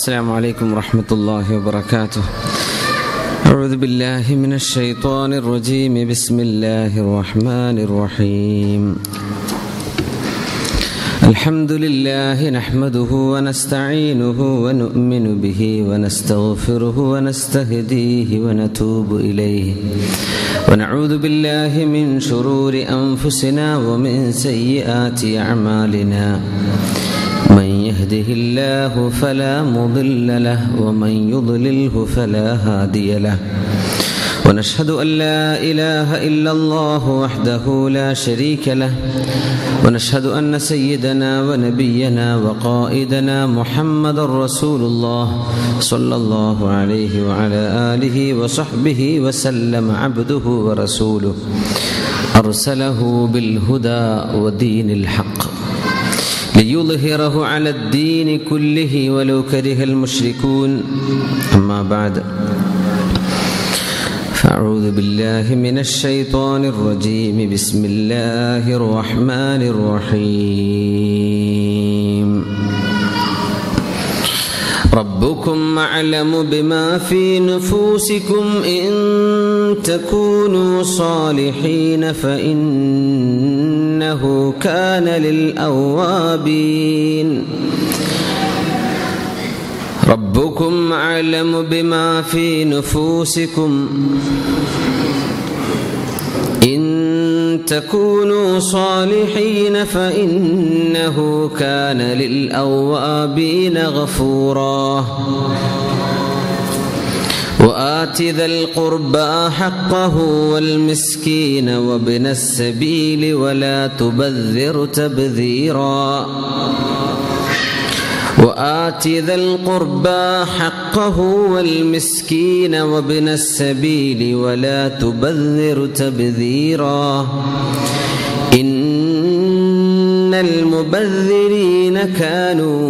السلام عليكم ورحمة الله وبركاته. أعوذ بالله من الشيطان الرجيم. بسم الله الرحمن الرحيم. الحمد لله نحمده ونستعينه ونؤمن به ونستغفره ونستهديه ونتوب إليه ونعوذ بالله من شرور أنفسنا ومن سيئات أعمالنا. من يهده الله فلا مضل له ومن يضلله فلا هادي له. ونشهد أن لا إله إلا الله وحده لا شريك له. ونشهد أن سيدنا ونبينا وقائدنا محمد رسول الله صلى الله عليه وعلى آله وصحبه وسلم عبده ورسوله أرسله بالهدى ودين الحق ليظهره على الدين كله ولو كره المشركون. أما بعد فأعوذ بالله من الشيطان الرجيم. بسم الله الرحمن الرحيم. ربكم أعلم بما في نفوسكم إن تكونوا صالحين فإنه كان للأوابين. ربكم أعلم بما في نفوسكم إن تكونوا صالحين فإنه كان للأوابين غفورا. وآت ذا القربى حقه والمسكين وابن السبيل ولا تبذر تبذيرا. وآت ذا القربى حقه والمسكين وابن السبيل ولا تبذر تبذيرا. إن المبذرين كانوا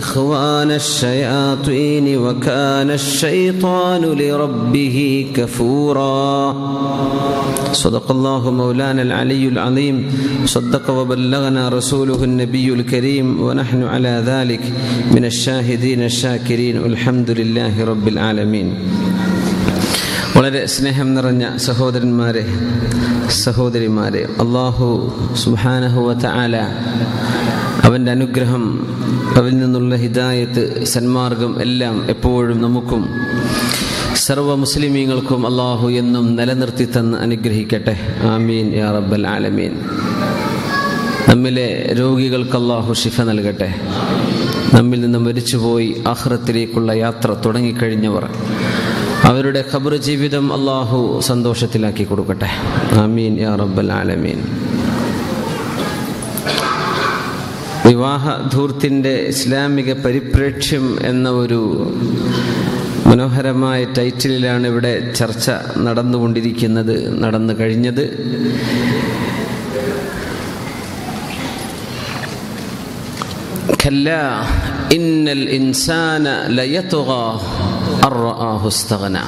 إخوان الشياطين وكان الشيطان لربه كفورا. صدق الله مولانا العلي العظيم. صدق وبلغنا رسوله النبي الكريم ونحن على ذلك من الشاهدين الشاكرين. الحمد لله رب العالمين. വളരെ സ്നേഹം നിറഞ്ഞ സഹോദരന്മാരെ, സഹോദരിമാരെ, അല്ലാഹു സുബ്ഹാനഹു വ തആല അവൻ്റെ അനുഗ്രഹം, അവനിൽ നിന്നുള്ള ഹിദായത്ത്, സന്മാർഗം എല്ലാം എപ്പോഴും നമുക്കും സർവ്വ മുസ്ലിമീങ്ങൾക്കും അല്ലാഹു എന്നും നിലനിർത്തി തന്ന് അനുഗ്രഹിക്കട്ടെ. ആമീൻ യാ റബ്ബൽ ആലമീൻ. നമ്മിലെ രോഗികൾക്ക് അല്ലാഹു ശിഫ നൽകട്ടെ. നമ്മിൽ നിന്ന് മരിച്ചുപോയി ആഖിറത്തിലേക്കുള്ള യാത്ര തുടങ്ങിക്കഴിഞ്ഞവർ, അവരുടെ ഖബർ ജീവിതം അല്ലാഹു സന്തോഷത്തിലാക്കി കൊടുക്കട്ടെ. ആമീൻ യാ റബ്ബൽ ആലമീൻ. വിവാഹ ധൂർത്തിൻ്റെ ഇസ്ലാമിക പരിപ്രേക്ഷ്യം എന്ന ഒരു മനോഹരമായ ടൈറ്റിലാണ് ഇവിടെ ചർച്ച നടന്നു കഴിഞ്ഞത്. കല്ലാ ഇന്നൽ ഇൻസാന ലയത്ഗാ അർആഹു ഇസ്തഗ്നാ.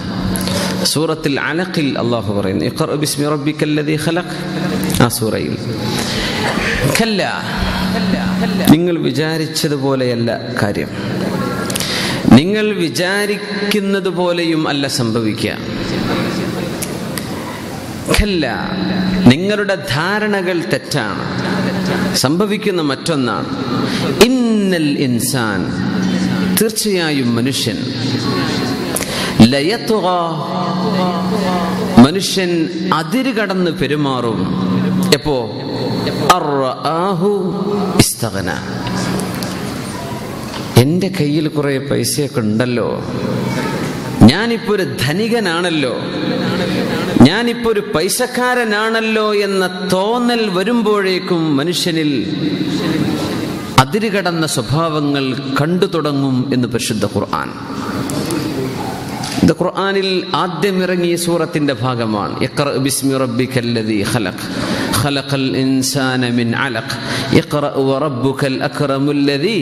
സൂറത്തുൽ അലഖിൽ അല്ലാഹു പറയുന്നു, ഇഖ്റ ബിസ്മി റബ്ബിക്കല്ലദീ ഖലഖ്. ആ സൂറയിൽ കല്ലാ, നിങ്ങൾ വിചാരിച്ചതുപോലെയല്ല കാര്യം, നിങ്ങൾ വിചാരിക്കുന്നത് പോലെയും അല്ല സംഭവിക്കുക. ഖല്ല, നിങ്ങളുടെ ധാരണകൾ തെറ്റാണ്, സംഭവിക്കുന്ന മറ്റൊന്നാണ്. ഇന്നൽ ഇൻസാൻ, തീർച്ചയായും മനുഷ്യൻ, ലയത്ഗാ, മനുഷ്യൻ അതിരുകടന്ന് പെരുമാറും. എപ്പോ? അർആഹു ഇസ്തഗ്നാ, എൻ്റെ കയ്യിൽ കുറെ പൈസയൊക്കെ ഉണ്ടല്ലോ, ഞാനിപ്പോ ഒരു ധനികനാണല്ലോ, ഞാനിപ്പോ ഒരു പൈസക്കാരനാണല്ലോ എന്ന തോന്നൽ വരുമ്പോഴേക്കും മനുഷ്യനിൽ അതിരുകടന്ന സ്വഭാവങ്ങൾ കണ്ടു തുടങ്ങും എന്ന് പരിശുദ്ധ ഖുർആൻ. ഇത് ഖുർആനിൽ ആദ്യം ഇറങ്ങിയ സൂറത്തിന്റെ ഭാഗമാണ്. ഇഖ്റ ബിസ്മി റബ്ബിക്കല്ലദീ ഖലഖ് ഖലഖൽ ഇൻസാന മിൻ അലഖ് ഇഖ്റ വറബ്ബുക്കൽ അക്റമുല്ലദീ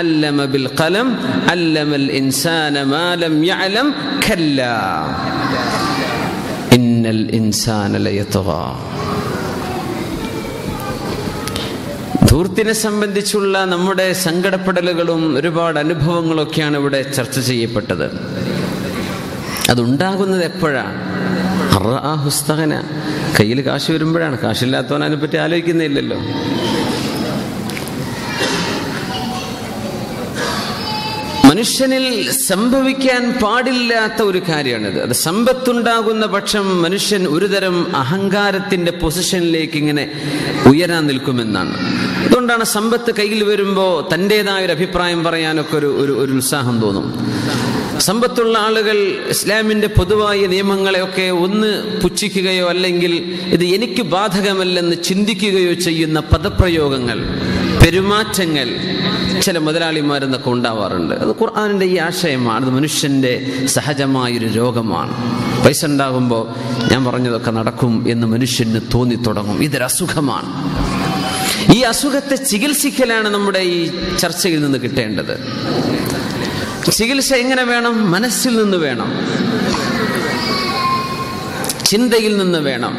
അല്ലമ ബിൽ ഖലം അല്ലമൽ ഇൻസാന മാ ലം യഅലം കല്ലാ ഇന്നൽ ഇൻസാന ലയത്ഗാ. ധൂർത്തിനെ സംബന്ധിച്ചുള്ള നമ്മുടെ സങ്കടപ്പെടലുകളും ഒരുപാട് അനുഭവങ്ങളൊക്കെയാണ് ഇവിടെ ചർച്ച ചെയ്യപ്പെട്ടത്. അതുണ്ടാകുന്നത് എപ്പോഴാണ്? ഹുസ്തഹന, കയ്യിൽ കാശ് വരുമ്പോഴാണ്. കാശില്ലാത്തവൻ അതിനെപ്പറ്റി ആലോചിക്കുന്നില്ലല്ലോ. മനുഷ്യനിൽ സംഭവിക്കാൻ പാടില്ലാത്ത ഒരു കാര്യമാണിത്. അത് സമ്പത്തുണ്ടാകുന്ന പക്ഷം മനുഷ്യൻ ഒരുതരം അഹങ്കാരത്തിന്റെ പൊസിഷനിലേക്ക് ഇങ്ങനെ ഉയരാൻ നിൽക്കുമെന്നാണ്. അതുകൊണ്ടാണ് സമ്പത്ത് കയ്യിൽ വരുമ്പോൾ തൻ്റെതായ ഒരു അഭിപ്രായം പറയാനൊക്കെ ഒരു ഉത്സാഹം തോന്നും. സമ്പത്തുള്ള ആളുകൾ ഇസ്ലാമിന്റെ പൊതുവായ നിയമങ്ങളെയൊക്കെ ഒന്ന് പുച്ഛിക്കുകയോ അല്ലെങ്കിൽ ഇത് എനിക്ക് ബാധകമല്ലെന്ന് ചിന്തിക്കുകയോ ചെയ്യുന്ന പദപ്രയോഗങ്ങൾ, പെരുമാറ്റങ്ങൾ ചില മുതലാളിമാരെന്നൊക്കെ ഉണ്ടാവാറുണ്ട്. അത് ഖുർആനിന്റെ ഈ ആശയമാണ്. അത് മനുഷ്യന്റെ സഹജമായൊരു രോഗമാണ്. പൈസ ഉണ്ടാകുമ്പോൾ ഞാൻ പറഞ്ഞതൊക്കെ നടക്കും എന്ന് മനുഷ്യന് തോന്നി തുടങ്ങും. ഇതൊരു അസുഖമാണ്. ഈ അസുഖത്തെ ചികിത്സിക്കലാണ് നമ്മുടെ ഈ ചർച്ചയിൽ നിന്ന് കിട്ടേണ്ടത്. ചികിത്സ എങ്ങനെ വേണം? മനസ്സിൽ നിന്ന് വേണം, ചിന്തയിൽ നിന്ന് വേണം.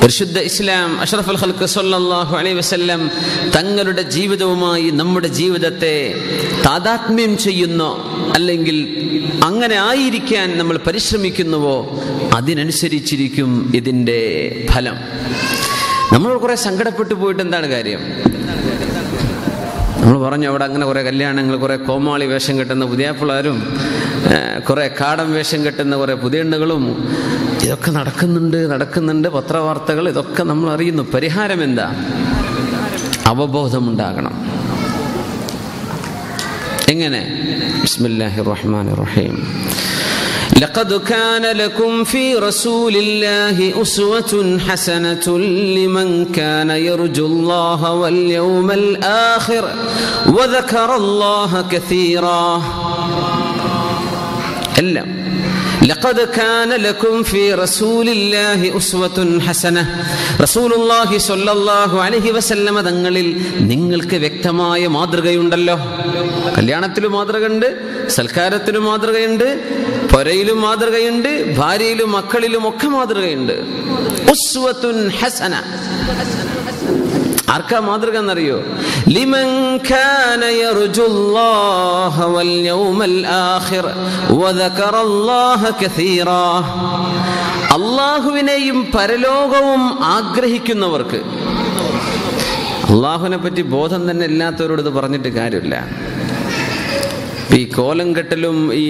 പരിശുദ്ധ ഇസ്ലാം അഷ്റഫുൽ ഖൽഖ് സ്വല്ലല്ലാഹു അലൈഹി വസല്ലം തങ്ങളുടെ ജീവിതവുമായി നമ്മുടെ ജീവിതത്തെ താദാത്മ്യം ചെയ്യുന്നോ അല്ലെങ്കിൽ അങ്ങനെ ആയിരിക്കാൻ നമ്മൾ പരിശ്രമിക്കുന്നുവോ അതിനനുസരിച്ചിരിക്കും ഇതിൻ്റെ ഫലം. നമ്മൾ കുറെ സങ്കടപ്പെട്ടു പോയിട്ട് എന്താണ് കാര്യം? നമ്മൾ പറഞ്ഞു അവിടെ അങ്ങനെ കുറെ കല്യാണങ്ങൾ, കുറെ കോമാളി വേഷം കെട്ടുന്ന പുതിയാപ്പിള്ളാരും കുറെ കാടൻ വേഷം കെട്ടുന്ന കുറെ പുതിയണ്ണുകളും ഇതൊക്കെ നടക്കുന്നുണ്ട് പത്രവാർത്തകൾ, ഇതൊക്കെ നമ്മൾ അറിയുന്നു. പരിഹാരം എന്താ? അവബോധമുണ്ടാകണം. എങ്ങനെ? ബിസ്മില്ലാഹിർ റഹ്മാനിർ റഹീം. لقد كان لكم في رسول الله أسوة حسنة لمن كان يرجو الله واليوم الآخر وذكر الله كثيرا. എല്ലാം لقد كان لكم في رسول الله أسوة حسنة. റസൂലുള്ളാഹി സ്വല്ലല്ലാഹു അലൈഹി വസല്ലമ തങ്ങളിൽ നിങ്ങൾക്ക് വ്യക്തമായ മാതൃകയുണ്ടല്ലോ. കല്യാണത്തിലും മാതൃകയുണ്ട്, സൽക്കാരത്തിലും മാതൃകയുണ്ട്, പൊരയിലും മാതൃകയുണ്ട്, ഭാര്യയിലും മക്കളിലും ഒക്കെ മാതൃകയുണ്ട്. ഉസ്വത്തുൻ ഹസന. ആർക്കാ മാതൃക എന്നറിയോ? ലിമൻ കാന യർജുല്ലാഹ വൽ യൗമൽ ആഖിർ വദകറല്ലാഹ കസീറാ. അല്ലാഹുവിനെയും പരലോകവും ആഗ്രഹിക്കുന്നവർക്ക്. അല്ലാഹുവിനെ പറ്റി ബോധം തന്നെ ഇല്ലാത്തവരോട് ഇത് പറഞ്ഞിട്ട് കാര്യമില്ല. ഈ കോലം കെട്ടലും ഈ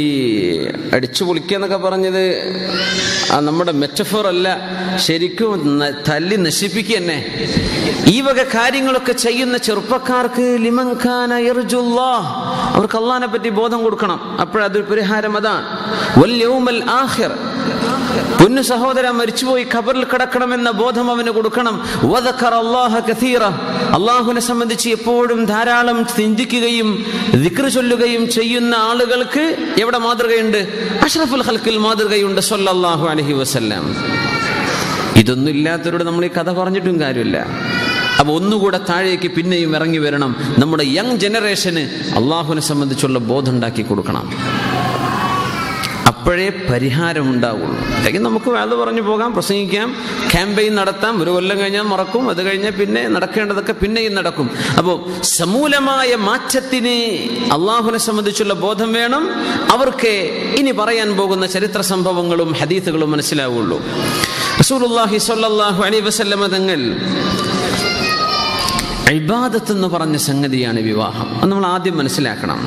അടിച്ചു പൊളിക്കുക എന്നൊക്കെ പറഞ്ഞത് നമ്മുടെ മെറ്റഫോർ അല്ല, ശരിക്കും തല്ലി നശിപ്പിക്കുക തന്നെ. ഈ വക കാര്യങ്ങളൊക്കെ ചെയ്യുന്ന ചെറുപ്പക്കാർക്ക് ലിമൻ കാന യർജുല്ലാഹ്, അവർക്ക് അള്ളാഹിനെ പറ്റി ബോധം കൊടുക്കണം. അപ്പോഴതൊരു പരിഹാരം അതാണ്. വൽ യൗമൽ ആഖിർ, പൊന്നു സഹോദര മരിച്ചുപോയി ഖബറിൽ കിടക്കണമെന്ന ബോധം അവന് കൊടുക്കണം. വദകറല്ലാഹ കസീറ, അള്ളാഹുവിനെ സംബന്ധിച്ച് എപ്പോഴും ധാരാളം ചിന്തിക്കുകയും ദിക്ർ ചൊല്ലുകയും ചെയ്യുന്ന ആളുകൾക്ക് എവിടെ മാതൃകയുണ്ട്? അഷ്റഫുൽ ഖൽഖിൽ മാതൃകയുണ്ട് സ്വല്ലല്ലാഹു അലൈഹി വസല്ലം. ഇതൊന്നും ഇല്ലാത്തവരോട് നമ്മൾ ഈ കഥ പറഞ്ഞിട്ടും കാര്യമില്ല. അപ്പൊ ഒന്നുകൂടെ താഴേക്ക് പിന്നെയും ഇറങ്ങി വരണം. നമ്മുടെ യങ് ജനറേഷന് അള്ളാഹുവിനെ സംബന്ധിച്ചുള്ള ബോധം ഉണ്ടാക്കി കൊടുക്കണം. അപ്പോഴേ പരിഹാരം ഉണ്ടാവുള്ളൂ. അല്ലെങ്കിൽ നമുക്ക് അത് പറഞ്ഞു പോകാം, പ്രസംഗിക്കാം, ക്യാമ്പയിൻ നടത്താം. ഒരു കൊല്ലം കഴിഞ്ഞാൽ മറക്കും, അത് കഴിഞ്ഞാൽ പിന്നെ നടക്കേണ്ടതൊക്കെ പിന്നെയും നടക്കും. അപ്പോൾ സമൂലമായ മാറ്റത്തിന് അള്ളാഹുവിനെ സംബന്ധിച്ചുള്ള ബോധം വേണം. അവർക്ക് ഇനി പറയാൻ പോകുന്ന ചരിത്ര സംഭവങ്ങളും ഹദീസുകളും മനസ്സിലാവുള്ളൂ. റസൂലുള്ളാഹി സ്വല്ലല്ലാഹു അലൈഹി വസല്ലമ തങ്ങൾ ഇബാദത്ത് എന്ന് പറഞ്ഞ സംഗതിയാണ് വിവാഹം. അത് നമ്മൾ ആദ്യം മനസ്സിലാക്കണം.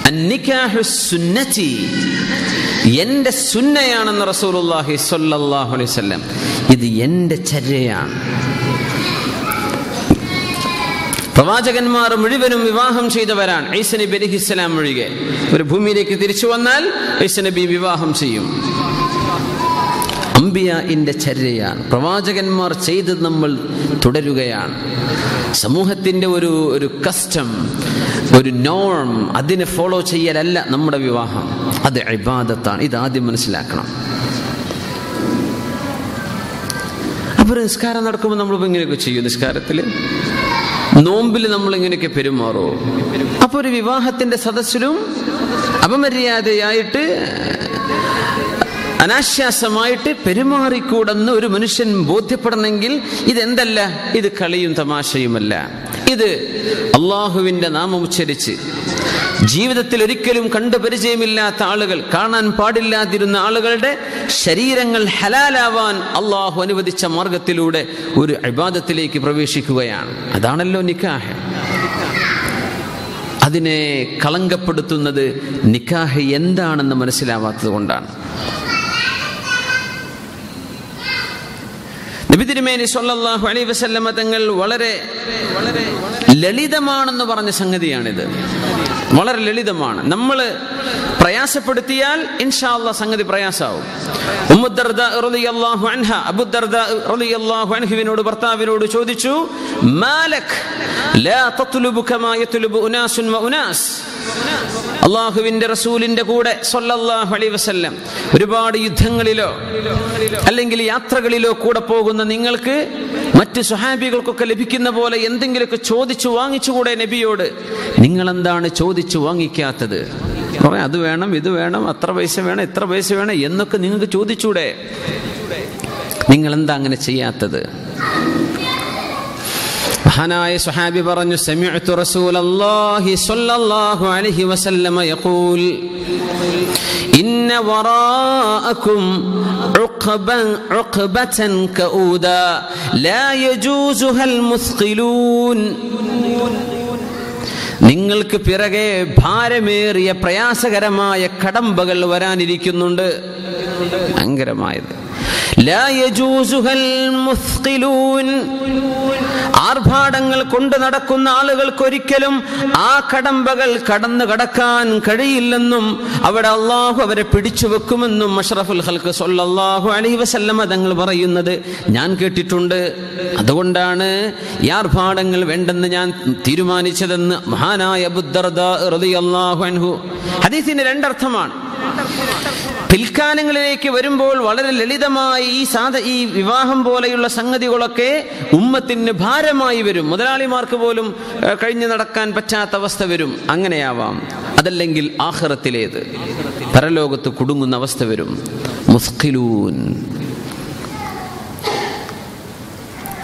അന്നിക്കാഹു സുന്നതി, എന്റെ സുന്നയാണെന്ന് റസൂലുള്ളാഹി സ്വല്ലല്ലാഹു അലൈഹി വസല്ലം. ഇത് എന്റെ ചര്യയാണ്. പ്രവാചകന്മാർ മുഴുവനും വിവാഹം ചെയ്തവരാണ്. ഈസ നബി അലൈഹിസ്സലാം ഒഴികെ. ഒരു ഭൂമിയിലേക്ക് തിരിച്ചു വന്നാൽ ഈസ നബി വിവാഹം ചെയ്യും. അംബിയാഇന്റെ ചര്യയാണ്. പ്രവാചകന്മാർ ചെയ്ത് നമ്മൾ തുടരുകയാണ്. സമൂഹത്തിന്റെ ഒരു കസ്റ്റം, ഒരു നോം, അതിനെ ഫോളോ ചെയ്യലല്ല നമ്മുടെ വിവാഹം. അത് ഇബാദത്താണ്. ഇത് ആദ്യം മനസ്സിലാക്കണം. അപ്പോൾ നിസ്കാരം നടക്കുമ്പോൾ നമ്മളിപ്പോൾ ഇങ്ങനെയൊക്കെ ചെയ്യും. നിസ്കാരത്തിൽ, നോമ്പിൽ നമ്മൾ ഇങ്ങനെയൊക്കെ പെരുമാറുമോ? അപ്പോൾ ഒരു വിവാഹത്തിന്റെ സദസ്സിലും അപമര്യാദയായിട്ട് അനാശ്വാസമായിട്ട് പെരുമാറിക്കൂടെന്ന് ഒരു മനുഷ്യൻ ബോധ്യപ്പെടണമെങ്കിൽ ഇതെന്തല്ല, ഇത് കളിയും തമാശയുമല്ല. ഇത് അള്ളാഹുവിന്റെ നാമം ഉച്ചരിച്ച് ജീവിതത്തിൽ ഒരിക്കലും കണ്ടു പരിചയമില്ലാത്ത ആളുകൾ, കാണാൻ പാടില്ലാതിരുന്ന ആളുകളുടെ ശരീരങ്ങൾ ഹലാലാവാൻ അള്ളാഹു അനുവദിച്ച മാർഗത്തിലൂടെ ഒരു ഇബാദത്തിലേക്ക് പ്രവേശിക്കുകയാണ്. അതാണല്ലോ നിക്കാഹ്. അതിനെ കളങ്കപ്പെടുത്തുന്നത് നിക്കാഹ് എന്താണെന്ന് മനസ്സിലാവാത്തത് കൊണ്ടാണ്. നബി തിരുമേനി സ്വല്ലല്ലാഹു അലൈഹി വസല്ലമ തങ്ങൾ വളരെ ലളിതമാണെന്ന് പറഞ്ഞ സംഗതിയാണിത്. വളരെ ലളിതമാണ്. നമ്മൾ പ്രയാസപ്പെടുത്തിയാൽ ഇൻഷാ അല്ലാഹ് സംഗതി പ്രയാസാവും. ഉമ്മു ദർദാ റളിയല്ലാഹു അൻഹ, അബൂ ദർദാ റളിയല്ലാഹു അൻഹുവിനോട് ഭർത്താവിനോട് ചോദിച്ചു, മാലക് ലാ തത്ലുബു കമാ യത്ലുബു ഉനാസുൻ വ ഉനാസ്. അള്ളാഹുവിന്റെ റസൂലിന്റെ കൂടെ സ്വല്ലല്ലാഹു അലൈഹി വസല്ലം ഒരുപാട് യുദ്ധങ്ങളിലോ അല്ലെങ്കിൽ യാത്രകളിലോ കൂടെ പോകുന്ന നിങ്ങൾക്ക് മറ്റ് സ്വഹാബികൾക്കൊക്കെ ലഭിക്കുന്ന പോലെ എന്തെങ്കിലുമൊക്കെ ചോദിച്ചു വാങ്ങിച്ചുകൂടെ നബിയോട്? നിങ്ങൾ എന്താണ് ചോദിച്ചു വാങ്ങിക്കാത്തത്? അത് വേണം, ഇത് വേണം, അത്ര പൈസ വേണം, ഇത്ര പൈസ വേണം എന്നൊക്കെ നിങ്ങൾക്ക് ചോദിച്ചൂടെ? നിങ്ങൾ എന്താ അങ്ങനെ ചെയ്യാത്തത്? മഹാനായ സ്വഹാബി പറഞ്ഞു, സമിഅ്തു റസൂലല്ലാഹി സ്വല്ലല്ലാഹു അലൈഹി വസല്ലമ യഖൂൽ ഇന്ന വറാഅകും ഉഖബതൻ കഊദാ ലാ യജൂസുഹൽ മുസ്ഖിലൂൻ. നിങ്ങൾക്ക് പിറകെ ഭാരമേറിയ പ്രയാസകരമായ കടമ്പകൾ വരാനിരിക്കുന്നുണ്ട്. ഭയങ്കരമായത്. ലാ യജൂസുഹൽ മുസ്ഖിലൂൻ. ആർഭാടങ്ങൾ കൊണ്ട് നടക്കുന്ന ആളുകൾക്കൊരിക്കലും ആ കടമ്പകൾ കടന്നു കടക്കാൻ കഴിയില്ലെന്നും അവിടെ അള്ളാഹു അവരെ പിടിച്ചു വെക്കുമെന്നും അഷ്റഫുൽ ഖൽഖ് സ്വല്ലല്ലാഹു അലൈഹി വസല്ലമ തങ്ങൾ പറയുന്നത് ഞാൻ കേട്ടിട്ടുണ്ട്. അതുകൊണ്ടാണ് ഈ ആർഭാടങ്ങൾ വേണ്ടെന്ന് ഞാൻ തീരുമാനിച്ചതെന്ന് മഹാനായ അബൂ ദർദാ റളിയല്ലാഹു അൻഹു. ഹദീസിന് രണ്ടർത്ഥമാണ്. പിൽക്കാലങ്ങളിലേക്ക് വരുമ്പോൾ വളരെ ലളിതമായി ഈ വിവാഹം പോലെയുള്ള സംഗതികളൊക്കെ ഉമ്മത്തിന് ഭാരമായി വരും. മുതലാളിമാർക്ക് പോലും കഴിഞ്ഞു നടക്കാൻ പറ്റാത്ത അവസ്ഥ വരും. അങ്ങനെയാവാം. അതല്ലെങ്കിൽ ആഖിറത്തിലേത്, പരലോകത്ത് കുടുങ്ങുന്ന അവസ്ഥ വരും. മുസ്ഖിലൂൻ.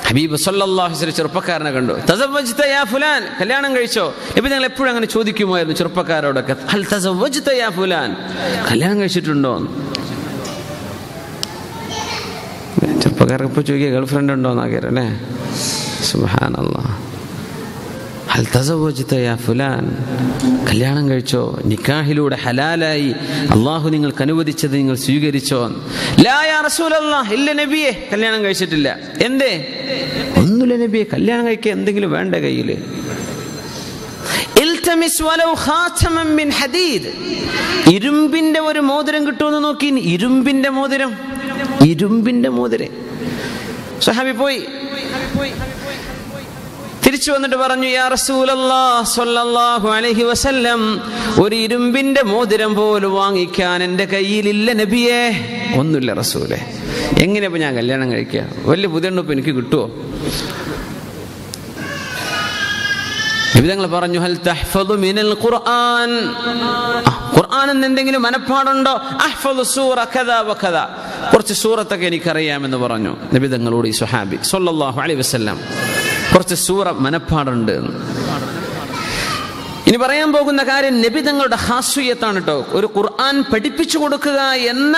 ഹബീബ് സല്ലല്ലാഹു അലൈഹി വസല്ലം ചെറുപ്പക്കാരനെ കണ്ടു. തസവ്വജ്ത യാ ഫുലാൻ, കല്യാണം കഴിച്ചോ? നബി ഞങ്ങൾ എപ്പോഴും അങ്ങനെ ചോദിക്കുമായിരുന്നു ചെറുപ്പക്കാരോടൊക്കെ. ഹൽ തസവ്വജ്ത യാ ഫുലാൻ, കല്യാണം കഴിച്ചിട്ടുണ്ടോ? ചെറുപ്പക്കാർക്ക് ഇപ്പോൾ ചോദിക്കുക ഗേൾ ഫ്രണ്ട് ഉണ്ടോ എന്നാക്കിയാൽ അല്ലേ? സുബ്ഹാനല്ലാഹ്. ഹൽ തസവ്വജ്ത യാ ഫുലാൻ, കല്യാണം കഴിച്ചോ? നിക്കാഹിലൂടെ ഹലാലായി അള്ളാഹു നിങ്ങൾക്ക് അനുവദിച്ചത് നിങ്ങൾ സ്വീകരിച്ചോ? ലാ യാ റസൂലല്ലാഹ്, ഇല്ല നബിയെ, കല്യാണം കഴിച്ചിട്ടില്ല. എന്തേ? ഒന്നുമില്ല നബിയെ, കല്യാണം കഴിക്കാൻ എന്തെങ്കിലും വേണ്ട കയ്യില്. ഇൽതമിസ് വലൗ ഖാതമൻ മിൻ ഹദീദ്, ഇരുമ്പിന്റെ ഒരു മോതിരം കിട്ടുമെന്ന് നോക്കി. ഇരുമ്പിന്റെ മോതിരം, ഇരുമ്പിന്റെ മോതിരം. സ്വഹാബി പോയി തിരിച്ചു വന്നിട്ട് പറഞ്ഞു, യാ റസൂലല്ലാഹ് സ്വല്ലല്ലാഹു അലൈഹി വസല്ലം, ഒരു ഇരുമ്പിന്റെ മോതിരം പോലും വാങ്ങിക്കാൻ എൻ്റെ കയ്യിലില്ല നബിയേ. ഒന്നുമില്ല റസൂലേ. എങ്ങനെയപ്പോ ഞാൻ കല്യാണം കഴിക്കുക? വലിയ പുതിയണ്ണിപ്പ് എനിക്ക് കിട്ടുമോ? നബി തങ്ങൾ പറഞ്ഞു, ഹൽ തഹ്ഫദു മിനൽ ഖുർആൻ, ഖുർആൻ എന്തെങ്കിലും മനപ്പാടുണ്ടോ? അഹ്ഫദു സൂറ കദാ വകദാ, കുറച്ച് സൂറത്തൊക്കെ എനിക്കറിയാമെന്ന് പറഞ്ഞു നബി തങ്ങളോട് ഈ സ്വഹാബി സ്വല്ലല്ലാഹു അലൈഹി വസല്ലം. കുറച്ച് സൂറ മനപ്പാടുണ്ട്. ഇനി പറയാൻ പോകുന്ന കാര്യം നബി തങ്ങളുടെ ഖാസിയത്താണ് കേട്ടോ. ഒരു ഖുർആൻ പഠിപ്പിച്ചു കൊടുക്കുക എന്ന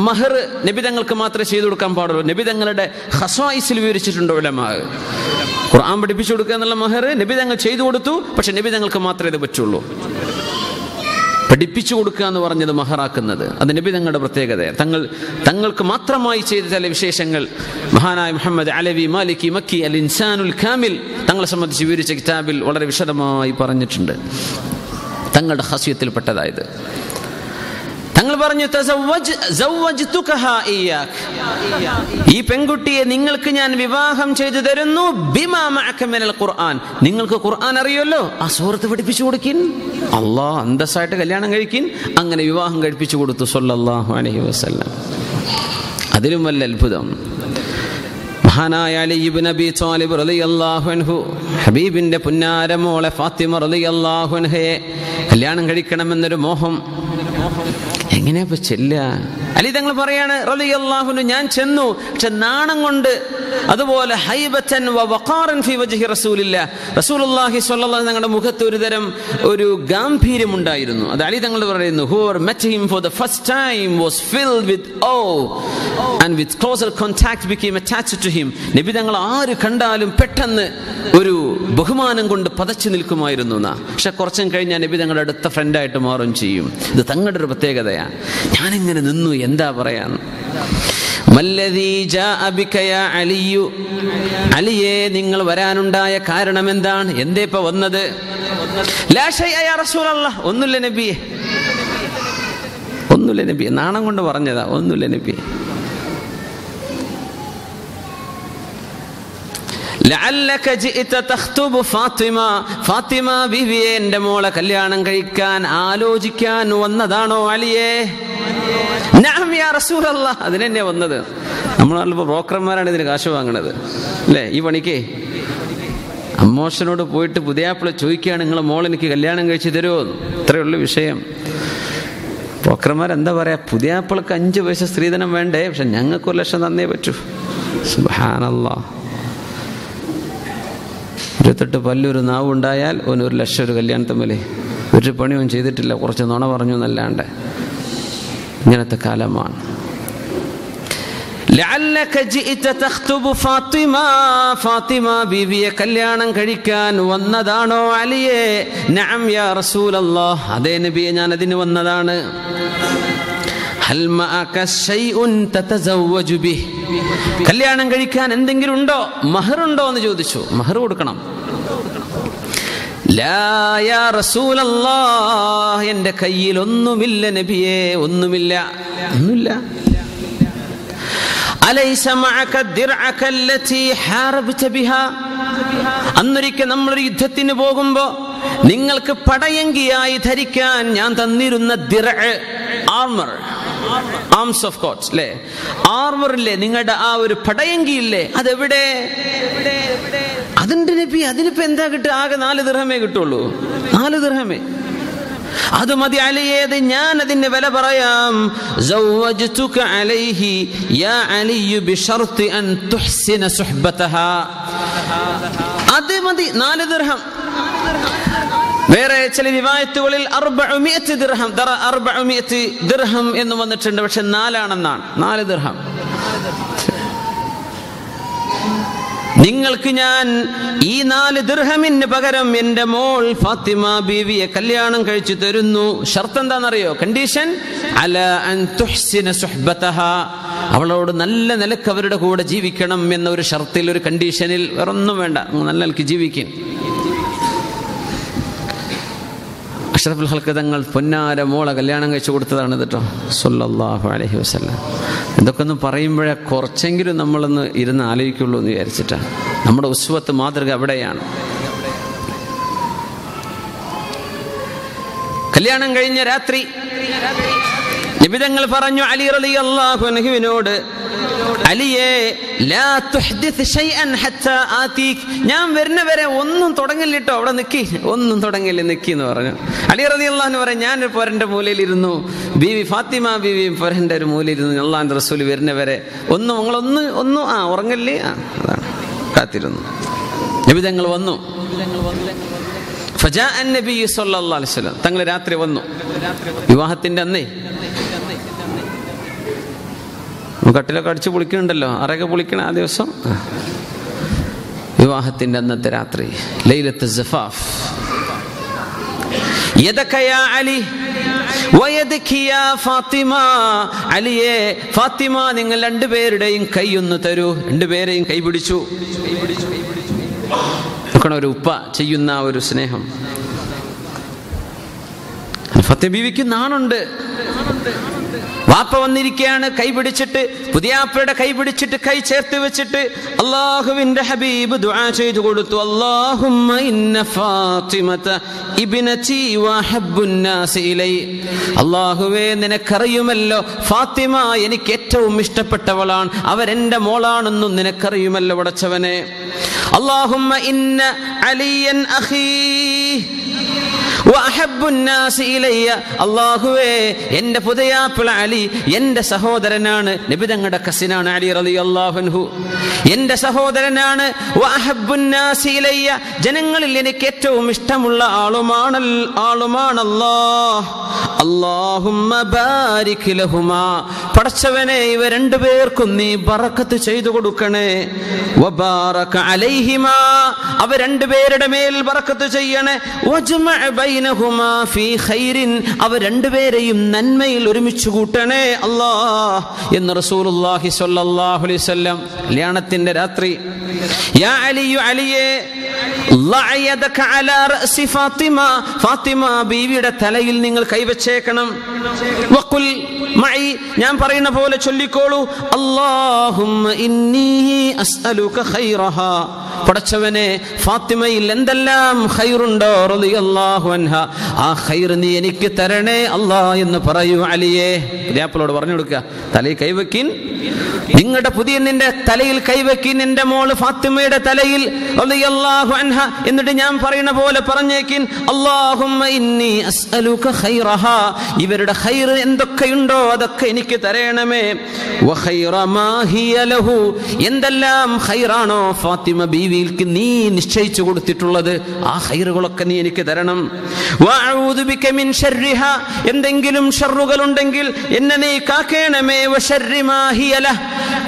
മഹർ നബി തങ്ങൾക്ക് മാത്രമേ ചെയ്തു കൊടുക്കാൻ പാടുള്ളൂ. നബി തങ്ങളുടെ ഖസായിസിൽ വിവരിച്ചിട്ടുണ്ട് ഉലമാ. ഖുർആൻ പഠിപ്പിച്ചു കൊടുക്കുക എന്നുള്ള മഹർ നബി തങ്ങൾ ചെയ്തു കൊടുത്തു. പക്ഷെ നബി തങ്ങൾക്ക് മാത്രമേ ഇത് പറ്റുള്ളൂ. പഠിപ്പിച്ചു കൊടുക്കുക എന്ന് പറഞ്ഞത് മഹറാക്കുന്നത് അത് നബി തങ്ങളുടെ പ്രത്യേകതയാണ്. തങ്ങൾക്ക് മാത്രമായി ചെയ്ത ചില വിശേഷങ്ങൾ മഹാനായ മുഹമ്മദ് അലവി മാലിക്കി മക്കി അൽ ഇൻസാനുൽ കാമിൽ തങ്ങളെ സംബന്ധിച്ച് വിവരിച്ച കിതാബിൽ വളരെ വിശദമായി പറഞ്ഞിട്ടുണ്ട്. തങ്ങളുടെ ഖാസിയത്തിൽപ്പെട്ടതായത് തങ്ങൾ പറഞ്ഞു, ഈ പെൺകുട്ടിയെ നിങ്ങൾക്ക് ഞാൻ വിവാഹം ചെയ്തു തരുന്നു, ബിമാ മഅക മിനൽ ഖുർആൻ, നിങ്ങൾക്ക് ഖുർആൻ അറിയുമല്ലോ, ആ സൂറത്ത് പഠിപ്പിച്ചു കൊടുക്കിൻ. അല്ലാഹ് അന്തസ്സായിട്ട് കല്യാണം കഴിക്കിൻ. അങ്ങനെ വിവാഹം കഴിപ്പിച്ചു കൊടുത്തു സ്വല്ലല്ലാഹു അലൈഹി വസല്ലം. അതിലും വല്ല അത്ഭുതം മഹാനായ അലി ഇബ്നു അബീ ത്വാലിബ് റളിയല്ലാഹു അൻഹു ഹബീബിന്റെ പുന്നാര മോളെ ഫാത്തിമ റളിയല്ലാഹു അൻഹയെ കല്യാണം കഴിക്കണമെന്നൊരു മോഹം എങ്ങനെയാ ചെല്ലുക? അലി തങ്ങൾ പറയാണ് റളിയല്ലാഹു അൻഹു, ഞാൻ ചെന്നു, പക്ഷെ നാണം കൊണ്ട്, അതുപോലെ ഹൈബത്തൻ വ വഖാറൻ ഫീ വജ്ഹി റസൂലില്ലാഹ്, റസൂലുള്ളാഹി സ്വല്ലല്ലാഹു അലൈഹി തങ്ങളുടെ മുഖത്ത് ഒരു ഗാംഭീര്യം ഉണ്ടായിരുന്നു. അത് അലി തങ്ങൾ പറയുന്നു, whoever met him for the first time was filled with awe and with closer contact became attached to him. നബി തങ്ങൾ ആര് കണ്ടാലും പെട്ടെന്ന് ഒരു ബഹുമാനം കൊണ്ട് പതച്ചു നിൽക്കുമായിരുന്നു. പക്ഷെ കുറച്ചും കഴിഞ്ഞാൽ നബി തങ്ങളുടെ അടുത്ത ഫ്രണ്ടായിട്ട് മാറും ചെയ്യും. ഇത് തങ്ങളുടെ ഒരു പ്രത്യേകതയാണ്. ഞാനിങ്ങനെ നിന്നു, എന്താ പറയാന്ന്. അലിയെ, നിങ്ങൾ വരാനുണ്ടായ കാരണം എന്താണ്? എന്തേ ഇപ്പൊ വന്നത്? ലാ ശൈഅ യാ റസൂലല്ലാഹ്, ഒന്നുമില്ല നബിയെ, ഒന്നുമില്ല നബിയെ. നാണം കൊണ്ട് പറഞ്ഞതാ, ഒന്നുമില്ല നബിയെ. ലഅല്ലക ജിഅത തഖ്തുബു ഫാത്തിമ, ഫാത്തിമ ബീവിയെ, എൻ്റെ മോളെ കല്യാണം കഴിക്കാൻ ആലോചിക്കാൻ വന്നതാണോ അലിയെ? നഅം യാ റസൂലല്ലാഹ്, അതിനെന്നെ വന്നത്. നമ്മളാണിപ്പോൾ ബ്രോക്കർമാരാണ് ഇതിന് കാശ് വാങ്ങണത് അല്ലേ? ഈ പണിക്ക് അമ്മോഷനോട് പോയിട്ട് പുതിയാപ്പിള ചോദിക്കുകയാണ്, നിങ്ങളെ മോൾ എനിക്ക് കല്യാണം കഴിച്ച് തരുമോ? ഇത്രയേ ഉള്ളൂ വിഷയം. ബ്രോക്കർമാരെന്താ പറയാ, പുതിയാപ്പിളക്ക് 5 പൈസ സ്ത്രീധനം വേണ്ടേ, പക്ഷെ ഞങ്ങൾക്ക് 1 ലക്ഷം തന്നേ പറ്റൂ. സുബ്ഹാനല്ലാഹ്. 28 പല്ലൊരു നാവുണ്ടായാൽ ഓന് 1 ലക്ഷം ഒരു കല്യാണത്തമ്മലേ. ഒരു പണിയും ചെയ്തിട്ടില്ല, കുറച്ച് നുണ പറഞ്ഞു എന്നല്ലാണ്ട്. ഇങ്ങനത്തെ കാലമാണ്. ലഅല്ലക ജിഅത തഖ്തുബു ഫാത്തിമ, ഫാത്തിമ ബീവിയെ കല്യാണം കഴിക്കാൻ വന്നതാണോ അലിയെ? നഅം യാ റസൂലല്ലാഹ്, അതേ നബിയെ, ഞാൻ അതിന് വന്നതാണ്. ഹൽ മഅക ശൈഉൻ തതസവ്വജു ബിഹി, കല്യാണം കഴിക്കാൻ എന്തെങ്കിലും ഉണ്ടോ, മഹറുണ്ടോ എന്ന് ചോദിച്ചു. മഹർ കൊടുക്കണം. ലാ യാ റസൂലല്ലാഹ്, എൻ്റെ കയ്യിൽ ഒന്നുമില്ല നബിയെ, ഒന്നുമില്ല, ഒന്നുമില്ല. അലൈസ മഅക ദിർഅക അല്ലതി ഹാറബ്ത ബിഹാ, അന്നൊരിക്കൽ നമ്മളൊരു യുദ്ധത്തിന് പോകുമ്പോ നിങ്ങൾക്ക് പടയങ്കിയായി ധരിക്കാൻ ഞാൻ തന്നിരുന്ന ദിർഅ, ആർമർ, ആർംസ് ഓഫ് ഗോഡ്സ് അല്ലേ, ആർമറില്ലേ, നിങ്ങളുടെ ആ ഒരു പടയങ്കിയില്ലേ, അതെവിടെ? അതിന്റെ നബി, അതിനിപ്പോ എന്താ കിട്ടുക? ആകെ 4 ദിർഹമേ കിട്ടുള്ളൂ, 4 ദിർഹമേ. അത് മതി അലിയേത്, ഞാൻ അതിന്റെ വില പറയാം. സവ്വജ്തുക അലൈഹി യാ അലിയു ബിശർത്തി അൻ തുഹ്സിന സുഹ്ബതഹാ, അത് മതി, 4 ദിർഹം. വേറെ ചില റിവായത്തുകളിൽ 400 ദിർഹം, 400 ദിർഹം എന്ന് വന്നിട്ടുണ്ട്, പക്ഷെ 4 ആണെന്നാണ്. 4 ദിർഹം. നിങ്ങൾക്ക് ഞാൻ ഈ 4 ദിർഹമിന് പകരം എൻ്റെ മോൾ ഫാത്തിമ ബീവിയെ കല്യാണം കഴിച്ചു തരുന്നു. ഷർത്ത് എന്താണെന്നറിയോ? കണ്ടീഷൻ അലാ അൻ തുഹ്സിന സുഹ്ബതഹാ, അവളോട് നല്ല നിലക്ക് അവരുടെ കൂടെ ജീവിക്കണം എന്ന ഒരു ഷർത്തിൽ, ഒരു കണ്ടീഷനിൽ. വേറൊന്നും വേണ്ട, നല്ല നിലക്ക് ജീവിക്കും. അഷ്റഫുൽ ഖൽഖ് തങ്ങൾ പൊന്നാര മോളെ കല്യാണം കഴിച്ചു കൊടുത്തതാണ് കേട്ടോ, സല്ലല്ലാഹു അലൈഹി വസല്ലം. ഇതൊക്കെ ഒന്ന് പറയുമ്പോഴേ കുറച്ചെങ്കിലും നമ്മളൊന്ന് ഇരുന്ന് ആലോചിക്കുള്ളൂ എന്ന് വിചാരിച്ചിട്ടാണ്. നമ്മുടെ ഉസ്വത്ത് മാതൃക അവിടെയാണ്. കല്യാണം കഴിഞ്ഞ രാത്രി നിബിതങ്ങൾ പറഞ്ഞു അലി റളിയല്ലാഹു അൻഹുവിനോട്, അലിയെ ലാ തുഹ്ദിസ് ശൈഅൻ ഹത്താ ആതീക്, ഞാൻ വരുന്നവരെ ഒന്നും തുടങ്ങില്ലട്ടോ, അവിടെ നിൽക്കി, ഒന്നും തുടങ്ങില്ല, നിൽക്കി എന്ന് പറഞ്ഞു. അലി റളിയല്ലാഹു അൻഹു പറഞ്ഞു, ഞാൻ പൊരന്റെ മൂലയിലിരുന്നു, ബീവി ഫാത്തിമ ബീവിയും പൊരന്റെ ഒരു മൂലയിലിരുന്നു, അല്ലാഹുവിന്റെ റസൂൽ വരുന്നവരെ ഒന്നും നിങ്ങളൊന്നും ഉറങ്ങല്ലേ, അതാണ് കാത്തിരുന്നു. നിബിതങ്ങൾ വന്നു. ഫജാഅ അൻ-നബി സ്വല്ലല്ലാഹു അലൈഹി വസല്ലം, തങ്ങൾ രാത്രി വന്നു. വിവാഹത്തിന്റെ അന്നേ കട്ടിലൊക്കെ അടിച്ച് പൊളിക്കുന്നുണ്ടല്ലോ, അറയൊക്കെ പൊളിക്കണ ആ ദിവസം, വിവാഹത്തിന്റെ അന്നത്തെ രാത്രി, ലൈലത്ത് സഫാഫ്. യദക യാ അലി വയദകി യാ ഫാത്തിമ, അലിയെ ഫാത്തിമ നിങ്ങൾ 2 പേരുടെയും കൈ ഒന്ന് തരൂ. 2 പേരെയും കൈ പിടിച്ചു. ഒരു ഉപ്പ ചെയ്യുന്ന ഒരു സ്നേഹം. ഫാത്തിമ ബീവിക്ക് നാണുണ്ട്. വാപ്പ വന്നിരിക്കുകയാണ്, കൈ പിടിച്ചിട്ട്, പുതിയാപ്പയുടെ കൈ പിടിച്ചിട്ട്, കൈ ചേർത്ത് വെച്ചിട്ട് അല്ലാഹുവിന്റെ ഹബീബ് ദുആ ചെയ്തു കൊടുത്തു. അല്ലാഹുമ്മ ഇന്ന ഫാത്തിമത ഇബ്നതി വഹബ്ബുൻ നാസി ഇലൈ, അല്ലാഹുവേ നിനക്കറിയുമല്ലോ ഫാത്തിമ എനിക്ക് ഏറ്റവും ഇഷ്ടപ്പെട്ടവളാണ്, അവരെന്റെ മോളാണെന്നും നിനക്കറിയുമല്ലോ പടച്ചവനെ. അല്ലാഹുമ്മ ഇന്ന അലിയൻ അഖീ വഅഹബ്ബ അഹബ്ബുന്നാസി ഇലയ്യ, അല്ലാഹുവേ എൻ്റെ പുതിയാപ്പിള അലി എൻ്റെ സഹോദരനാണ്. നബി തങ്ങളുടെ കസിനാണ് അലി റളിയല്ലാഹു അൻഹു, എൻ്റെ സഹോദരനാണ്. വഅഹബ്ബുന്നാസി ഇലയ്യ, ജനങ്ങളിൽ എനിക്ക് ഏറ്റവും ഇഷ്ടമുള്ള ആളുമാണല്ലോ. അല്ലാഹുമ്മ ബാരിക് ലഹുമാ, പടച്ചവനെ ഇവ രണ്ടുപേർക്കും നീ ബറക്കത്ത് ചെയ്തു കൊടുക്കണേ. വബാറക അലൈഹിമാ, അവ രണ്ടുപേരുടെ മേൽ ബറക്കത്ത് ചെയ്യണേ. വജ്മഅ ബൈനഹുമാ ഫീ ഖൈറിൻ, അവ രണ്ടുപേരെയും നന്മയിൽ ഒരുമിച്ച് കൂട്ടണേ അല്ലാഹ് എന്ന് റസൂലുള്ളാഹി സ്വല്ലല്ലാഹു അലൈഹി വസല്ലം കല്യാണത്തിന്റെ രാത്രി. യാ അലിയു, അലിയേ, ഫാത്തിമ ബീവിയുടെ തലയിൽ നിങ്ങൾ കൈവച്ചേക്കണം. വഖുൽ മഈ, ഞാൻ പറയുന്ന പോലെ ചൊല്ലിക്കോളൂ. അല്ലാഹുമ്മ ഇന്നി അസ്അലുക ഖൈറഹാ, പടച്ചവനെ ഫാത്തിമയിൽ എന്തെല്ലാം ഖൈറുണ്ടോ റളിയല്ലാഹു അൻഹാ, ആ ഖൈർ നീ എനിക്ക് തരണേ അല്ലാ എന്ന് പറയൂ അലിയേ. പുതിയാപ്പിളോട് പറഞ്ഞു കൊടുക്കുക, തലയിൽ കൈവെക്കിൻ, നിങ്ങളുടെ പുതിയണ്ണിന്റെ തലയിൽ കൈവെക്കിൻ, എന്റെ മോള് ഫാത്തിമയുടെ തലയിൽ റളിയല്ലാഹു അൻഹ. എന്നിട്ട് ഞാൻ പറയുന്ന പോലെ പറഞ്ഞേക്കിൻ, അല്ലാഹുമ്മ ഇന്നി അസ്അലുക ഖൈറഹാ, ഇവരുടെ ഖൈർ എന്തൊക്കെയുണ്ടോ അതൊക്കെ എനിക്ക് തരണമേ. വഖൈറ മാ ഹിയ ലഹു, എന്തെല്ലാം ഖൈറാണോ ഫാത്തിമ ബീവിക്ക് നീ നിശ്ചയിച്ചു കൊടുത്തിട്ടുള്ളത് ആ ഖൈറുകളൊക്കെ നീ എനിക്ക് തരണം. വഅഊദു ബിക മിൻ ശർരിഹാ, എന്തെങ്കിലും ഷർറുകൾ ഉണ്ടെങ്കിൽ എന്നെ നീ കാക്കേണമേ. വശർരി മാ ഹിയ ലഹ്,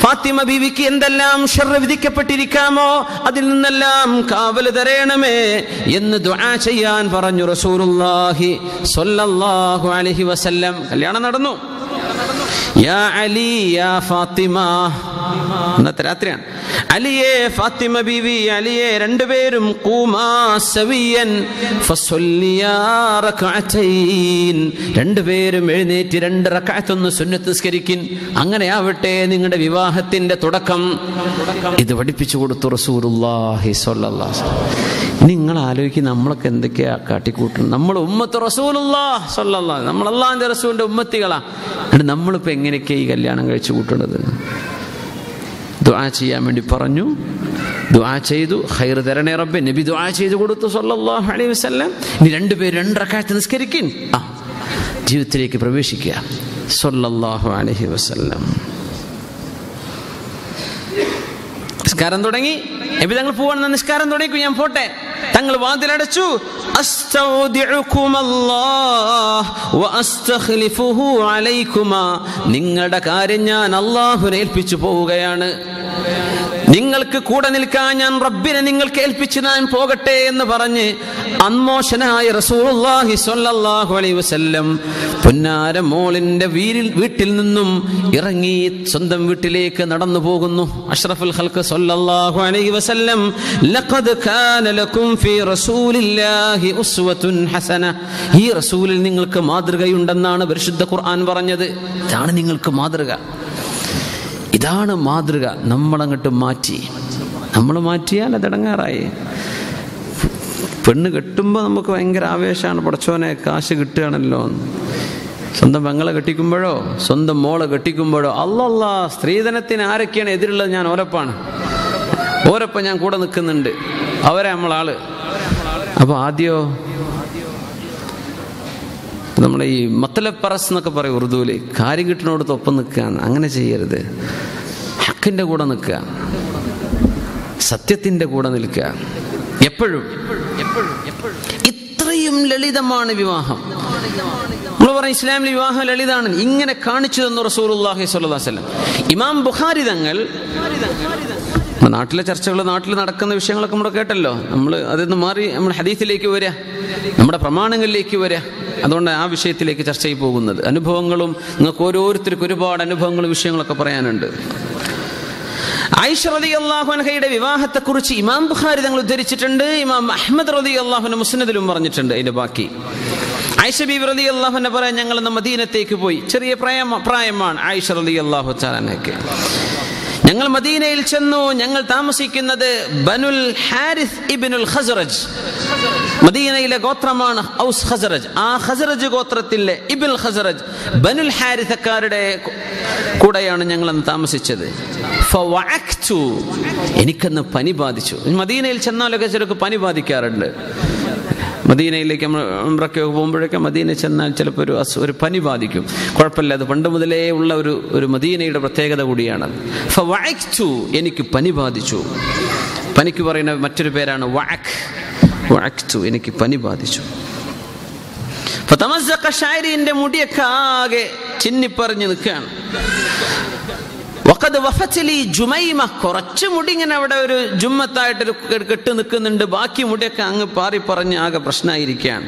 ഫാത്തിമ ബീവിക്ക് എന്തെല്ലാം ഷർറ് വിധിക്കപ്പെട്ടിരിക്കാമോ അതിൽ നിന്നെല്ലാം കാവല് തരണമേ എന്ന് ദുആ ചെയ്യാൻ പറഞ്ഞു റസൂലുള്ളാഹി സ്വല്ലല്ലാഹു അലൈഹി വസല്ലം. കല്യാണം നടന്നു. യാ അലി യാ ഫാത്തിമ, ഇന്നത്തെ രാത്രിയാണ്. അലിയെ ഫാത്തിമ ബീവി, അലിയെ രണ്ടുപേരും ഖൂമാ സവിയൻ ഫസല്ലിയാ റക്അതൈൻ, രണ്ടുപേരും എഴുന്നേറ്റ് 2 റക്അത്ത് ഒന്ന് സുന്നത്ത് നിസ്കരിക്കിൻ. അങ്ങനെയാവട്ടെ നിങ്ങളുടെ വിവാഹത്തിന്റെ തുടക്കം. ഇത് പഠിപ്പിച്ചു കൊടുത്തു റസൂലുള്ളാഹി സ്വല്ലല്ലാഹു അലൈഹി വസല്ലം. നിങ്ങൾ ആലോചിക്കും, നമ്മളൊക്കെ എന്തൊക്കെയാ കാട്ടിക്കൂട്ടുന്നത്. നമ്മൾ ഉമ്മത്ത് റസൂലുള്ളാഹി സ്വല്ലല്ലാഹു, നമ്മൾ അല്ലാഹുവിന്റെ റസൂലിന്റെ ഉമ്മത്തികളാ. നമ്മളിപ്പോ എങ്ങനെയൊക്കെയാ ഈ കല്യാണം കഴിച്ചു കൂട്ടുന്നത്? ദുആ ചെയ്യാൻ വേണ്ടി പറഞ്ഞു, ദുആ ചെയ്തു, ഖൈർ തരണേ റബ്ബേ. നബി ദുആ ചെയ്തു കൊടുത്തു സല്ലല്ലാഹു അലൈഹി വസല്ലം. ഇനി രണ്ടുപേരും 2 റക്അത്ത് നിസ്കരിക്കിൻ, ജീവിതത്തിലേക്ക് പ്രവേശിക്കുക സല്ലല്ലാഹു അലൈഹി വസല്ലം. നിസ്കാരം തുടങ്ങി. നബി തങ്ങൾ പോവാണ്, നിസ്കാരം തുടങ്ങി, ഞാൻ പോട്ടെ. തങ്ങൾ വാതിലടച്ചു. നിങ്ങളുടെ കാര്യം ഞാൻ അല്ലാഹുവിനെ ഏൽപ്പിച്ചു പോവുകയാണ്. നിങ്ങൾക്ക് കൂടെ നിൽക്കാൻ ഞാൻ റബ്ബിനെ നിങ്ങൾക്ക് ഏൽപ്പിച്ച് ഞാൻ പോകട്ടെ എന്ന് പറഞ്ഞ് അന്മോശനായ റസൂലുള്ളാഹി സ്വല്ലല്ലാഹു അലൈഹി വസല്ലം പുന്നാര മോളിന്റെ വീട്ടിൽ നിന്നും ഇറങ്ങി സ്വന്തം വീട്ടിലേക്ക് നടന്നു പോകുന്നു. അഷ്റഫുൽ ഖൽഖ് സ്വല്ലല്ലാഹു അലൈഹി വസല്ലം, ലഖദ് കാന ലക്കും ഫീ റസൂലില്ലാഹി ഉസ്വത്തുൻ ഹസന, ഈ റസൂലിൽ നിങ്ങൾക്ക് മാതൃകയുണ്ടെന്നാണ് പരിശുദ്ധ ഖുർആൻ പറഞ്ഞത്. ഇതാണ് നിങ്ങൾക്ക് മാതൃക, ഇതാണ് മാതൃക. നമ്മളങ്ങോട്ട് മാറ്റി, നമ്മൾ മാറ്റിയാൽ അതടങ്ങാറായി. പെണ്ണ് കെട്ടുമ്പോൾ നമുക്ക് ഭയങ്കര ആവേശമാണ്, പടച്ചോനെ കാശ് കിട്ടുകയാണല്ലോ. സ്വന്തം പെങ്ങളെ കെട്ടിക്കുമ്പോഴോ സ്വന്തം മോളെ കെട്ടിക്കുമ്പോഴോ അല്ലല്ലാ, സ്ത്രീധനത്തിന് ആരൊക്കെയാണ് എതിരുള്ളത്? ഞാൻ ഓരപ്പം ഞാൻ കൂടെ നിൽക്കുന്നുണ്ട്, അവരെ നമ്മളാള്. അപ്പോൾ ആദ്യമോ നമ്മുടെ ഈ മത്തലപ്പറസ് എന്നൊക്കെ പറയും ഉറുദുവിൽ, കാര്യം കിട്ടുന്നോടത്ത് ഒപ്പം നിൽക്കുക. അങ്ങനെ ചെയ്യരുത്. ഹക്കിൻ്റെ കൂടെ നിൽക്കുക, സത്യത്തിൻ്റെ കൂടെ നിൽക്കുക എപ്പോഴും. ഇത്രയും ലളിതമാണ് വിവാഹം. നമ്മൾ പറയും ഇസ്ലാമിൽ വിവാഹം ലളിതാണ്. ഇങ്ങനെ കാണിച്ചു തന്നു റസൂലുള്ളാഹി സ്വല്ലല്ലാഹു അലൈഹി വസല്ലം. ഇമാം ബുഖാരി തങ്ങൾ, നാട്ടിലെ ചർച്ചകൾ, നാട്ടിൽ നടക്കുന്ന വിഷയങ്ങളൊക്കെ നമ്മൾ കേട്ടല്ലോ. നമ്മൾ അതിൽ നിന്ന് മാറി നമ്മൾ ഹദീസിലേക്ക് വരിക, നമ്മുടെ പ്രമാണങ്ങളിലേക്ക് വരിക. അതുകൊണ്ട് ആ വിഷയത്തിലേക്ക് ചർച്ചയിൽ പോകുന്നത്. അനുഭവങ്ങളും നിങ്ങൾക്ക് ഓരോരുത്തർക്കും ഒരുപാട് അനുഭവങ്ങളും വിഷയങ്ങളൊക്കെ പറയാനുണ്ട്. ആയിഷ റളിയല്ലാഹു അൻഹയുടെ വിവാഹത്തെക്കുറിച്ച് ഇമാം ബുഖാരി തങ്ങൾ ഉദ്ധരിച്ചിട്ടുണ്ട്. ഇമാം അഹ്മദ് റളിയല്ലാഹു അൻഹു മുസ്നദിലും പറഞ്ഞിട്ടുണ്ട്. അതിന്റെ ബാക്കി ആയിഷ ബീവി റളിയല്ലാഹു അൻഹ പറയാൻ, ഞങ്ങൾ മദീനത്തേക്ക് പോയി. ചെറിയ പ്രായമാണ് ആയിഷ റളിയല്ലാഹു തആല അൻഹയ്ക്ക്. ഞങ്ങൾ മദീനയിൽ ചെന്നു. ഞങ്ങൾ താമസിക്കുന്നത് ബനുൽ ഹാരിസ് ഇബ്നുൽ ഖസ്റജ്, മദീനയിലെ ഗോത്രമാണ് ഔസ് ഖസ്റജ്. ആ ഖസ്റജ് ഗോത്രത്തിലെ ഇബ്നുൽ ഖസ്റജ് ബനുൽ ഹാരിസക്കാരുടെ കൂടെയാണ് ഞങ്ങൾ അന്ന് താമസിച്ചത്. ഫവഅക്തു, എനിക്കന്ന് പനി ബാധിച്ചു. മദീനയിൽ ചെന്നാലൊക്കെ ചിലർക്ക് പനി ബാധിക്കാറുണ്ട്. മദീനയിലേക്ക് നമ്മൾ ഉംറയ്ക്ക് പോകുമ്പോഴൊക്കെ മദീന ചെന്നാൽ ചിലപ്പോൾ ഒരു പനി ബാധിക്കും. കുഴപ്പമില്ല, അത് പണ്ട് മുതലേ ഉള്ള ഒരു മദീനയുടെ പ്രത്യേകത കൂടിയാണ്. ഫവഅക്തു, എനിക്ക് പനി ബാധിച്ചു. പനിക്ക് പറയുന്ന മറ്റൊരു പേരാണ് വഅക്തു, എനിക്ക് പനി ബാധിച്ചു. ഫതമസ്സഖ ശഅരി, എൻ്റെ മുടിയൊക്കെ ആകെ ചിന്നിപ്പറിഞ്ഞ് നിൽക്കുകയാണ്. വഖദ് വഫത്ലി ജുമൈമ, കുറച്ച് മുടി ഇങ്ങനെ അവിടെ ഒരു ജുമ്മത്തായിട്ടൊരു കെട്ട് നിൽക്കുന്നുണ്ട്, ബാക്കി മുടിയൊക്കെ അങ്ങ് പാറി പറഞ്ഞ് ആകെ പ്രശ്നമായിരിക്കുകയാണ്.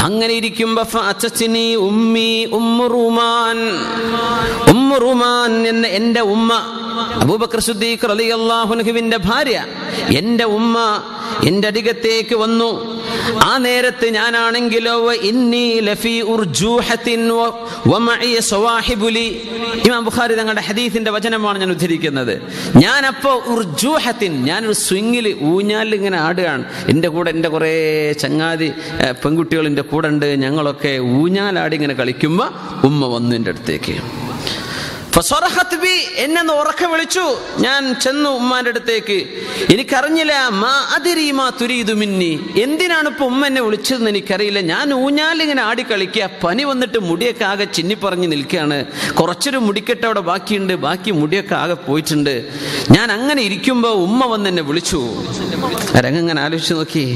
അങ്ങനെ ഇരിക്കുമ്പോ ഫഅതനി ഉമ്മി ഉമ്മു റുമാൻ എന്ന എൻ്റെ ഉമ്മ, അബൂബക്കർ സിദ്ദീഖ് റളിയല്ലാഹു അൻഹുവിന്റെ ഭാര്യ, എൻ്റെ ഉമ്മ എൻ്റെ അരികത്തേക്ക് വന്നു. ആ നേരത്ത് ഞാനാണെങ്കിലോ ഇന്നി ലഫീ ഉർജൂഹത്തിൻ വമഇ സവാഹിബുലി, ഇമാം ബുഖാരി തങ്ങളുടെ ഹദീസിന്റെ വചനമാണ് ഞാൻ ഉദ്ധരിക്കുന്നത്. ഞാനപ്പോ ഉർജൂഹത്തിൻ, ഞാനൊരു സ്വിങ്ങിൽ ഊഞ്ഞാലിൽ ഇങ്ങനെ ആടുകയാണ്. എൻ്റെ കൂടെ എൻ്റെ കുറേ ചങ്ങാതി പെൺകുട്ടികൾ എൻ്റെ കൂടെ ഉണ്ട്. ഞങ്ങളൊക്കെ ഊഞ്ഞാലാടി ഇങ്ങനെ കളിക്കുമ്പോൾ ഉമ്മ വന്നു എൻ്റെ അടുത്തേക്ക്. എന്നെ ഉറക്കെ വിളിച്ചു. ഞാൻ ചെന്നു ഉമ്മാന്റെ അടുത്തേക്ക്. എനിക്കറിഞ്ഞില്ല, മാ അദ്രി മാ തുരീദു മിന്നി, എന്തിനാണ് ഇപ്പൊ ഉമ്മ എന്നെ വിളിച്ചതെന്ന് എനിക്കറിയില്ല. ഞാൻ ഊഞ്ഞാലിങ്ങനെ ആടി കളിക്കുക, പനി വന്നിട്ട് മുടിയൊക്കെ ആകെ ചിന്നിപ്പറഞ്ഞ് നിൽക്കുകയാണ്. കുറച്ചൊരു മുടിക്കെട്ട് അവിടെ ബാക്കിയുണ്ട്, ബാക്കി മുടിയൊക്കെ ആകെ പോയിട്ടുണ്ട്. ഞാൻ അങ്ങനെ ഇരിക്കുമ്പോൾ ഉമ്മ വന്ന് എന്നെ വിളിച്ചു. രംഗങ്ങനെ ആലോചിച്ച് നോക്കി,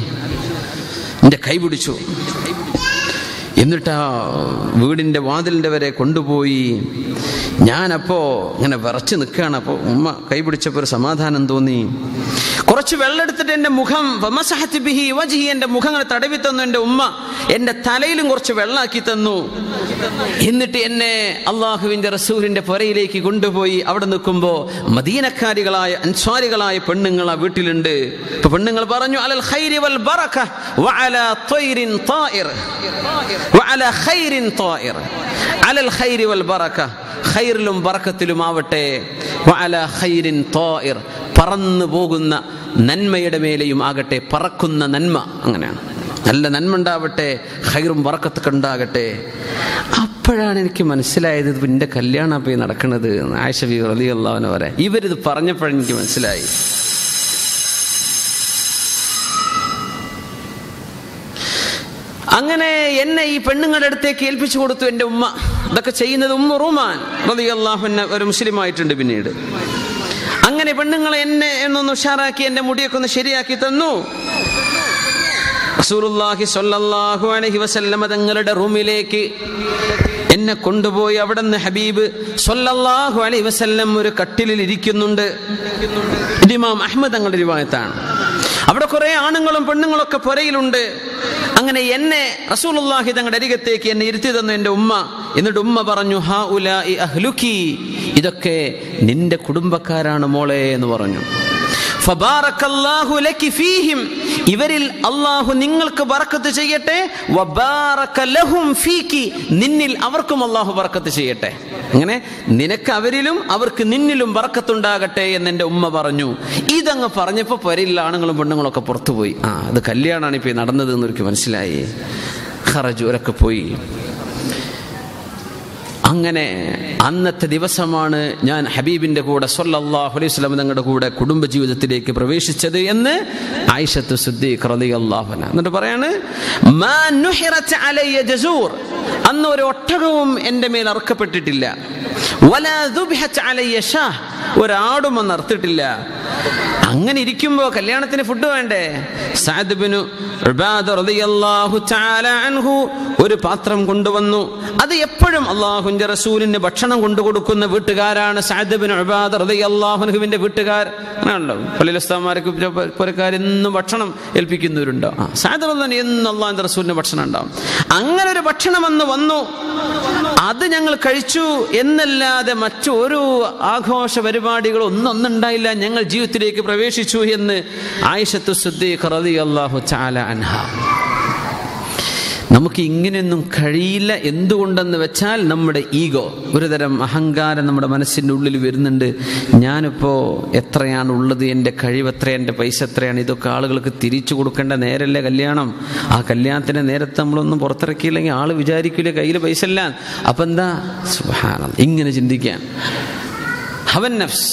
എൻ്റെ കൈ പിടിച്ചു. എന്നിട്ട് ആ വീടിൻ്റെ വാതിലിൻ്റെ വരെ കൊണ്ടുപോയി. ഞാനപ്പോ ഇങ്ങനെ വിറച്ച് നിൽക്കുകയാണ്. അപ്പോൾ ഉമ്മ കൈ പിടിച്ചപ്പോൾ ഒരു സമാധാനം തോന്നി. കുറച്ച് വെള്ളം എടുത്തിട്ട് എൻ്റെ മുഖം വമസഹത് ബിഹി വജ്ഹി, എൻ്റെ മുഖം ഇങ്ങനെ തടവി തന്നു എൻ്റെ ഉമ്മ. എൻ്റെ തലയിലും കുറച്ച് വെള്ളമാക്കി തന്നു. എന്നിട്ട് എന്നെ അള്ളാഹുവിൻ്റെ റസൂലിൻ്റെ പുരയിലേക്ക് കൊണ്ടുപോയി. അവിടെ നിൽക്കുമ്പോൾ മദീനക്കാരികളായ അൻസ്വാരികളായ പെണ്ണുങ്ങൾ ആ വീട്ടിലുണ്ട്. ഇപ്പൊ പെണ്ണുങ്ങൾ പറഞ്ഞു, അലൽ ഖൈരി വൽ ബറക വഅലാ ത്വയ്രിൻ ത്വായിർ വഅലാ ഖൈരിൻ ത്വായിർ, അലൽ ഖൈരി വൽ ബറക, ഖൈറിലും ബറക്കത്തിലും ആവട്ടെ, വഅലാ ഖൈരിൻ ത്വായിർ, പറന്നു പോകുന്ന നന്മയുടെ മേലെയും ആകട്ടെ, പറക്കുന്ന നന്മ. അങ്ങനെയാണ്, നല്ല നന്മ ഉണ്ടാവട്ടെ, ഖൈറും ബറക്കത്തൊക്കെ ഉണ്ടാകട്ടെ. അപ്പോഴാണ് എനിക്ക് മനസ്സിലായത് ഇത് എൻ്റെ കല്യാണം പോയി നടക്കുന്നത്. ആയിഷ ബീവി റളിയല്ലാഹു അൻഹ വരെ ഇവരിത് പറഞ്ഞപ്പോഴെനിക്ക് മനസ്സിലായി. അങ്ങനെ എന്നെ ഈ പെണ്ണുങ്ങളുടെ അടുത്തേക്ക് ഏൽപ്പിച്ചു കൊടുത്തു എൻ്റെ ഉമ്മ. ഇതൊക്കെ ചെയ്യുന്നത് ഉമ്മു റുമാൻ റളിയല്ലാഹു അൻഹ, ഒരു മുസ്ലിം ആയിട്ടുണ്ട് പിന്നീട്. അങ്ങനെ പെണ്ണുങ്ങളെ എന്നെ എന്നൊന്ന് ഉഷാറാക്കി, എൻ്റെ മുടിയൊക്കെ ഒന്ന് ശരിയാക്കി തന്നു. റസൂലുള്ളാഹി സ്വല്ലല്ലാഹു അലൈഹി വസല്ലമ തങ്ങളുടെ റൂമിലേക്ക് എന്നെ കൊണ്ടുപോയി. അവിടെ നിന്ന് ഹബീബ് സ്വല്ലല്ലാഹു അലൈഹി വസല്ലം ഒരു കട്ടിലിൽ ഇരിക്കുന്നുണ്ട്. ഇമാം അഹ്മദ് തങ്ങളുടെ റിവായത്താണ്. അവിടെ കുറെ ആണുങ്ങളും പെണ്ണുങ്ങളൊക്കെ പുരയിലുണ്ട്. അങ്ങനെ എന്നെ റസൂലുള്ളാഹി തങ്ങളുടെ അരികത്തേക്ക് എന്നെ ഇരുത്തി തന്നു എൻ്റെ ഉമ്മ. എന്നിട്ട് ഉമ്മ പറഞ്ഞു, ഹൗലാഇ അഹ്ലുക്കി, ഇതൊക്കെ നിന്റെ കുടുംബക്കാരാണ് മോളെ എന്ന് പറഞ്ഞു. ഫബാറക്കല്ലാഹു ലക്കി ഫീഹിം, ഇവരിൽ അല്ലാഹു നിങ്ങൾക്ക് ബറക്കത്ത് ചെയ്യട്ടെ. വബാറക ലഹും ഫീക്കി, നിന്നിൽ അവർക്കും അല്ലാഹു ബറക്കത്ത് ചെയ്യട്ടെ. അങ്ങനെ നിനക്ക് അവരിലും അവർക്ക് നിന്നിലും ബറക്കത്തുണ്ടാകട്ടെ എന്ന് എൻ്റെ ഉമ്മ പറഞ്ഞു. ഇതങ്ങ് പറഞ്ഞപ്പോൾ പുരയിലുള്ള ആണുങ്ങളും പെണ്ണുങ്ങളൊക്കെ പുറത്തുപോയി. അത് കല്യാണമാണ് ഇപ്പോൾ നടന്നത് എന്നൊരു മനസ്സിലായി. ഖറജു ഒരൊക്കെ പോയി. അങ്ങനെ അന്നത്തെ ദിവസമാണ് ഞാൻ ഹബീബിന്റെ കൂടെ സ്വല്ലല്ലാഹു അലൈഹി വസല്ലം തങ്ങളുടെ കൂടെ കുടുംബജീവിതത്തിലേക്ക് പ്രവേശിച്ചത് എന്ന് ആയിഷത്തു സിദ്ദീഖ് റളിയല്ലാഹു അൻഹ എന്നിട്ട് പറയാണ്, മാ നുഹിറത് അലയ്യ ജസൂർ, അന്ന് ഒരു ഒട്ടകവും എൻ്റെ മേൽ അറുക്കപ്പെട്ടിട്ടില്ല. വലാ ദുബ്ഹത് അലയ്യ ഷാഹ്, ഒരാടും അന്ന് അറുത്തിട്ടില്ല. അങ്ങനെ ഇരിക്കുമ്പോൾ കല്യാണത്തിന് ഫുഡ് വേണ്ടേ? സഅദ് ഇബ്നു ഉബാദ റളിയല്ലാഹു തആല അൻഹു ഒരു പാത്രം കൊണ്ടുവന്നു. അത് എപ്പോഴും അല്ലാഹുവിന്റെ റസൂലിന് ഭക്ഷണം കൊണ്ടുകൊടുക്കുന്ന വീട്ടുകാരാണ് സഅദ് ഇബ്നു ഉബാദ റളിയല്ലാഹു അൻഹുവിന്റെ വീട്ടുകാർ. അങ്ങനെയാണല്ലോ, പള്ളിയിലെ ഉസ്താദുമാർക്ക് പുരക്കാരെന്നും ഭക്ഷണം ഏൽപ്പിക്കുന്നവരുണ്ടോ? സഅദ് റളിയല്ലാഹു എന്നും അല്ലാഹുവിന്റെ റസൂലിന് ഭക്ഷണം ഉണ്ടാവും. അങ്ങനെ ഒരു ഭക്ഷണം അന്ന് വന്നു. അത് ഞങ്ങൾ കഴിച്ചു എന്നല്ലാതെ മറ്റൊരു ആഘോഷ പരിപാടികളോ ഒന്നും ഉണ്ടായില്ല. ഞങ്ങൾ ജീവിതത്തിലേക്ക് പ്രവേശിച്ചു എന്ന് ആയിഷത്തു സിദ്ദീഖ റളിയല്ലാഹു തആല അൻഹ. നമുക്ക് ഇങ്ങനെയൊന്നും കഴിയില്ല. എന്തുകൊണ്ടെന്ന് വെച്ചാൽ നമ്മുടെ ഈഗോ, ഒരുതരം അഹങ്കാരം നമ്മുടെ മനസ്സിൻ്റെ ഉള്ളിൽ വരുന്നുണ്ട്. ഞാനിപ്പോൾ എത്രയാണ് ഉള്ളത്, എൻ്റെ കഴിവ് എത്ര, എൻ്റെ പൈസ എത്രയാണ്, ഇതൊക്കെ ആളുകൾക്ക് തിരിച്ചു കൊടുക്കേണ്ട നേരല്ലേ കല്യാണം. ആ കല്യാണത്തിൻ്റെ നേരത്തെ നമ്മളൊന്നും പുറത്തിറക്കിയില്ലെങ്കിൽ ആൾ വിചാരിക്കില്ല കയ്യിൽ പൈസ ഇല്ല. അപ്പം എന്താ, സുബ്ഹാനല്ലാഹ്, ഇങ്ങനെ ചിന്തിക്കാൻ ഹവൻ നഫ്സ്.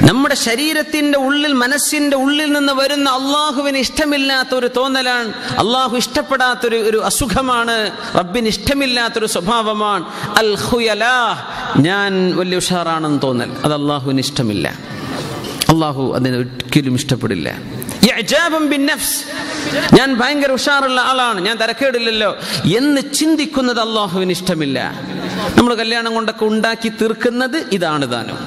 നമ്മുടെ ശരീരത്തിന്റെ ഉള്ളിൽ, മനസ്സിന്റെ ഉള്ളിൽ നിന്ന് വരുന്ന അള്ളാഹുവിന് ഇഷ്ടമില്ലാത്ത ഒരു തോന്നലാണ്, അള്ളാഹു ഇഷ്ടപ്പെടാത്തൊരു അസുഖമാണ്, റബ്ബിന് ഇഷ്ടമില്ലാത്തൊരു സ്വഭാവമാണ് അൽ ഖുയലാ, ഞാൻ വലിയ ഉഷാറാണെന്ന് തോന്നൽ. അത് അള്ളാഹുവിന് ഇഷ്ടമില്ല, അള്ളാഹു അതിനെ ഒരിക്കലും ഇഷ്ടപ്പെടില്ല. ഞാൻ ഭയങ്കര ഉഷാറുള്ള ആളാണ്, ഞാൻ തരക്കേടില്ലല്ലോ എന്ന് ചിന്തിക്കുന്നത് അള്ളാഹുവിന് ഇഷ്ടമില്ല. നമ്മൾ കല്യാണം കൊണ്ടൊക്കെ ഉണ്ടാക്കി തീർക്കുന്നത് ഇതാണ് താനും.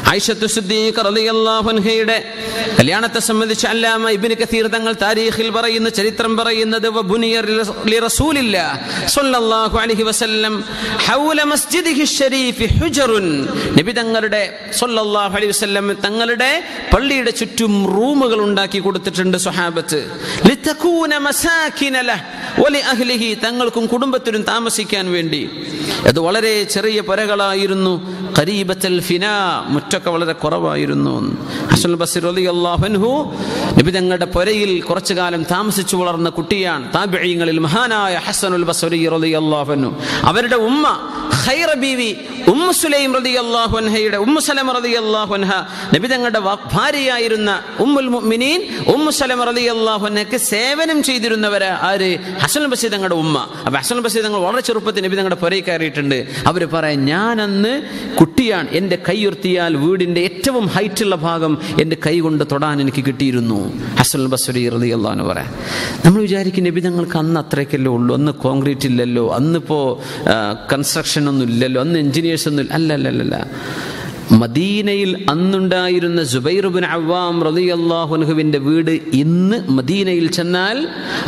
ആയിഷത്തു സിദ്ദീഖ റളിയല്ലാഹു അൻഹയുടെ കല്യാണത്തെ സംബന്ധിച്ച് അല്ലാമ ഇബ്നു കസീർ തങ്ങൾ താരീഖിൽ പറയുന്ന, ചരിത്രം പറയുന്നത്, വബുനിയ ലിറസൂലില്ലാഹി സ്വല്ലല്ലാഹു അലൈഹി വസല്ലം ഹൗല മസ്ജിദിഹി ശരീഫ് ഹുജറുൻ, നബി തങ്ങളുടെ സ്വല്ലല്ലാഹു അലൈഹി വസല്ലം തങ്ങളുടെ പള്ളിയുടെ ചുറ്റും റൂമുകൾ ഉണ്ടാക്കി കൊടുത്തിട്ടുണ്ട് സ്വഹാബത്ത്. ലിതകൂന മസാകിന ലഹു വലി അഹ്ലിഹി, തങ്ങൾക്കും കുടുംബത്തിനും താമസിക്കാൻ വേണ്ടി. അത് വളരെ ചെറിയ പുരകളായിരുന്നു. ഖരീബത്തുൽ ഫിനാ, മുറ്റൊക്കെ വളരെ കുറവായിരുന്നു. ഹസൻ ബസ്രി റളിയല്ലാഹു അൻഹു നബി തങ്ങളുടെ പുരയിൽ കുറച്ചു കാലം താമസിച്ചു വളർന്ന കുട്ടിയാണ്. താബിഈങ്ങളിൽ മഹാനായ ഹസനുൽ ബസ്രി റളിയല്ലാഹു അൻഹു, അവരുടെ ഉമ്മ ഖൈറ ബീവി ഉമ്മു സുലൈം റളിയല്ലാഹു അൻഹയുടെ, ഉമ്മു സലമ റളിയല്ലാഹു അൻഹ നബി തങ്ങളുടെ ഭാര്യയായിരുന്ന ഉമ്മുൽ മുഅ്മിനീൻ ഉമ്മു സലമ റളിയല്ലാഹു അൻഹയ്ക്ക് സേവനം ചെയ്തിരുന്നവരാ ആര്? ഹസൻ ബസ്രി തങ്ങളുടെ ഉമ്മ. അപ്പൊ ഹസൻ ബസ്രി തങ്ങൾ വളരെ ചെറുപ്പത്തിൽ നബി തങ്ങളുടെ പുരയിൽ കയറിയിട്ടുണ്ട്. അവർ പറയാം, ഞാൻ അന്ന് കുട്ടിയാണ്, എൻ്റെ കൈയുയർത്തിയാൽ വീടിന്റെ ഏറ്റവും ഹൈറ്റുള്ള ഭാഗം എൻ്റെ കൈ കൊണ്ട് തൊടാൻ എനിക്ക് കിട്ടിയിരുന്നു. ഹസൻ ബസ്രി റളിയല്ലാഹു അൻഹു പറയാം. നമ്മൾ വിചാരിക്കും നബി തങ്ങൾക്ക് അന്ന് അത്രയ്ക്കല്ലേ ഉള്ളൂ, അന്ന് കോൺക്രീറ്റ് ഇല്ലല്ലോ, അന്നിപ്പോ കൺസ്ട്രക്ഷൻ ഒന്നും ഇല്ലല്ലോ, അന്ന് എഞ്ചിനീയേഴ്സ് ഒന്നും അല്ലല്ല. മദീനയിൽ അന്നുണ്ടായിരുന്ന സുബൈർ ഇബ്നു അവ്വാം റളിയല്ലാഹു അൻഹുവിന്റെ വീട് ഇന്ന് മദീനയിൽ ചെന്നാൽ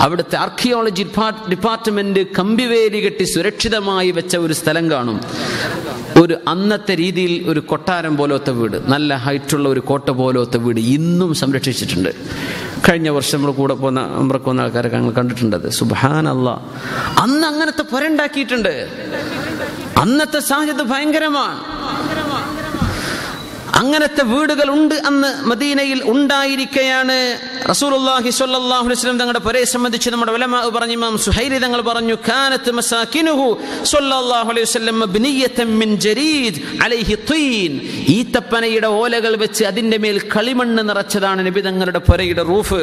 അവിടുത്തെ ആർക്കിയോളജി ഡിപ്പാർട്ട്മെന്റ് കമ്പിവേലി കെട്ടി സുരക്ഷിതമായി വെച്ച ഒരു സ്ഥലം കാണും. ഒരു അന്നത്തെ രീതിയിൽ ഒരു കൊട്ടാരം പോലത്തെ വീട്, നല്ല ഹൈറ്റുള്ള ഒരു കോട്ട പോലത്തെ വീട് ഇന്നും സംരക്ഷിച്ചിട്ടുണ്ട്. കഴിഞ്ഞ വർഷം നമ്മൾ കൂടെ പോകുന്ന ആൾക്കാരൊക്കെ ഞങ്ങൾ കണ്ടിട്ടുണ്ടത്. സുബ്ഹാനല്ലാഹ്, അന്ന് അങ്ങനത്തെ പുരണ്ടാക്കിയിട്ടുണ്ട്. അന്നത്തെ സാഹചര്യം ഭയങ്കരമാണ്. അങ്ങനത്തെ വീടുകൾ ഉണ്ട് അന്ന് മദീനയിൽ ഉണ്ടായിരിക്കെയാണ് റസൂലുള്ളാഹി സ്വല്ലല്ലാഹു അലൈഹി വസല്ലം തങ്ങളുടെ പുരയെ സംബന്ധിച്ച് നമ്മുടെ ഉലമാ പറഞ്ഞു. ഇമാം സുഹൈരി തങ്ങൾ പറഞ്ഞു, കാനത്ത് മസാകിനുഹു സ്വല്ലല്ലാഹു അലൈഹി വസല്ലം മബ്നിയതൻ മിൻ ജരീദ് അലൈഹി തീൻ, ഈത്തപ്പനയുടെ ഓലകൾ വെച്ച് അതിന്റെ മേൽ കളിമണ്ണ് നിറച്ചതാണ് നബി തങ്ങളുടെ പുരയുടെ റൂഫ്.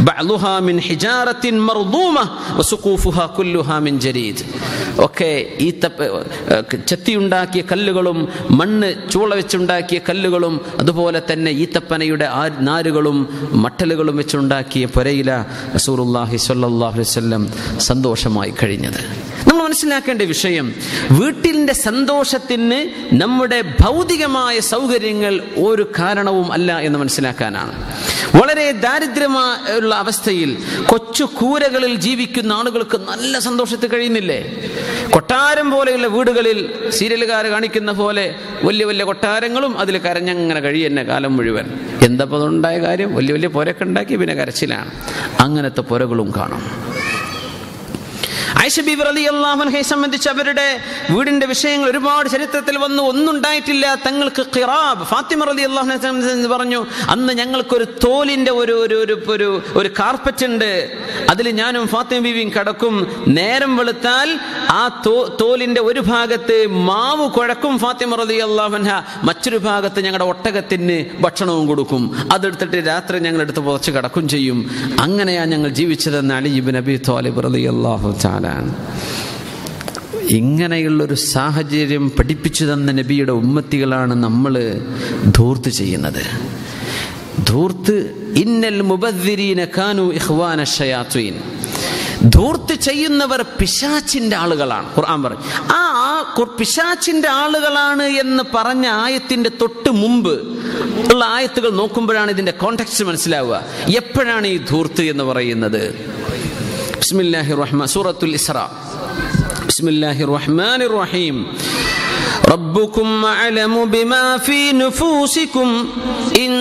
ബഅലുഹാ മിൻ ഹിജാറത്തിൻ മർദൂമ വസുഖൂഫുഹാ കുല്ലുഹാ മിൻ ജരീദ്. ഒക്കെ ചെത്തിയുണ്ടാക്കിയ കല്ലുകളും മണ്ണ് ചൂള വെച്ചുണ്ടാക്കിയ കല്ലുകളും അതുപോലെ തന്നെ ഈത്തപ്പനയുടെ നാരുകളും മട്ടലുകളും വെച്ചുണ്ടാക്കിയ പുരയില റസൂലുള്ളാഹി സ്വല്ലല്ലാഹു അലൈഹി വസല്ലം സന്തോഷമായി കഴിഞ്ഞത്. നമ്മൾ മനസ്സിലാക്കേണ്ട വിഷയം, വീട്ടിന്റെ സന്തോഷത്തിന് നമ്മുടെ ഭൗതികമായ സൗകര്യങ്ങൾ ഒരു കാരണവും അല്ല എന്ന് മനസ്സിലാക്കാനാണ്. വളരെ ദാരിദ്ര്യമുള്ള അവസ്ഥയിൽ കൊച്ചു കൂരകളിൽ ജീവിക്കുന്ന ആളുകൾക്ക് നല്ല സന്തോഷത്തിൽ കഴിയുന്നില്ലേ? കൊട്ടാരം പോലെയുള്ള വീടുകളിൽ സീരിയലുകാർ കാണിക്കുന്ന പോലെ വലിയ വലിയ കൊട്ടാരങ്ങളും അതിൽ കരഞ്ഞങ്ങനെ കഴിയുന്ന കാലം മുഴുവൻ. എന്താ ഉണ്ടായ കാര്യം? വലിയ വലിയ പുരയൊക്കെ ഉണ്ടാക്കി പിന്നെ കരച്ചിലാണ്. അങ്ങനത്തെ പുരകളും കാണും. ആയിഷ ബീവി റളിയല്ലാഹു അൻഹയെ സംബന്ധിച്ച് അവരുടെ വീടിന്റെ വിഷയങ്ങൾ ഒരുപാട് ചരിത്രത്തിൽ വന്നു. ഒന്നുണ്ടായിട്ടില്ല തങ്ങൾക്ക് ഖിറാബ്. ഫാത്തിമ റളിയല്ലാഹു അൻഹ പറഞ്ഞു, അന്ന് ഞങ്ങൾക്കൊരു തോലിന്റെ ഒരു കാർപ്പറ്റ് ഉണ്ട്, അതിൽ ഞാനും ഫാത്തിമ ബീവിയും കിടക്കും. നേരം വെളുത്താൽ ആ തോലിന്റെ ഒരു ഭാഗത്ത് മാവ് കുഴക്കും ഫാത്തിമ റളിയല്ലാഹു അൻഹ, മറ്റൊരു ഭാഗത്ത് ഞങ്ങളുടെ ഒട്ടകത്തിന് ഭക്ഷണവും കൊടുക്കും. അതെടുത്തിട്ട് രാത്രി ഞങ്ങൾ എടുത്ത് പുറച്ച് കിടക്കും ചെയ്യും. അങ്ങനെയാണ് ഞങ്ങൾ ജീവിച്ചതെന്ന് അലി ഇബ്നു അബീ ത്വാലിബ് റളിയല്ലാഹു തആല. ഇങ്ങനെയുള്ളൊരു സാഹചര്യം പഠിപ്പിച്ചു തന്ന നബിയുടെ ഉമ്മത്തികളാണ് നമ്മൾ ധൂർത്ത് ചെയ്യുന്നത്. ധൂർത്ത്, ഇന്നൽ മുബദ്ദിരീന കാനൂ ഇഖ്വാന ശയാത്വീൻ, ധൂർത്ത് ചെയ്യുന്നവർ പിശാചിന്റെ ആളുകളാണ്. ഖുർആൻ പറഞ്ഞു ആ പിശാചിന്റെ ആളുകളാണ് എന്ന് പറഞ്ഞ ആയത്തിന്റെ തൊട്ട് മുമ്പ് ഉള്ള ആയത്തുകൾ നോക്കുമ്പോഴാണ് ഇതിന്റെ കോണ്ടെക്സ്റ്റ് മനസ്സിലാവുക. എപ്പോഴാണ് ഈ ധൂർത്ത് എന്ന് പറയുന്നത്? ബിസ്മില്ലാഹിർ റഹ്മാൻ, സൂറത്തുൽ ഇസ്രാ. ബിസ്മില്ലാഹിർ റഹ്മാനിർ റഹീം. ربكم أعلم بما في نفوسكم إن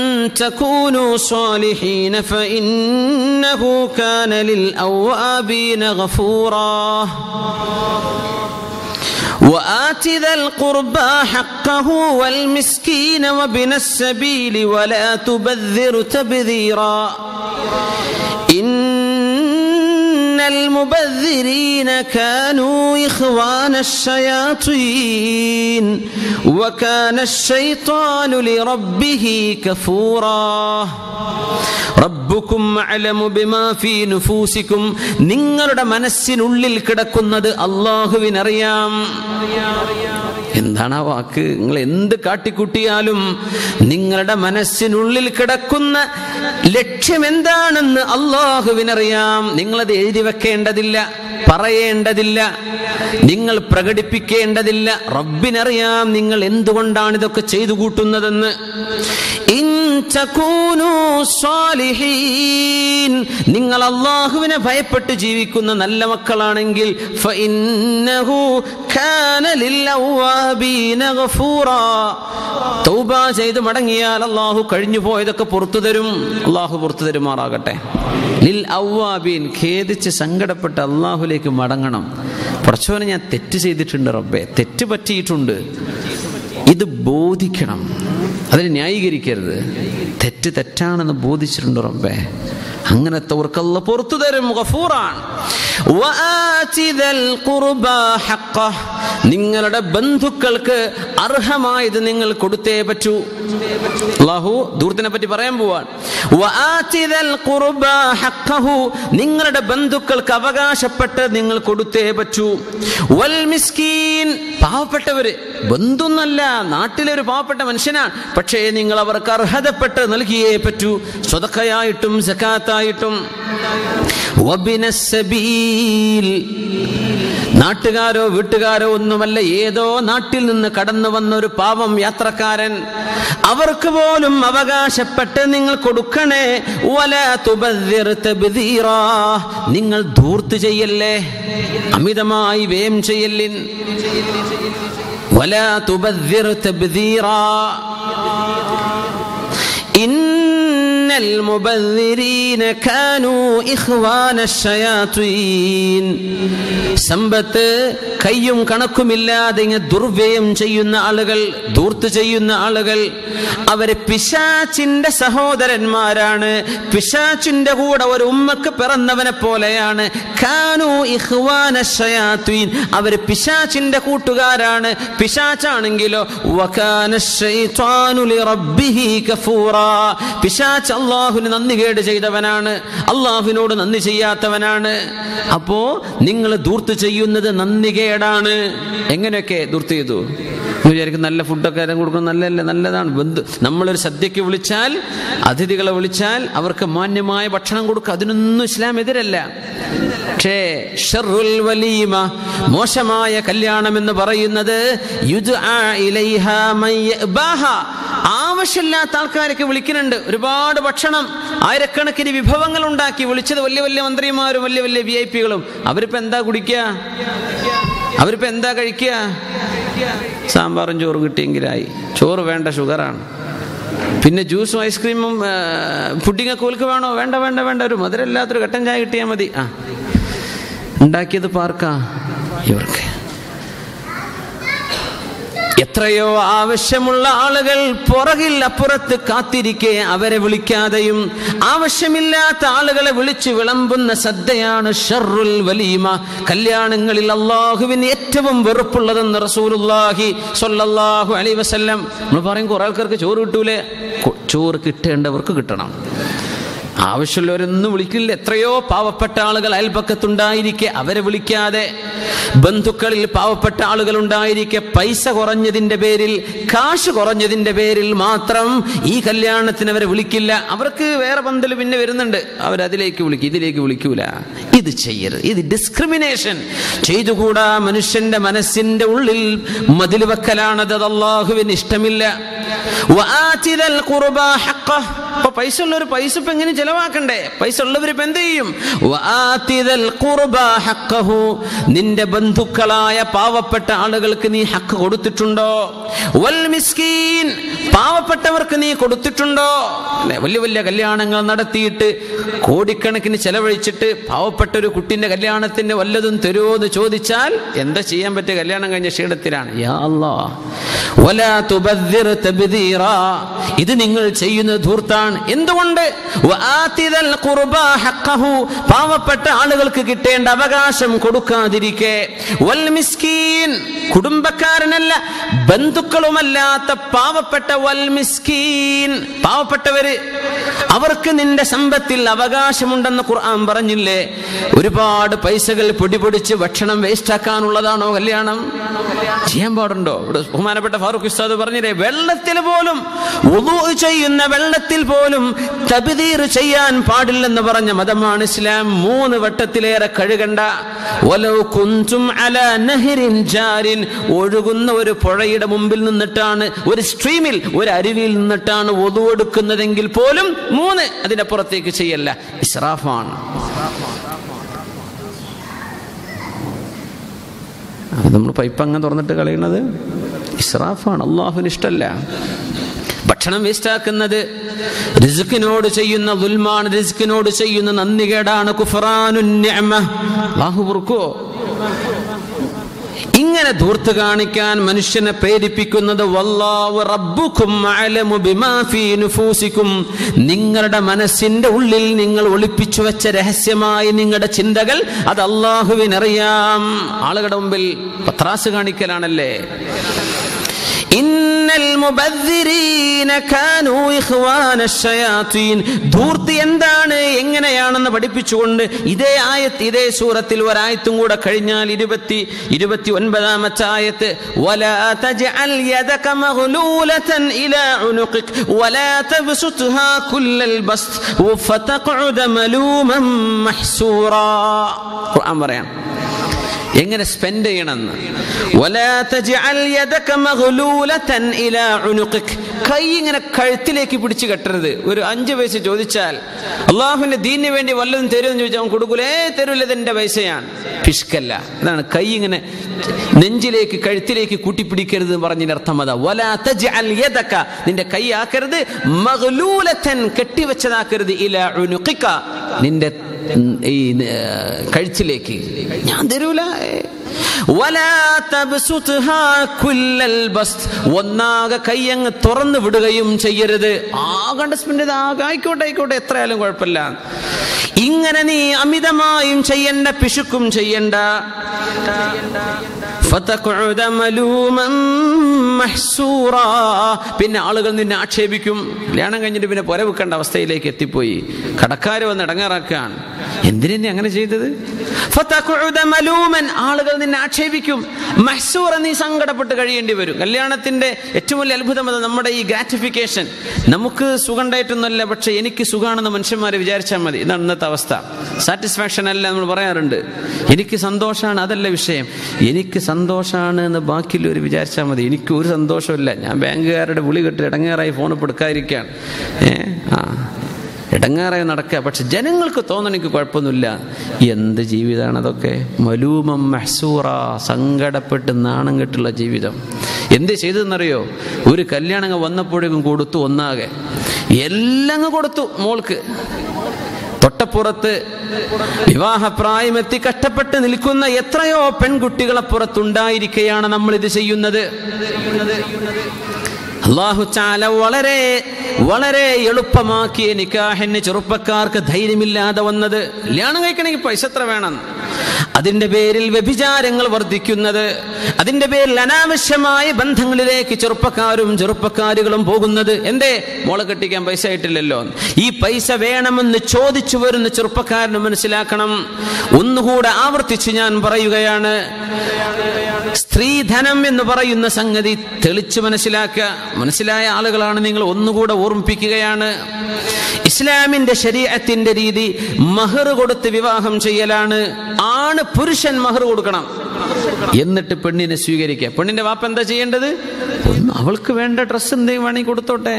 تكونوا صالحين فإنه كان للأوابين غفورا وآت ذا القربى حقه والمسكين وابن السبيل ولا تبذر تبذيرا إن المبذرين كانوا إخوان الشياطين وكان الشيطان لربه كفورا റബ്ബുക്കും അഅലമു ബിമാ ഫീ നുഫൂസിക്കും നിങ്ങളുടെ മനസ്സിനുള്ളിൽ കിടക്കുന്നത് അല്ലാഹുവിനറിയാം. എന്താണ് ആ വാക്ക്? നിങ്ങൾ എന്ത് കാട്ടിക്കൂട്ടിയാലും നിങ്ങളുടെ മനസ്സിനുള്ളിൽ കിടക്കുന്ന ലക്ഷ്യം എന്താണെന്ന് അല്ലാഹുവിനറിയാം. നിങ്ങളത് എഴുതി വെക്കേണ്ടതില്ല, പറയേണ്ടതില്ല, നിങ്ങൾ പ്രകടിപ്പിക്കേണ്ടതില്ല. റബ്ബിനറിയാം നിങ്ങൾ എന്തുകൊണ്ടാണ് ഇതൊക്കെ ചെയ്തു കൂട്ടുന്നതെന്ന്. ഇൻ തകൂനു സാലിഹീൻ, നിങ്ങൾ അല്ലാഹുവിനെ ഭയപ്പെട്ട് ജീവിക്കുന്ന നല്ല മക്കളാണെങ്കിൽ ഫഇന്നഹു കാന ലിൽഅവാബീന ഗഫൂറാ, തൗബ ചെയ്ത് മടങ്ങിയാൽ അല്ലാഹു കഴിഞ്ഞു പോയതൊക്കെ പുറത്തു തരും. അല്ലാഹു പുറത്തു തരുമാറാകട്ടെ. ലിൽ അവ്വാബീൻ, ഖേദിച്ച് സങ്കടപ്പെട്ട് അല്ലാഹുലേക്ക് മടങ്ങണം. പടച്ചോനെ ഞാൻ തെറ്റ് ചെയ്തിട്ടുണ്ട് റബ്ബേ, തെറ്റ് പറ്റിയിട്ടുണ്ട്, ഇത് ബോധിക്കണം, അതിനെ ന്യായീകരിക്കരുത്. തെറ്റ് തെറ്റാണെന്ന് ബോധിച്ചിട്ടുണ്ട് റബ്ബേ, അങ്ങനത്തെവർക്ക് അല്ലാഹു പുറത്തു തരും. ഗഫൂറാൻ. വആതിദൽ ഖുർബാ ഹഖ്ഖഹ്, നിങ്ങളുടെ ബന്ധുക്കൾക്ക് അർഹമായത് നിങ്ങൾ കൊടുത്തേ പറ്റൂ. അല്ലാഹു ദൂർത്തിനെ പറ്റി പറയാൻ പോവാൻ. വആതിദൽ ഖുർബാ ഹഖ്ഖഹു, നിങ്ങളുടെ ബന്ധുക്കൾക്ക് അവകാശപ്പെട്ട് നിങ്ങൾ കൊടുത്തേ പറ്റൂ. വൽ മിസ്കീൻ, പാവപ്പെട്ടവര്, ബന്ധുന്നല്ല, നാട്ടിലെ ഒരു പാവപ്പെട്ട മനുഷ്യനാണ്, പക്ഷേ നിങ്ങൾ അവർക്ക് അർഹതപ്പെട്ട് നൽകിയേ പറ്റൂ, സ്വതക്കയായിട്ടും സകാത്തായിട്ടും. വബിനസ് സബീൽ, നാട്ടുകാരോ വീട്ടുകാരോ ഒന്നുമല്ല, ഏതോ നാട്ടിൽ നിന്ന് കടന്നു വന്ന ഒരു പാവം യാത്രക്കാരൻ, അവർക്ക് പോലും അവകാശപ്പെട്ട് നിങ്ങൾ കൊടുക്കണേ. വലാ തുബദ്ദിർ തബ്ദീറാ, നിങ്ങൾ ധൂർത്ത് ചെയ്യല്ലേ, അമിതമായി വ്യയം ചെയ്യല്ലിൻ. വലാ തുബദ്ദിർ തബ്ദീറാ ഇന്നൽ മുബദ്ദിരീന കാനൂ ഇഖ്വാന ശയാത്വീൻ. സമ്പത്ത് കയ്യും കണക്കുമില്ലാതെ ദുർവ്യയം ചെയ്യുന്ന ആളുകൾ, ധൂർത്ത് ചെയ്യുന്ന ആളുകൾ, അവര് പിശാചിന്റെ സഹോദരന്മാരാണ്, പിശാചിന്റെ കൂടെ ഒരു ഉമ്മക്ക് പിറന്നവനെ പോലെയാണ്. കാനൂ ഇഖ്വാന ശയാത്വീൻ, അവര് പിശാചിന്റെ കൂട്ടുകാരാണ്. പിശാചാണെങ്കിലോ വകാന ശൈത്വാനു ലിറബ്ബിഹി കഫൂറാ, പിശാച് അല്ലാഹുവിന് നന്ദി കേട് ചെയ്തവനാണ്, അല്ലാഹുവിനോട് നന്ദി ചെയ്യാത്തവനാണ്. അപ്പോ നിങ്ങൾ ധൂർത്ത് ചെയ്യുന്നത് നന്ദി കേടാണ്. എങ്ങനെയൊക്കെ ധൂർത്ത് ചെയ്തു വിചാരിക്കും? നല്ല ഫുഡൊക്കെ കൊടുക്കണം, നല്ലതാണ്. നമ്മളൊരു സദ്യക്ക് വിളിച്ചാൽ, അതിഥികളെ വിളിച്ചാൽ അവർക്ക് മാന്യമായ ഭക്ഷണം കൊടുക്കുക, അതിനൊന്നും ഇസ്ലാം എതിരല്ല. പക്ഷേ ഷർറുൽ വലീമ, മോശമായ കല്യാണം എന്ന് പറയുന്നത് യുദ്ആ ഇലൈഹാ മൻ യഅബാഹാ, ആവശ്യമില്ലാത്ത ആൾക്കാരൊക്കെ വിളിക്കുന്നുണ്ട്. ഒരുപാട് ഭക്ഷണം, ആയിരക്കണക്കിന് വിഭവങ്ങൾ ഉണ്ടാക്കി വിളിച്ചത് വലിയ വലിയ മന്ത്രിമാരും വലിയ വലിയ VIP-കളും. അവരിപ്പോ എന്താ കുടിക്കുക? അവരിപ്പോ എന്താ കഴിക്കുക? സാമ്പാറും ചോറും കിട്ടിയെങ്കിലായി. ചോറ് വേണ്ട, ഷുഗറാണ്. പിന്നെ ജ്യൂസും ഐസ്ക്രീമും പുഡിങ്ങൊക്കെ ഓൽക്ക് വേണോ? വേണ്ട വേണ്ട വേണ്ട, ഒരു മധുരമില്ലാത്തൊരു കട്ടൻ ചായ കിട്ടിയാൽ മതി. ഉണ്ടാക്കിയത് പാർക്കാ ഇവർക്ക്. എത്രയോ ആവശ്യമുള്ള ആളുകൾ പുറകിൽ അപ്പുറത്ത് കാത്തിരിക്കെ അവരെ വിളിക്കാതെയും ആവശ്യമില്ലാത്ത ആളുകളെ വിളിച്ച് വിളമ്പുന്ന സദ്യയാണ് ഷർറുൽ വലീമ. കല്യാണങ്ങളിൽ അല്ലാഹുവിന് ഏറ്റവും വെറുപ്പുള്ളതെന്ന് റസൂലുള്ളാഹി സ്വല്ലല്ലാഹു അലൈഹി വസല്ലം. നമ്മൾ പറയും കുറെ ആൾക്കാർക്ക് ചോറ് കിട്ടൂലേ? ചോറ് കിട്ടേണ്ടവർക്ക് കിട്ടണം. ആവശ്യമുള്ളവരൊന്നും വിളിക്കില്ല. എത്രയോ പാവപ്പെട്ട ആളുകൾ അയൽപക്കത്തുണ്ടായിരിക്കെ അവരെ വിളിക്കാതെ, ബന്ധുക്കളിൽ പാവപ്പെട്ട ആളുകൾ ഉണ്ടായിരിക്കെ പൈസ കുറഞ്ഞതിന്റെ പേരിൽ, കാശ് കുറഞ്ഞതിന്റെ പേരിൽ മാത്രം ഈ കല്യാണത്തിന് അവരെ വിളിക്കില്ല. അവർക്ക് വേറെ പന്തൽ പിന്നെ വരുന്നുണ്ട്, അവരതിലേക്ക് വിളിക്കും, ഇതിലേക്ക് വിളിക്കൂല. ഇത് ചെയ്യരുത്, ഇത് ഡിസ്ക്രിമിനേഷൻ ചെയ്തുകൂടാ. മനുഷ്യന്റെ മനസ്സിന്റെ ഉള്ളിൽ മതിൽ വെക്കലാണത്, അത് അല്ലാഹുവിന് ഇഷ്ടമില്ല. വആതിദൽ ഖുർബാ ഹഖ്ഖഹ്, അപ്പൊ പൈസ ഉള്ളവർ പൈസ ഇപ്പൊ എങ്ങനെ ചെലവാക്കണ്ടേ? പൈസ ഉള്ളവർ ഇപ്പൊ എന്ത് ചെയ്യും? വആതിദൽ ഖുർബാ ഹഖ്ഖഹു, നിന്റെ ബന്ധുക്കളായ പാവപ്പെട്ട ആളുകൾക്ക് നീ ഹക്ക് കൊടുത്തിട്ടുണ്ടോ? വൽ മിസ്കീൻ, പാവപ്പെട്ടവർക്ക് നീ കൊടുത്തിട്ടുണ്ടോ? അല്ലെ, വലിയ വലിയ കല്യാണങ്ങൾ നടത്തിയിട്ട് കോടിക്കണക്കിന് ചെലവഴിച്ചിട്ട് പാവപ്പെട്ട ഒരു കുട്ടിന്റെ കല്യാണത്തിന് വല്ലതും തരുമോ എന്ന് ചോദിച്ചാൽ എന്താ ചെയ്യാൻ പറ്റുക? കല്യാണം കഴിഞ്ഞ ക്ഷീണത്തിലാണ്. യാ അല്ലാഹ്, വലാ തുബദ്ദിർ തബ്ദീറാ, ഇത് നിങ്ങൾ ചെയ്യുന്ന ധൂർത്ത എന്താണ്? എന്തുകൊണ്ട്? പാവപ്പെട്ട ആളുകൾക്ക് കിട്ടേണ്ട അവകാശം കൊടുക്കാതിരിക്കെ, വൽ മിസ്കീൻ, കുടുംബക്കാരനല്ല ബന്ധുക്കളുമല്ലാത്ത പാവപ്പെട്ട വൽ മിസ്കീൻ, പാവപ്പെട്ടവര്, അവർക്ക് നിന്റെ സമ്പത്തിൽ അവകാശമുണ്ടെന്ന് ഖുർആൻ പറഞ്ഞില്ലേ? ഒരുപാട് പൈസകൾ പൊടിപൊടിച്ച് ഭക്ഷണം വേസ്റ്റ് ആക്കാനുള്ളതാണോ കല്യാണം? ചെയ്യാൻ പാടുണ്ടോ? ഇവിടെ ബഹുമാനപ്പെട്ട ഫാറൂഖ് ഉസ്താദ് പറഞ്ഞില്ലേ, വെള്ളത്തിൽ പോലും, വുളൂ ചെയ്യുന്ന വെള്ളത്തിൽ പോലും തബ്ദീർ ചെയ്യാൻ പാടില്ലെന്ന് പറഞ്ഞ മതമാണ് ഇസ്ലാം. 3 വട്ടത്തിലേറെ കഴുകണ്ട. വലൗ കുൻതും അലാ നഹ്റിൻ ജാരിൻ, ഒഴുകുന്ന ഒരു പുഴയുടെ മുമ്പിൽ നിന്നിട്ടാണ്, ഒരു സ്ട്രീമിൽ, ഒരു അരുവിയിൽ നിന്നിട്ടാണ് വുളൂ എടുക്കുന്നതെങ്കിൽ പോലും 3, അതിനപ്പുറത്തേക്ക് ചെയ്യല്ല. ഇസ്രാഫാണ്. നമ്മൾ പൈപ്പ് അങ്ങ് തുറന്നിട്ട് കളയുന്നത് ഇസ്രാഫാണ്. അള്ളാഹുവിന് ഇഷ്ടമല്ല. ഭക്ഷണം വേസ്റ്റാക്കുന്നത് റിസ്കിനോട് ചെയ്യുന്ന ദുൽമാണ്, റിസ്കിനോട് ചെയ്യുന്ന നന്ദികേടാണ്. കുഫ്റാനുൻ നിഅമ. അല്ലാഹു പൊറുക്കോ? ഇങ്ങനെ ധൂർത്ത് കാണിക്കാൻ മനുഷ്യനെ പ്രേരിപ്പിക്കുന്നത് വല്ലാഹു റബ്ബുക്കും അഅലമു ബിമാ ഫീ നുഫൂസിക്കും, നിങ്ങളുടെ മനസ്സിന്റെ ഉള്ളിൽ നിങ്ങൾ ഒളിപ്പിച്ചു വെച്ച രഹസ്യമായ നിങ്ങളുടെ ചിന്തകൾ അത് അല്ലാഹുവിനറിയാം. ആളുകളുടെ മുമ്പിൽ പത്രാസ് കാണിക്കലാണല്ലേ. ഇന്നൽ മുബദ്ദിരീന കാനൂ ഇഖ്വാന ശയാതീൻ. ധൂർത്തി എന്താണ്, എങ്ങനെയാണെന്ന് പഠിപ്പിച്ചുകൊണ്ട് ഇതേ ആയത്ത്, ഇതേ സൂറത്തിൽ ഒരായത്തും കൂടെ കഴിഞ്ഞാൽ 29-ാമത്തെ ആയത്ത്, വലാ തജ്അൽ യദക മഗ്ലൂലതൻ ഇലാ ഉനുഖിക് വലാ തബ്സുത്ഹാ കുല്ലൽ ബസ്ത് ഫതഖഉദ മലൂമൻ മഹ്സൂറാ. ഖുർആൻ പറയാം എങ്ങനെ സ്പെൻഡ് ചെയ്യണമെന്ന്. വലാ തജ്അൽ യദക മഗ്ലൂലതൻ ഇലാ ഉനുഖിക്, കൈ ഇങ്ങനെ കഴുത്തിലേക്ക് പിടിച്ചു കെട്ടരുത്. ഒരു 5 പൈസ ചോദിച്ചാൽ അള്ളാഹുവിന്റെ ദീനിന് വേണ്ടി വല്ലതും തരുമെന്ന് ചോദിച്ചാൽ അവൻ കൊടുക്കൂലേ, തരൂല, ഇതെന്റെ പൈസയാണ്. പിഷ്കല്ല. അതാണ് കൈ ഇങ്ങനെ നെഞ്ചിലേക്ക്, കഴുത്തിലേക്ക് കൂട്ടിപ്പിടിക്കരുത് എന്ന് പറഞ്ഞതിന്റെ അർത്ഥം അതാ. വലാ തജ്അൽ യദക, നിന്റെ കൈ ആക്കരുത്, മഗ്ലൂലതൻ, കെട്ടിവെച്ചതാക്കരുത്, ഇലാ ഉനുഖിക, നിന്റെ ഈ കഴുത്തിലേക്ക്. ഞാൻ തരൂല. വലാ തബ്സുത്ഹാ കുല്ലൽ ബസ്ത്, ഒന്നാകെ കൈയങ്ങ് തുറന്നു വിടുകയും ചെയ്യരുത്. ആകണ്ട സ്പെൻഡ് ചെയ്ത് ആയിക്കോട്ടെ, എത്രയായാലും കുഴപ്പമില്ല. ഇങ്ങനെ നീ അമിതമായും ചെയ്യണ്ട, പിശുക്കും ചെയ്യണ്ട. ഫതഖഉദ മലൂമൻ മഹ്സൂറാ, പിന്നെ ആളുകൾ നിന്നെ ആക്ഷേപിക്കും. കല്യാണം കഴിഞ്ഞിട്ട് പിന്നെ പുര വെക്കേണ്ട അവസ്ഥയിലേക്ക് എത്തിപ്പോയി. കടക്കാർ വന്ന് ഇടങ്ങാറാക്കാൻ, എന്തിനാ നീ അങ്ങനെ ചെയ്തത്? ഫതഖഉദ മലൂമൻ, ആളുകൾ നിന്നെ ആക്ഷേപിക്കും. മഹ്സൂറ, നീ സങ്കടപ്പെട്ട് കഴിയേണ്ടി വരും. കല്യാണത്തിന്റെ ഏറ്റവും വലിയ അത്ഭുതം അത് നമ്മുടെ ഈ ഗ്രാറ്റിഫിക്കേഷൻ. നമുക്ക് സുഖം ഉണ്ടായിട്ടൊന്നുമല്ല, പക്ഷെ എനിക്ക് സുഖമാണെന്ന് മനുഷ്യന്മാർ വിചാരിച്ചാൽ മതി. ഇതാണ് ഇന്നത്തെ അവസ്ഥ. സാറ്റിസ്ഫാക്ഷൻ അല്ല നമ്മൾ പറയാറുണ്ട്. എനിക്ക് സന്തോഷമാണ്, അതല്ല വിഷയം. എനിക്ക് സന്തോഷമാണ് എന്ന് ബാക്കിയുള്ളവർ വിചാരിച്ചാൽ മതി. എനിക്ക് ഒരു സന്തോഷമില്ല. ഞാൻ ബാങ്കുകാരുടെ വിളി കെട്ട് ഇടങ്ങേറായി ഫോൺ ഇപ്പോൾ എടുക്കാതിരിക്കുകയാണ്. ഇടങ്ങേറായി നടക്കുക. പക്ഷെ ജനങ്ങൾക്ക് തോന്നണം എനിക്ക് കുഴപ്പമൊന്നുമില്ല. എന്ത് ജീവിതമാണ് അതൊക്കെ? മലൂമം മഹ്സൂറ, സങ്കടപ്പെട്ട് നാണം കെട്ടുള്ള ജീവിതം. എന്ത് ചെയ്തതെന്നറിയോ? ഒരു കല്യാണം വന്നപ്പോഴേക്കും കൊടുത്തു, ഒന്നാകെ എല്ലാം കൊടുത്തു. മോൾക്ക് തൊട്ടപ്പുറത്ത് വിവാഹപ്രായമെത്തി കഷ്ടപ്പെട്ട് നിൽക്കുന്ന എത്രയോ പെൺകുട്ടികളപ്പുറത്തുണ്ടായിരിക്കെയാണ് നമ്മൾ ഇത് ചെയ്യുന്നത്. അല്ലാഹു തആല വളരെ വളരെ എളുപ്പമാക്കിയ നിക്കാഹിന് ചെറുപ്പക്കാർക്ക് ധൈര്യമില്ലാതെ വന്നത്. കല്യാണം കഴിക്കണമെങ്കിൽ പൈസ എത്ര വേണം? അതിന്റെ പേരിൽ വ്യഭിചാരങ്ങൾ വർദ്ധിക്കുന്നത്, അതിന്റെ പേരിൽ അനാവശ്യമായ ബന്ധങ്ങളിലേക്ക് ചെറുപ്പക്കാരുകളും പോകുന്നത്. എന്തേ? മോളെ കെട്ടിക്കാൻ പൈസ ആയിട്ടില്ലല്ലോ. ഈ പൈസ വേണമെന്ന് ചോദിച്ചു വരുന്ന ചെറുപ്പക്കാരന് മനസ്സിലാക്കണം. ഒന്നുകൂടെ ആവർത്തിച്ച് ഞാൻ പറയുകയാണ്, സ്ത്രീധനം എന്ന് പറയുന്ന സംഗതി തെളിച്ച് മനസ്സിലാക്കുക. മനസ്സിലായ ആളുകളാണ് നിങ്ങൾ, ഒന്നുകൂടെ ഓർമ്മിപ്പിക്കുകയാണ്. ഇസ്ലാമിന്റെ ശരീഅത്തിന്റെ രീതി മഹർ കൊടുത്ത് വിവാഹം ചെയ്യലാണ്. ആണ് പുരുഷൻ മഹർ കൊടുക്കണം, എന്നിട്ട് പെണ്ണിനെ സ്വീകരിക്കുക. പെണ്ണിന്റെ വാപ്പ എന്താ ചെയ്യേണ്ടത്? അവൾക്ക് വേണ്ട ഡ്രസ്സ് എന്തെങ്കിലും വേണമെങ്കിൽ കൊടുത്തോട്ടെ,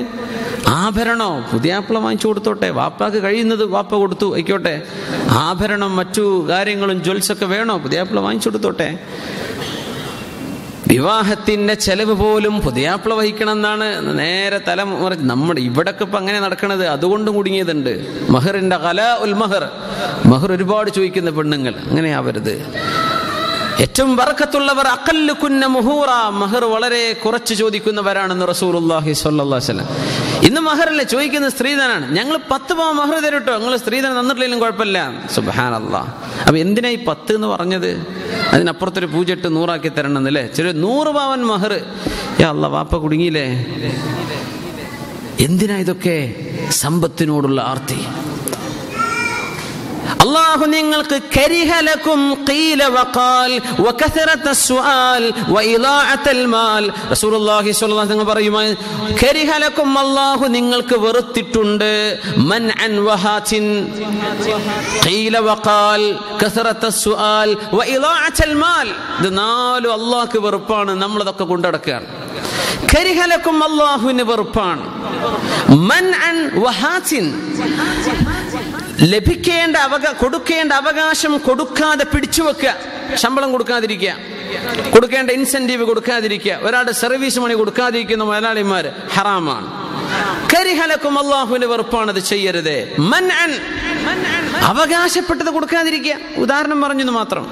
ആഭരണോ പുതിയാപ്പിള വാങ്ങിച്ചു കൊടുത്തോട്ടെ, വാപ്പാക്ക് കഴിയുന്നത് വാപ്പ കൊടുത്തു ആയിക്കോട്ടെ. ആഭരണം മറ്റു കാര്യങ്ങളും ജ്വൽസൊക്കെ വേണോ, പുതിയാപ്പിള വാങ്ങിച്ചു കൊടുത്തോട്ടെ. വിവാഹത്തിന്റെ ചെലവ് പോലും പുതിയാപ്പിള വഹിക്കണം എന്നാണ് നേരെ തലമുറ. നമ്മുടെ ഇവിടൊക്കെ ഇപ്പൊ അങ്ങനെ നടക്കണത്. അതുകൊണ്ടും കുടുങ്ങിയതുണ്ട്. മഹറിന്റെ ഖലാഉൽ മഹർ, മഹർ ഒരുപാട് ചോദിക്കുന്ന പെണ്ണുങ്ങൾ അങ്ങനെ ആവരുത്. ഏറ്റവും ബർക്കത്തുള്ളവർ അഖല്ലുകുന്ന മുഹൂറ, മഹർ വളരെ കുറച്ച് ചോദിക്കുന്നവരാണെന്ന് റസൂലുള്ളാഹി സ്വല്ലല്ലാഹു അലൈഹി വസല്ലം. ഇന്ന് മഹറല്ലേ ചോദിക്കുന്ന സ്ത്രീധനാണ്. ഞങ്ങൾ 10 പവൻ മഹർ തരട്ടോ, നിങ്ങൾ സ്ത്രീധനം തന്നിട്ടില്ലെങ്കിലും കുഴപ്പമില്ല. സുബ്ഹാനല്ലാഹ്. അപ്പൊ എന്തിനാ ഈ 10 എന്ന് പറഞ്ഞത്? അതിനപ്പുറത്തൊരു പൂജ ഇട്ട് 100 തരണം എന്നല്ലേ? ചില 100 പവൻ മഹർ. യാ അല്ലാഹ്, വാപ്പ കുടുങ്ങിയില്ലേ? എന്തിനാ ഇതൊക്കെ? സമ്പത്തിനോടുള്ള ആർത്തി. അല്ലാഹു നിങ്ങൾക്ക് കരിഹലക്കും ഖീല വഖാൽ വകസറത്തസ് സുആൽ വഇളാഅത്തൽ മാൽ. റസൂലുള്ളാഹി സ്വല്ലല്ലാഹു അലൈഹി വസല്ലം പറയുമായി, കരിഹലക്കും, അല്ലാഹു നിങ്ങൾക്ക് വെറുത്തിട്ടുണ്ട്, മൻഅൻ വഹാതിൻ ഖീല വഖാൽ കസറത്തസ് സുആൽ വഇളാഅത്തൽ മാൽ. ഇത് 4 അല്ലാഹുക്ക് വെറുപ്പാണ്. നമ്മളതൊക്കെ കൊണ്ടടക്കുകയാണ്. കരിഹലക്കും, അല്ലാഹുവിന് വെറുപ്പാണ്. മൻഅൻ വഹാതിൻ, ലഭിക്കേണ്ട കൊടുക്കേണ്ട അവകാശം കൊടുക്കാതെ പിടിച്ചു വെക്കുക, ശമ്പളം കൊടുക്കാതിരിക്കുക, കൊടുക്കേണ്ട ഇൻസെന്റീവ് കൊടുക്കാതിരിക്കുക, ഒരാളുടെ സർവീസ് മണി കൊടുക്കാതിരിക്കുന്ന മുതലാളിമാർ ഹറാമാണ്. കരിഹലക്കും, അല്ലാഹുവിന്റെ വെറുപ്പാണത്, ചെയ്യരുത്. മൻഅൻ, അവകാശപ്പെട്ടത് കൊടുക്കാതിരിക്കുക. ഉദാഹരണം പറഞ്ഞെന്ന് മാത്രം.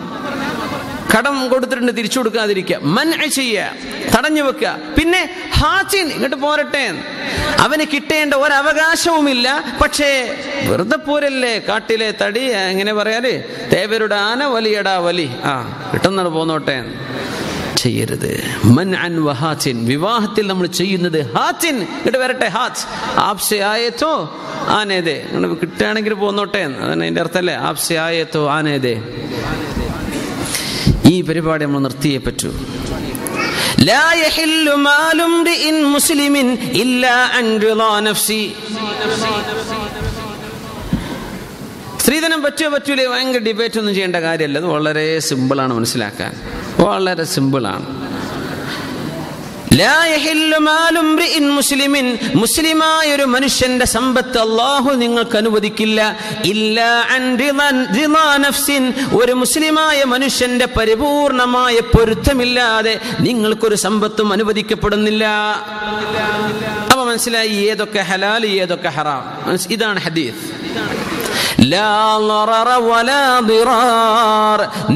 കടം കൊടുത്തിട്ടുണ്ട്, തിരിച്ചു കൊടുക്കാതിരിക്കുക, മൻഅ ചെയ്യുക, തടഞ്ഞു വെക്കുക. പിന്നെ ഹാച്ചിൻ, ഇങ്ങോട്ട് പോരട്ടെ, അവന് കിട്ടേണ്ട ഒരവകാശവുമില്ല, പക്ഷേ വെറുതെ പോരല്ലേ, കാട്ടിലെ തടി, എങ്ങനെ പറയാല്, തേവരുടെ ആന വലിയടാ വലി, കിട്ടുന്നത് പോന്നോട്ടെ, ചെയ്യരുത്. മൻഅൻ വഹാച്ചിൻ. വിവാഹത്തിൽ നമ്മൾ ചെയ്യുന്നത് ഹാച്ചിൻ, ഇങ്ങോട്ട് വരട്ടെ, ഹാച്ച് ആപ്സെ ആയേത്തോ ആനേതേ, കിട്ടുകയാണെങ്കിൽ പോന്നോട്ടെ, അതന്നെ അതിന്റെ അർത്ഥല്ലേ, ആപ്സെ ആയേത്തോ ആനേതേ. ഈ പരിപാടി നമ്മൾ നിർത്തിയേ പറ്റൂ. ലാ യഹില്ലു മാലു ഇംറിഇൻ മുസ്ലിമിൻ ഇല്ലാ അൻ റിളാ നഫ്സി. സ്ത്രീധനം പറ്റുമോ പറ്റൂലേ, ഭയങ്കര ഡിബേറ്റ് ഒന്നും ചെയ്യേണ്ട കാര്യമല്ല. അത് വളരെ സിമ്പിളാണ് മനസ്സിലാക്കാൻ, വളരെ സിമ്പിളാണ്. ലാ യഹില്ലു മാലു ഇംറിഇൻ മുസ്ലിമിൻ, മുസ്ലിമായ ഒരു മനുഷ്യന്റെ സമ്പത്ത് അല്ലാഹു നിങ്ങൾക്ക് അനുവദിക്കില്ല. ഇല്ലാ അൻ റിളാ നഫ്സിൻ, ഒരു മുസ്ലിമായ മനുഷ്യന്റെ പരിപൂർണമായ പൊരുത്തമില്ലാതെ നിങ്ങൾക്കൊരു സമ്പത്തും അനുവദിക്കപ്പെടുന്നില്ല. അപ്പൊ മനസ്സിലായി ഏതൊക്കെ ഹലാൽ, ഏതൊക്കെ ഹറാം. ഇതാണ് ഹദീസ്.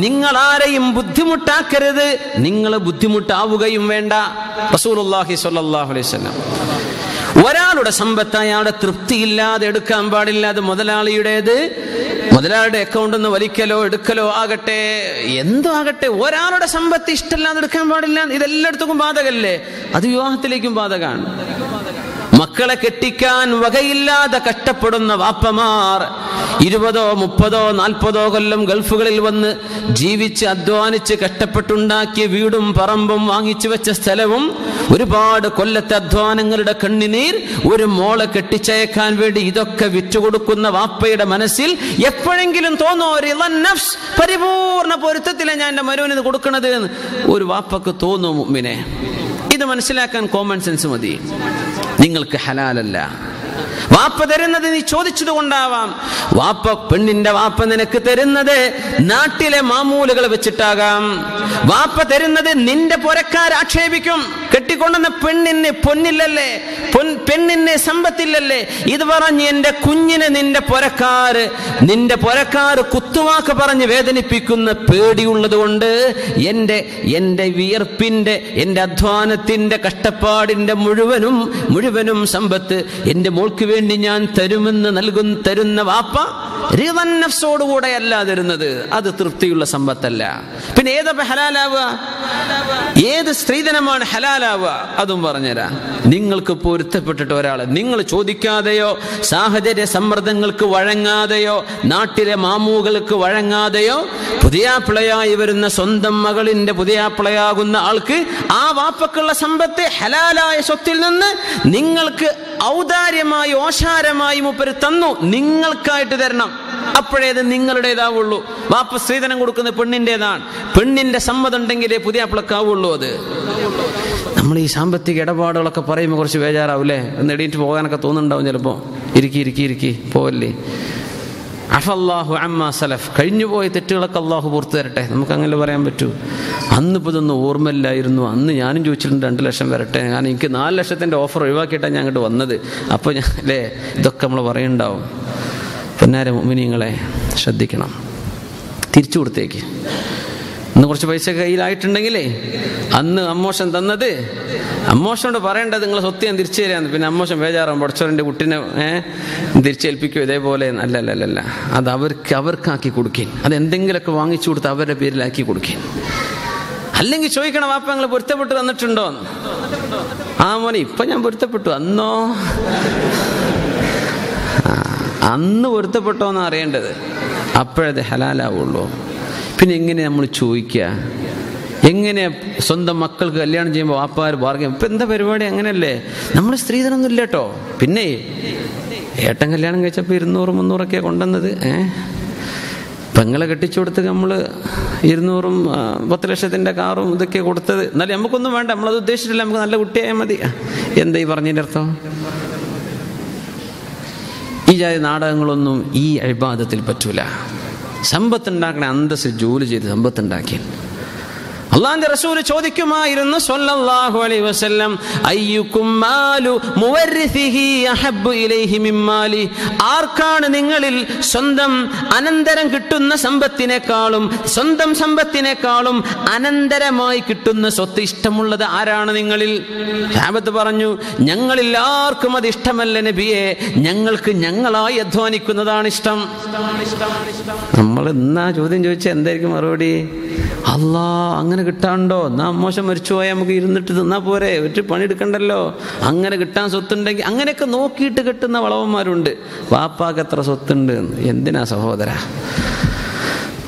നിങ്ങൾ ആരെയും ബുദ്ധിമുട്ടാക്കരുത്, നിങ്ങൾ ബുദ്ധിമുട്ടാവുകയും വേണ്ട. റസൂലുള്ളാഹി സ്വല്ലല്ലാഹു അലൈഹി വസല്ലം. ഒരാളുടെ സമ്പത്ത് അയാളുടെ തൃപ്തിയില്ലാതെ എടുക്കാൻ പാടില്ല. അത് മുതലാളിയുടേത്, മുതലാളിയുടെ അക്കൗണ്ടിൽ നിന്ന് വലിക്കലോ എടുക്കലോ ആകട്ടെ, എന്തോ ആകട്ടെ, ഒരാളുടെ സമ്പത്ത് ഇഷ്ടമില്ലാതെ എടുക്കാൻ പാടില്ല. ഇതെല്ലായിടത്തും ബാധകല്ലേ? അത് വിവാഹത്തിലേക്കും ബാധകമാണ്. മക്കളെ കെട്ടിക്കാൻ വകയില്ലാതെ കഷ്ടപ്പെടുന്ന വാപ്പമാർ 20, 30, 40 കൊല്ലം ഗൾഫുകളിൽ വന്ന് ജീവിച്ച് അധ്വാനിച്ച് കഷ്ടപ്പെട്ടുണ്ടാക്കിയ വീടും പറമ്പും വാങ്ങിച്ചു വെച്ച സ്ഥലവും ഒരുപാട് കൊല്ലത്തെ അധ്വാനങ്ങളുടെ കണ്ണുനീർ ഒരു മോളെ കെട്ടിച്ചയക്കാൻ വേണ്ടി ഇതൊക്കെ വിറ്റുകൊടുക്കുന്ന വാപ്പയുടെ മനസ്സിൽ എപ്പോഴെങ്കിലും തോന്നുമോ, പരിപൂർണ പൊരുത്തത്തിലാണ് ഞാൻ എൻ്റെ മരുവിന് കൊടുക്കണത് എന്ന് ഒരു വാപ്പക്ക് തോന്നും. മുഅ്മിനെ, ഇത് മനസ്സിലാക്കാൻ കോമൺ സെൻസ് മതി. നിങ്ങൾക്ക് ഹലാലല്ല. വാപ്പ തരുന്നത് നീ ചോദിച്ചത് കൊണ്ടാവാം. പെണ്ണിന്റെ വാപ്പ നിനക്ക് തരുന്നത് നാട്ടിലെ മാമൂലുകൾ വെച്ചിട്ടാകാം. വാപ്പ തരുന്നത് നിന്റെ പുരക്കാരാക്ഷേപിക്കും. കെട്ടിക്കൊണ്ടുവന്ന പെണ്ണിന് പൊന്നില്ലല്ലേ, പെണ്ണിന് സമ്പത്തില്ലല്ലേ, ഇത് പറഞ്ഞ് എന്റെ കുഞ്ഞിനെ നിന്റെ പുരക്കാര് കുത്തുവാക്ക് പറഞ്ഞ് വേദനിപ്പിക്കുന്ന പേടിയുള്ളത് കൊണ്ട് എന്റെ വിയർപ്പിന്റെ, എന്റെ അധ്വാനത്തിന്റെ, കഷ്ടപ്പാടിന്റെ മുഴുവനും സമ്പത്ത് എന്റെ മോൾക്ക് വേണ്ടി ഞാൻ തരുമെന്ന് തരുന്ന വാപ്പ റിളൻ നഫ്സോടുകൂടെ അല്ല തരുന്നത്. അത് തൃപ്തിയുള്ള സമ്പത്തല്ല. പിന്നെ ഏതപ്പോ ഹലാലാവുക? ഏത് സ്ത്രീധനമാണ് ഹലാലാവുക? അതും പറഞ്ഞുതരാം. നിങ്ങൾക്ക് പൊരുത്തപ്പെട്ടിട്ട് ഒരാള്, നിങ്ങൾ ചോദിക്കാതെയോ സാഹചര്യ സമ്മർദ്ദങ്ങൾക്ക് വഴങ്ങാതെയോ നാട്ടിലെ മാമൂകൾക്ക് വഴങ്ങാതെയോ പുതിയാപ്പിളയായി വരുന്ന സ്വന്തം മകളിന്റെ പുതിയാപ്പിളയാകുന്ന ആൾക്ക് ആ വാപ്പക്കുള്ള സമ്പത്ത് ഹലാലായ സ്വത്തിൽ നിന്ന് നിങ്ങൾക്ക് ഔദാര്യമായി ഓശാരമായി മൂപ്പര് തന്നു, നിങ്ങൾക്കായിട്ട് തരണം. അപ്പോഴേ അത് നിങ്ങളുടേതാവുള്ളൂ. വാപ്പ സ്ത്രീധനം കൊടുക്കുന്ന പെണ്ണിൻ്റെതാണ്. പെണ്ണിന്റെ സമ്മതം ഉണ്ടെങ്കിലേ പുതിയാപ്പിളക്കാവുള്ളൂ. അത് നമ്മൾ ഈ സാമ്പത്തിക ഇടപാടുകളൊക്കെ പറയുമ്പോൾ കുറച്ച് ബേജാറാവൂലേ, ഒന്ന് എടീറ്റ് പോകാനൊക്കെ തോന്നുന്നുണ്ടാവും. ചിലപ്പോൾ ഇരിക്കി പോവല്ലേ. അഫല്ലാഹു അമ്മാ സലഫ്, കഴിഞ്ഞുപോയ തെറ്റുകളൊക്കെ അള്ളാഹു പുറത്തു തരട്ടെ. നമുക്ക് അങ്ങനെ പറയാൻ പറ്റൂ. അന്നിപ്പോൾ ഇതൊന്നും ഓർമ്മയില്ലായിരുന്നു, അന്ന് ഞാനും ചോദിച്ചിട്ടുണ്ട് 2 ലക്ഷം വരട്ടെ, കാരണം എനിക്ക് 4 ലക്ഷത്തിൻ്റെ ഓഫർ ഒഴിവാക്കിയിട്ടാണ് ഞാൻ അങ്ങോട്ട് വന്നത്. അപ്പോൾ അല്ലേ ഇതൊക്കെ നമ്മൾ പറയുന്നുണ്ടാവും. പൊന്നാര മുഅ്മിനീങ്ങളെ ശ്രദ്ധിക്കണം, തിരിച്ചു കൊടുത്തേക്ക്. ഇന്ന് കുറച്ച് പൈസ കയ്യിലായിട്ടുണ്ടെങ്കിലേ അന്ന് അമ്മോഷൻ തന്നത് അമ്മോഷനോട് പറയേണ്ടത് നിങ്ങളെ സ്വത്ത് ഞാൻ തിരിച്ചു തരാന്ന്. പിന്നെ അമ്മോഷൻ ബേജാറാവും, പഠിച്ചവരുടെ കുട്ടീനെ തിരിച്ചേൽപ്പിക്കും ഇതേപോലെ. അല്ലല്ല, അത് അവർക്കാക്കി കൊടുക്കേൻ. അത് എന്തെങ്കിലുമൊക്കെ വാങ്ങിച്ചു കൊടുത്ത് അവരുടെ പേരിലാക്കി കൊടുക്കേൻ. അല്ലെങ്കിൽ ചോദിക്കണം, വാപ്പ നിങ്ങൾ പൊരുത്തപ്പെട്ട് തന്നിട്ടുണ്ടോ? ആ മോനെ ഇപ്പൊ ഞാൻ പൊരുത്തപ്പെട്ടു. അന്ന് പൊരുത്തപ്പെട്ടോന്ന് അറിയേണ്ടത്, അപ്പോഴത് ഹലാലാവുള്ളൂ. പിന്നെ എങ്ങനെ നമ്മൾ ചോദിക്കുക? എങ്ങനെ സ്വന്തം മക്കൾക്ക് കല്യാണം ചെയ്യുമ്പോൾ വാപ്പാർ ഭാഗ്യം ഇപ്പം എന്താ പരിപാടി? അങ്ങനെയല്ലേ, നമ്മൾ സ്ത്രീധനൊന്നും ഇല്ല കേട്ടോ. പിന്നെ ഏട്ടൻ കല്യാണം കഴിച്ചപ്പോൾ 200-300 കൊണ്ടുവന്നത്. പെങ്ങളെ കെട്ടിച്ചു കൊടുത്ത് നമ്മൾ 200-ഉം 10 ലക്ഷത്തിൻ്റെ കാറും ഇതൊക്കെ കൊടുത്തത്. എന്നാലും നമുക്കൊന്നും വേണ്ട, നമ്മളത് ഉദ്ദേശിച്ചിട്ടില്ല, നമുക്ക് നല്ല കുട്ടിയായാൽ മതി. എന്താ ഈ പറഞ്ഞതിൻ്റെ അർത്ഥം? ഈ ജാതി നാടകങ്ങളൊന്നും ഈ ഇബാദത്തിൽ പറ്റൂല. സമ്പത്തുണ്ടാക്കണ അന്തസ് ജോലി ചെയ്ത് സമ്പത്തുണ്ടാക്കി. അള്ളാഹുവിന്റെ റസൂൽ ചോദിക്കുമായിരുന്നു സ്വല്ലല്ലാഹു അലൈഹി വസല്ലം, അയ്യുക്കും മാലു മുവരിസിഹി അഹബ്ബു ഇലൈഹി മിൻ മാലി, ആർക്കാണ് നിങ്ങളിൽ സ്വന്തം അനന്തരം കിട്ടുന്ന സമ്പത്തിനേക്കാളും സ്വന്തം സമ്പത്തിനേക്കാളും അനന്തരമായി കിട്ടുന്ന സ്വത്ത് ഇഷ്ടമുള്ളത് ആരാണ് നിങ്ങളിൽ? സഹാബത്ത് പറഞ്ഞു, ഞങ്ങളിൽ ആർക്കും അത് ഇഷ്ടമല്ല നബിയെ, ഞങ്ങൾക്ക് ഞങ്ങളായി അധ്വാനിക്കുന്നതാണ് ഇഷ്ടം. നമ്മൾ എന്നാ ചോദ്യം ചോദിച്ചാൽ എന്തായിരിക്കും മറുപടി? അല്ലാ, അങ്ങനെ കിട്ടാണ്ടോ? എന്നാ മോശം മരിച്ചു പോയാൽ നമുക്ക് ഇരുന്നിട്ട് തിന്നാ പോരെ, ഒരു പണിയെടുക്കണ്ടല്ലോ. അങ്ങനെ കിട്ടാൻ സ്വത്തുണ്ടെങ്കിൽ അങ്ങനെയൊക്കെ നോക്കിയിട്ട് കിട്ടുന്ന വളവന്മാരുണ്ട്. പാപ്പാക്ക് എത്ര സ്വത്തുണ്ട്? എന്തിനാ സഹോദര,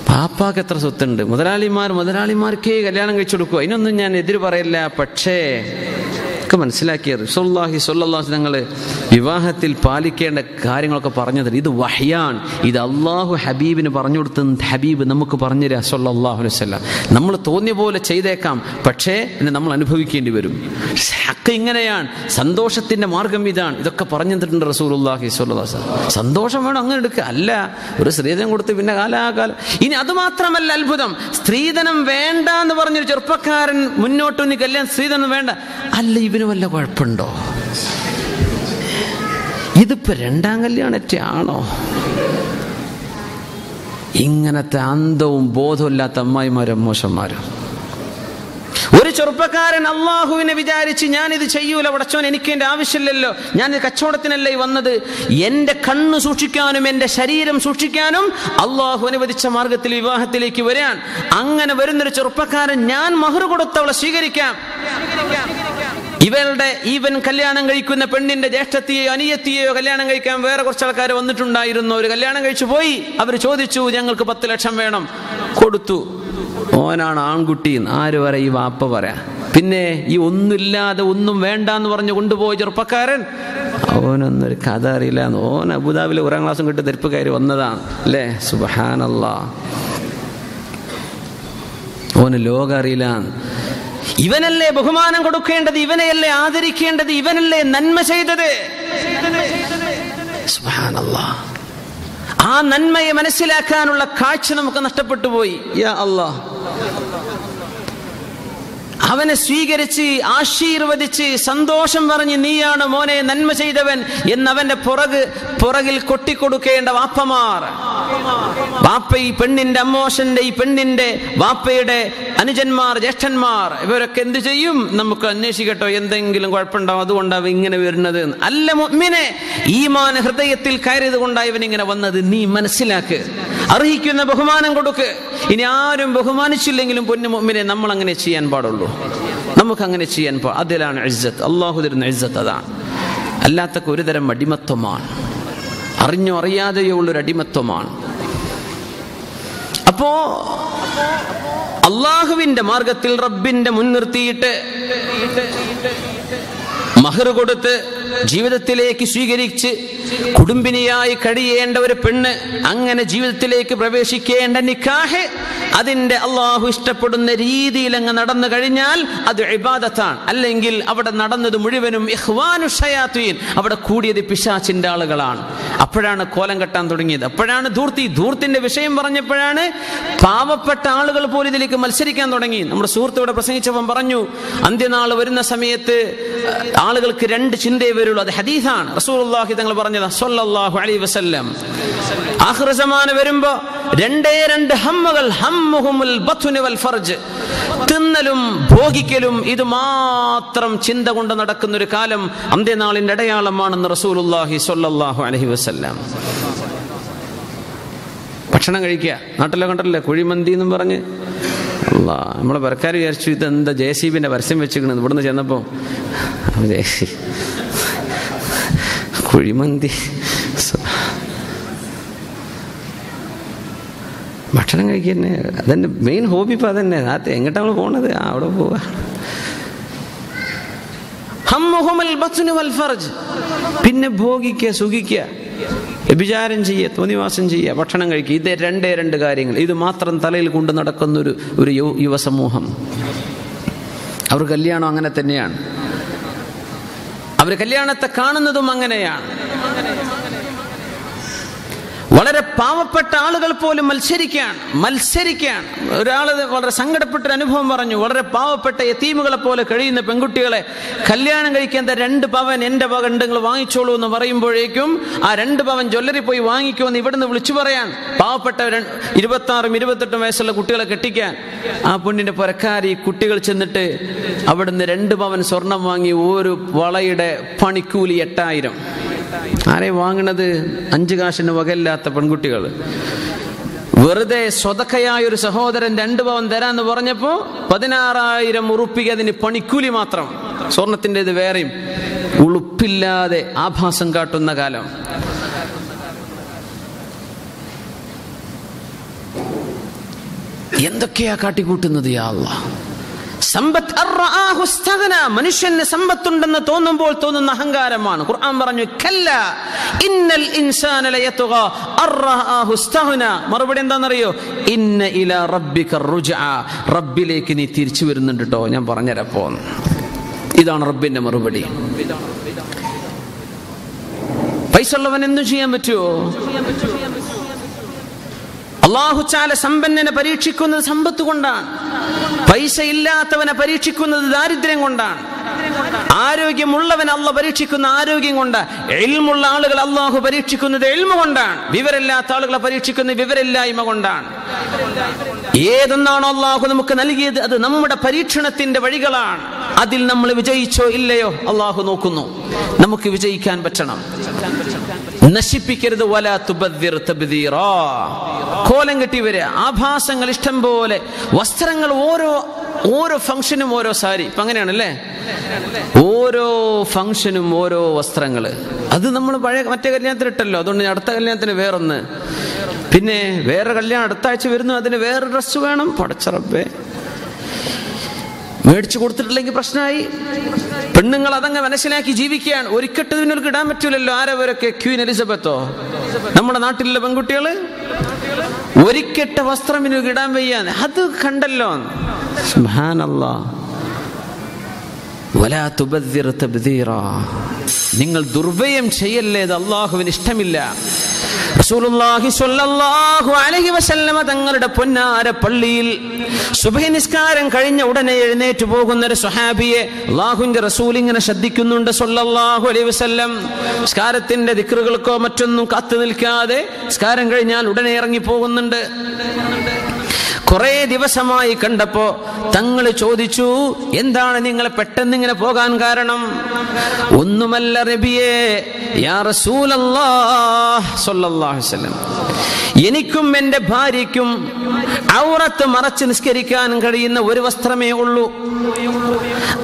പാപ്പാക്ക് എത്ര സ്വത്തുണ്ട്? മുതലാളിമാർക്കേ കല്യാണം കഴിച്ചു കൊടുക്കുക. അതിനൊന്നും ഞാൻ എതിര് പറയില്ല. പക്ഷേ ഒക്കെ മനസ്സിലാക്കിയത് റസൂലുള്ളാഹി സ്വല്ലല്ലാഹു അലൈഹി വസല്ലം തങ്ങൾ വിവാഹത്തിൽ പാലിക്കേണ്ട കാര്യങ്ങളൊക്കെ പറഞ്ഞത് ഇത് വഹ്യാണ്. ഇത് അള്ളാഹു ഹബീബിന് പറഞ്ഞു കൊടുത്ത ഹബീബ് നമുക്ക് പറഞ്ഞു തരാ സ്വല്ലല്ലാഹു അലൈഹി വസല്ലം. നമ്മൾ തോന്നിയ പോലെ ചെയ്തേക്കാം, പക്ഷേ പിന്നെ നമ്മൾ അനുഭവിക്കേണ്ടി വരും. ഹക്ക് ഇങ്ങനെയാണ്, സന്തോഷത്തിന്റെ മാർഗം ഇതാണ്. ഇതൊക്കെ പറഞ്ഞു തന്നിട്ടുണ്ട് റസൂലുള്ളാഹി സ്വല്ലല്ലാഹു അലൈഹി വസല്ലം. സന്തോഷം വേണം അങ്ങനെ എടുക്കുക, അല്ല ഒരു സ്ത്രീധനം കൊടുത്ത് പിന്നെ കാലാകാലം. ഇനി അത് മാത്രമല്ല അത്ഭുതം, സ്ത്രീധനം വേണ്ട എന്ന് പറഞ്ഞൊരു ചെറുപ്പക്കാരൻ മുന്നോട്ട് കല്യാണം സ്ത്രീധനം വേണ്ട, അല്ല ഇവന് വല്ല കുഴപ്പമുണ്ടോ? ഇതിപ്പോ 2ാം കല്യാണത്തെ ആണോ? ഇങ്ങനത്തെ അന്തവും ബോധമില്ലാത്ത അമ്മായിമാരും മോശന്മാരും. ഒരു ചെറുപ്പക്കാരൻ അള്ളാഹുവിനെ വിചാരിച്ച് ഞാനിത് ചെയ്യൂല, പടച്ചോൻ എനിക്ക് എന്റെ ആവശ്യമില്ലല്ലോ, ഞാൻ കച്ചവടത്തിനല്ലേ വന്നത്, എന്റെ കണ്ണ് സൂക്ഷിക്കാനും എന്റെ ശരീരം സൂക്ഷിക്കാനും അള്ളാഹു അനുവദിച്ച മാർഗത്തിൽ വിവാഹത്തിലേക്ക് വരാൻ. അങ്ങനെ വരുന്നൊരു ചെറുപ്പക്കാരൻ ഞാൻ മഹർ കൊടുത്തവളെ സ്വീകരിക്കാം. ഇവൻ കല്യാണം കഴിക്കുന്ന പെണ്ണിന്റെ ജ്യേഷ്ഠത്തെയോ അനിയത്തിയോ കല്യാണം കഴിക്കാൻ വേറെ കുറച്ച് ആൾക്കാർ വന്നിട്ടുണ്ടായിരുന്നു. ഒരു കല്യാണം കഴിച്ചു പോയി. അവർ ചോദിച്ചു, ഞങ്ങൾക്ക് 10 ലക്ഷം വേണം. കൊടുത്തു. ഓനാണ് ആൺകുട്ടി. ആര് പറയാ? ഈ വാപ്പ പറയാ. പിന്നെ ഈ ഒന്നുമില്ലാതെ ഒന്നും വേണ്ട എന്ന് പറഞ്ഞു കൊണ്ടുപോയ ചെറുപ്പക്കാരൻ, അവനൊന്നൊരു കഥ അറിയില്ല. ഓൻ അബുദാബിലെ 1ാം ക്ലാസ്സും കിട്ടി തെരുപ്പ് കയറി വന്നതാണ് അല്ലേ? സുബ്ഹാനല്ലാഹ്. ഓന് ലോകം അറിയില്ല. ഇവനല്ലേ ബഹുമാനം കൊടുക്കേണ്ടത്, ഇവനെയല്ലേ ആദരിക്കേണ്ടത്, ഇവനല്ലേ നന്മ ചെയ്തത്. സുബ്ഹാനല്ലാഹ്. ആ നന്മയെ മനസ്സിലാക്കാനുള്ള കാഴ്ച നമുക്ക് നഷ്ടപ്പെട്ടു പോയി. യാ അല്ലാഹ്, അവനെ സ്വീകരിച്ച് ആശീർവദിച്ച് സന്തോഷം പറഞ്ഞ് നീയാണ് മോനെ നന്മ ചെയ്തവൻ എന്നവന്റെ പുറകിൽ കൊട്ടിക്കൊടുക്കേണ്ട വാപ്പമാർ, വാപ്പ ഈ പെണ്ണിന്റെ അമ്മോശന്റെ ഈ പെണ്ണിന്റെ വാപ്പയുടെ അനുജന്മാർ ജ്യേഷ്ഠന്മാർ ഇവരൊക്കെ എന്ത് ചെയ്യും? നമുക്ക് അന്വേഷിക്കട്ടോ, എന്തെങ്കിലും കുഴപ്പമുണ്ടാവും, അതുകൊണ്ടാവും ഇങ്ങനെ വരുന്നത്. അല്ല മുഅ്മിനെ, ഈമാൻ ഹൃദയത്തിൽ കയറിയത് കൊണ്ടാണ് ഇവൻ ഇങ്ങനെ വന്നത്. നീ മനസ്സിലാക്ക്, അർഹിക്കുന്ന ബഹുമാനം കൊടുക്ക്. ഇനി ആരും ബഹുമാനിച്ചില്ലെങ്കിലും പൊന്നു മുഅ്മിനെ നമ്മൾ അങ്ങനെ ചെയ്യാൻ പാടുള്ളൂ. നമുക്കങ്ങനെ ചെയ്യാൻ അതിലാണ് ഇസ്സത്ത്. അള്ളാഹു തരുന്ന ഇസ്സത്ത് അതാണ്. അല്ലാത്തൊക്കെ ഒരുതരം അടിമത്വമാണ്, അറിഞ്ഞോ അറിയാതെയോ ഉള്ളൊരു അടിമത്വമാണ്. അപ്പോ അള്ളാഹുവിന്റെ മാർഗത്തിൽ റബ്ബിന്റെ മുൻനിർത്തിയിട്ട് മഹർ കൊടുത്ത് ജീവിതത്തിലേക്ക് സ്വീകരിച്ച് കുടുംബിനിയായി കഴിയേണ്ട ഒരു പെണ്ണ്, അങ്ങനെ ജീവിതത്തിലേക്ക് പ്രവേശിക്കേണ്ട നിക്കാഹ് അതിന്റെ അള്ളാഹു ഇഷ്ടപ്പെടുന്ന രീതിയിൽ അങ്ങ് നടന്നു കഴിഞ്ഞാൽ അത് ഇബാദത്താണ്. അല്ലെങ്കിൽ അവിടെ നടന്നത് മുഴുവനും ഇഖ്വാനു ശയാത്തീൻ, അവിടെ കൂടിയത് പിശാചിന്റെ ആളുകളാണ്. അപ്പോഴാണ് കോലം കെട്ടാൻ തുടങ്ങിയത്. അപ്പോഴാണ് ധൂർത്തിന്റെ വിഷയം പറഞ്ഞപ്പോഴാണ് പാവപ്പെട്ട ആളുകൾ പോലും ഇതിലേക്ക് മത്സരിക്കാൻ തുടങ്ങി. നമ്മുടെ സുഹൃത്ത് ഇവിടെ പ്രസംഗിച്ചവൻ പറഞ്ഞു, അന്ത്യനാൾ വരുന്ന സമയത്ത് ആളുകൾക്ക് 2 ചിന്തയെ വരുള്ളൂ. അത് ഹദീസാണ്, റസൂലുള്ളാഹി തങ്ങൾ പറഞ്ഞതാ സ്വല്ലല്ലാഹു അലൈഹി വസല്ലം. ആഖിർ സമാന വരുമ്പോ രണ്ട് ഹമ്മുകൾ, ഹമ്മുഹുൽ ബത്ൻ വൽ ഫർജ്, തിന്നലും ഭോഗിക്കലും ഇത് മാത്രം ചിന്ത കൊണ്ട് നടക്കുന്ന ഒരു കാലം അന്ത്യനാളിന്റെ അടയാളമാണെന്ന് റസൂലുള്ളാഹി സ്വല്ലല്ലാഹു അലൈഹി വസല്ലം. ഭക്ഷണം കഴിക്കുക, നാട്ടിലെ കണ്ടല്ലേ കുഴിമന്തി എന്നും പറഞ്ഞ്, അല്ലാ നമ്മളെ പെരക്കാർ വിചാരിച്ചു ഇതെന്താ JCBന്റെ പരസ്യം വെച്ചിരിക്കണത്. ഇവിടുന്ന് ചെന്നപ്പോ കുഴിമന്തി. ഭക്ഷണം കഴിക്കന്നെ അതെന്റെ മെയിൻ ഹോബി. ഇപ്പം അതന്നെ, അത് എങ്ങോട്ടാ നമ്മൾ പോണത്, അവിടെ പോവാ. പിന്നെ ഭോഗിക്കുക, സുഖിക്കുക, വ്യഭിചാരം ചെയ്യുക, തോന്നിവാസം ചെയ്യുക, ഭക്ഷണം കഴിക്കുക. ഇത് രണ്ട് കാര്യങ്ങൾ, ഇത് മാത്രം തലയിൽ കൊണ്ട് നടക്കുന്ന ഒരു യുവസമൂഹം. അവർ കല്യാണം അങ്ങനെ തന്നെയാണ്, അവർ കല്യാണത്തെ കാണുന്നതും അങ്ങനെയാണ്. വളരെ പാവപ്പെട്ട ആളുകൾ പോലും മത്സരിക്കാൻ. ഒരാൾ വളരെ സങ്കടപ്പെട്ടൊരു അനുഭവം പറഞ്ഞു. വളരെ പാവപ്പെട്ട യതീമുകളെ പോലെ കഴിയുന്ന പെൺകുട്ടികളെ കല്യാണം കഴിക്കാൻ 2 പവൻ എൻ്റെ പവൻ നിങ്ങൾ വാങ്ങിച്ചോളൂ എന്ന് പറയുമ്പോഴേക്കും ആ 2 പവൻ ജ്വല്ലറി പോയി വാങ്ങിക്കുമെന്ന് ഇവിടുന്ന് വിളിച്ചു പറയാൻ. പാവപ്പെട്ട 26, 28 വയസ്സുള്ള കുട്ടികളെ കെട്ടിക്കാൻ ആ പെണ്ണിന്റെ പുരക്കാരി കുട്ടികൾ ചെന്നിട്ട് അവിടുന്ന് 2 പവൻ സ്വർണം വാങ്ങി. ഒരു വളയുടെ പണിക്കൂലി 8000. ആരെ വാങ്ങണത്? 5 കാശിന് വകയില്ലാത്ത പെൺകുട്ടികൾ. വെറുതെ സ്വതക്കയായ ഒരു സഹോദരൻ 2 പവൻ തരാന്ന് പറഞ്ഞപ്പോ 16,000 ഉറുപ്പിക അതിന് പണിക്കൂലി മാത്രം. സ്വർണത്തിൻ്റെത് വേറെയും. ഉളുപ്പില്ലാതെ ആഭാസം കാട്ടുന്ന കാലം. എന്തൊക്കെയാ കാട്ടിക്കൂട്ടുന്നത് യാ അല്ലാഹ്. മനുഷ്യന് സമ്പത്തുണ്ടെന്ന് തോന്നുമ്പോൾ തോന്നുന്ന അഹങ്കാരമാണ്. ഖുർആൻ പറഞ്ഞു കല്ലാ ഇന്നൽ ഇൻസാന ലയത്ഗാ അർറആഹു ഇസ്തഗ്ന. മറുപടി എന്താണെന്നറിയോ? ഇന്ന ഇലാ റബ്ബിക റുജ്അ. റബ്ബിലേക്ക് നീ തിരിച്ചു വരുന്നുണ്ട് കേട്ടോ, ഞാൻ പറഞ്ഞുതരപ്പോ. ഇതാണ് റബ്ബിന്റെ മറുപടി. പൈസ ഉള്ളവൻ എന്തും ചെയ്യാൻ പറ്റുമോ? അല്ലാഹു തആല സമ്പന്നനെ പരീക്ഷിക്കുന്നത് സമ്പത്ത് കൊണ്ടാണ്. പൈസ ഇല്ലാത്തവനെ പരീക്ഷിക്കുന്നത് ദാരിദ്ര്യം കൊണ്ടാണ്. ആരോഗ്യമുള്ളവൻ അല്ലാഹു പരീക്ഷിക്കുന്ന ആരോഗ്യം കൊണ്ടാണ്. ഇൽമുള്ള ആളുകൾ അല്ലാഹു പരീക്ഷിക്കുന്നത് ഇൽമു കൊണ്ടാണ്. വിവരമില്ലാത്ത ആളുകളെ പരീക്ഷിക്കുന്നത് വിവരമില്ലായ്മ കൊണ്ടാണ്. ഏതെന്നാണോ അല്ലാഹു നമുക്ക് നൽകിയത് അത് നമ്മുടെ പരീക്ഷണത്തിന്റെ വഴികളാണ്. അതിൽ നമ്മൾ വിജയിച്ചോ ഇല്ലയോ അല്ലാഹു നോക്കുന്നു. നമുക്ക് വിജയിക്കാൻ പറ്റണം. നശിപ്പിക്കരുത്. വലാ തുബദ്ദിർ തബ്ദീറാ. കോലം കെട്ടി വരിക, ആഭാസങ്ങൾ ഇഷ്ടം പോലെ, വസ്ത്രങ്ങൾ ഓരോ ഫംഗ്ഷനും ഓരോ സാരി. ഇപ്പം അങ്ങനെയാണല്ലേ, ഓരോ ഫംഗ്ഷനും ഓരോ വസ്ത്രങ്ങൾ. അത് നമ്മൾ മറ്റേ കല്യാണത്തിന് ഇട്ടല്ലോ, അതുകൊണ്ട് അടുത്ത കല്യാണത്തിന് വേറൊന്ന്, പിന്നെ വേറെ കല്യാണം അടുത്ത ആഴ്ച വരുന്നു, അതിന് വേറെ ഡ്രസ്സ് വേണം. പടച്ച റബ്ബേ, മേടിച്ചു കൊടുത്തിട്ടില്ലെങ്കിൽ പ്രശ്നമായി. പെണ്ണുങ്ങൾ അതങ്ങ് മനസ്സിലാക്കി ജീവിക്കുകയാണ്. ഒരിക്കട്ടും ഇതിനൊക്കെ ഇടാൻ പറ്റൂലല്ലോ. ആരവരൊക്കെ ക്വീൻ എലിസബത്തോ നമ്മുടെ നാട്ടിലുള്ള പെൺകുട്ടികള് ഒരിക്കട്ട വസ്ത്രം ഇതിനൊക്കെ ഇടാൻ വയ്യാന്ന്. അത് കണ്ടല്ലോ. സുബ്ഹാനല്ലാഹ്. വലാ തുബദ്ദിർ തബ്ദീറാ. നിങ്ങൾ ദുർവ്യയം ചെയ്യല്ലേ, അത് അല്ലാഹുവിന് ഇഷ്ടമില്ല. റസൂലുള്ളാഹി സ്വല്ലല്ലാഹു അലൈഹി വസല്ലമ തങ്ങളുടെ പൊന്നാര പള്ളിയിൽ സുബ്ഹി നിസ്കാരം കഴിഞ്ഞ ഉടനെ എഴുന്നേറ്റ് പോകുന്ന ഒരു സ്വഹാബിയെ അല്ലാഹുവിന്റെ റസൂൽ ഇങ്ങനെ ശ്രദ്ധിക്കുന്നുണ്ട് സ്വല്ലല്ലാഹു അലൈഹി വസല്ലം. നിസ്കാരത്തിന്റെ ദിക്റുകൾക്കോ മറ്റൊന്നും കാത്തു നിൽക്കാതെ നിസ്കാരം കഴിഞ്ഞാൽ ഉടനെ ഇറങ്ങി പോകുന്നുണ്ട്. കുറെ ദിവസമായി കണ്ടപ്പോ തങ്ങൾ ചോദിച്ചു, എന്താണ് നിങ്ങൾ പെട്ടെന്ന് ഇങ്ങനെ പോകാൻ കാരണം? ഒന്നുമല്ല നബിയേ, യാ റസൂലല്ലാഹ് സ്വല്ലല്ലാഹു അലൈഹി വസല്ലം, എനിക്കും എന്റെ ഭാര്യയ്ക്കും ഔറത്ത് മറച്ച് നിസ്കരിക്കാൻ കഴിയുന്ന ഒരു വസ്ത്രമേ ഉള്ളൂ.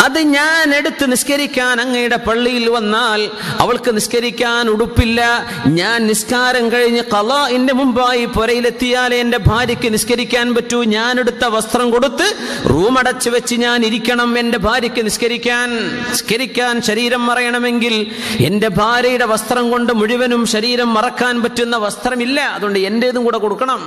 അത് ഞാൻ എടുത്ത് നിസ്കരിക്കാൻ അങ്ങയുടെ പള്ളിയിൽ വന്നാൽ അവൾക്ക് നിസ്കരിക്കാൻ ഉടുപ്പില്ല. ഞാൻ നിസ്കാരം കഴിഞ്ഞ് ഖളാഇന്റെ മുമ്പായി പുരയിലെത്തിയാലേ എന്റെ ഭാര്യയ്ക്ക് നിസ്കരിക്കാൻ പറ്റൂ. ഞാൻ എടുത്ത വസ്ത്രം കൊടുത്ത് റൂമടച്ച് വെച്ച് ഞാൻ ഇരിക്കണം എന്റെ ഭാര്യയ്ക്ക് നിസ്കരിക്കാൻ ശരീരം മറയണമെങ്കിൽ എന്റെ ഭാര്യയുടെ വസ്ത്രം കൊണ്ട് മുഴുവനും ശരീരം മറക്കാൻ പറ്റുന്ന വസ്ത്രമില്ല. അതുകൊണ്ട് എന്റേതും കൂടെ കൊടുക്കണം.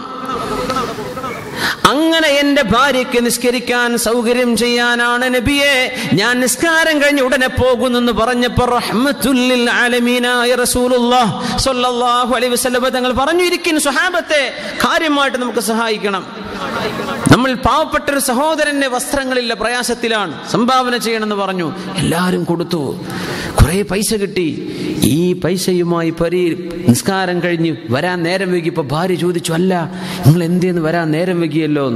അങ്ങനെ എന്റെ ഭാര്യയ്ക്ക് നിസ്കരിക്കാൻ സൗകര്യം ചെയ്യാനാണ് നബിയെ ഞാൻ നിസ്കാരം കഴിഞ്ഞ് ഉടനെ പോകുന്നെന്ന് പറഞ്ഞപ്പോൾ റഹ്മത്തുൽ ലിൽ ആലമീനായ റസൂലുള്ളാഹി സ്വല്ലല്ലാഹു അലൈഹി വസല്ലം തങ്ങൾ പറഞ്ഞു, ഇരിക്കിൻ സ്വഹാബത്തെ, കാര്യമായിട്ട് നമുക്ക് സഹായിക്കണം. നമ്മൾ പാവപ്പെട്ടൊരു സഹോദരന്റെ വസ്ത്രങ്ങളില്ല, പ്രയാസത്തിലാണ്, സംഭാവന ചെയ്യണമെന്ന് പറഞ്ഞു. എല്ലാവരും കൊടുത്തു. കുറെ പൈസ കിട്ടി. ഈ പൈസയുമായി നിസ്കാരം കഴിഞ്ഞ് വരാൻ നേരം വൈകിയപ്പോൾ ഭാര്യ ചോദിച്ചു, അല്ല നിങ്ങൾ എന്തേന്ന് വരാൻ നേരം വൈകിയല്ലോ,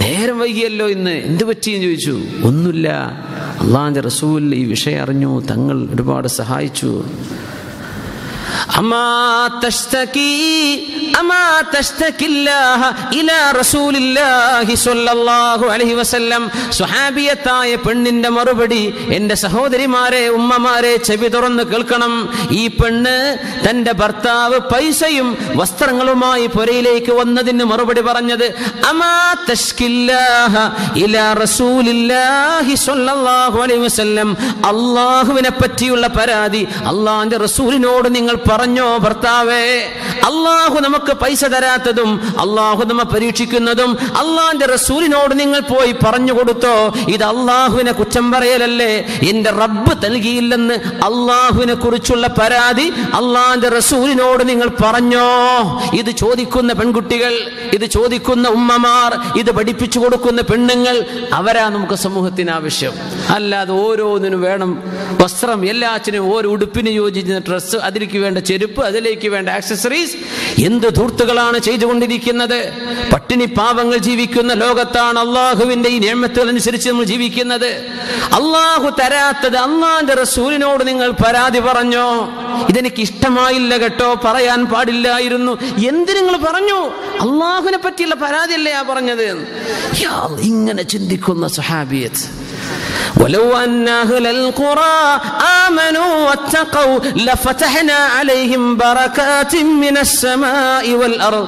നേരം വൈകിയല്ലോ ഇന്ന്, എന്ത് പറ്റിയെന്ന് ചോദിച്ചു. ഒന്നുമില്ല, അള്ളാഹുവിന്റെ റസൂൽ ഈ വിഷയം അറിഞ്ഞു, തങ്ങൾ ഒരുപാട് സഹായിച്ചു. സ്വഹാബിയത്തായ പെണ്ണിന്റെ മറുപടി, എന്റെ സഹോദരിമാരെ, ഉമ്മമാരെ, ചെവി തുറന്ന് കേൾക്കണം. ഈ പെണ്ണ് തന്റെ ഭർത്താവ് പൈസയും വസ്ത്രങ്ങളുമായി പുരയിലേക്ക് വന്നതിന് മറുപടി പറഞ്ഞത്, അമാ തഷ്കില്ലാഹ ഇലാ റസൂലില്ലാഹി സ്വല്ലല്ലാഹു അലൈഹി വസല്ലം, അല്ലാഹുവിനെ പറ്റിയുള്ള പരാതി അല്ലാഹുവിന്റെ റസൂലിനോട് നിങ്ങൾ പറഞ്ഞോ ഭർത്താവേ? അള്ളാഹു നമുക്ക് പൈസ തരാത്തതും അള്ളാഹു നമ്മെ പരീക്ഷിക്കുന്നതും അള്ളാഹിന്റെ റസൂലിനോട് നിങ്ങൾ പോയി പറഞ്ഞു കൊടുത്തോ? ഇത് അള്ളാഹുവിനെ കുറ്റം പറയലല്ലേ? എന്റെ റബ്ബ് നൽകിയില്ലെന്ന് അള്ളാഹുവിനെ കുറിച്ചുള്ള പരാതി അള്ളാഹിന്റെ റസൂലിനോട് നിങ്ങൾ പറഞ്ഞോ? ഇത് ചോദിക്കുന്ന പെൺകുട്ടികൾ, ഇത് ചോദിക്കുന്ന ഉമ്മമാർ, ഇത് പഠിപ്പിച്ചു കൊടുക്കുന്ന പെണ്ണുങ്ങൾ, അവരാ നമുക്ക് സമൂഹത്തിന് ആവശ്യം. അല്ലാതെ ഓരോന്നിനും വേണം വസ്ത്രം, എല്ലാറ്റിനും ഓരോ ഉടുപ്പിന് യോജിച്ച ഡ്രസ്സ്, അതിലേക്ക് വേണ്ട ചെരുപ്പ്, അതിലേക്ക് വേണ്ട ആക്സസറീസ്. എന്ത് ധൂർത്തുകളാണ് ചെയ്തുകൊണ്ടിരിക്കുന്നത്? പട്ടിണി പാവങ്ങൾ ജീവിക്കുന്ന ലോകത്താണ് അള്ളാഹുവിന്റെ ഈ നിഅമത്തുകൾ അനുസരിച്ച് നമ്മൾ ജീവിക്കുന്നത്. അള്ളാഹു തരാത്തത് അള്ളാഹിന്റെ റസൂലിനോട് നിങ്ങൾ പരാതി പറഞ്ഞോ? ഇതെനിക്ക് ഇഷ്ടമായില്ല കേട്ടോ, പറയാൻ പാടില്ലായിരുന്നു. എന്ത് നിങ്ങൾ പറഞ്ഞു? അള്ളാഹുവിനെ പറ്റിയുള്ള പരാതിയല്ലേ ആ പറഞ്ഞത്? ഇങ്ങനെ ചിന്തിക്കുന്ന സഹാബിയത്ത്. ولو أن أهل القرى آمنوا واتقوا لفتحنا عليهم بركات من السماء والأرض.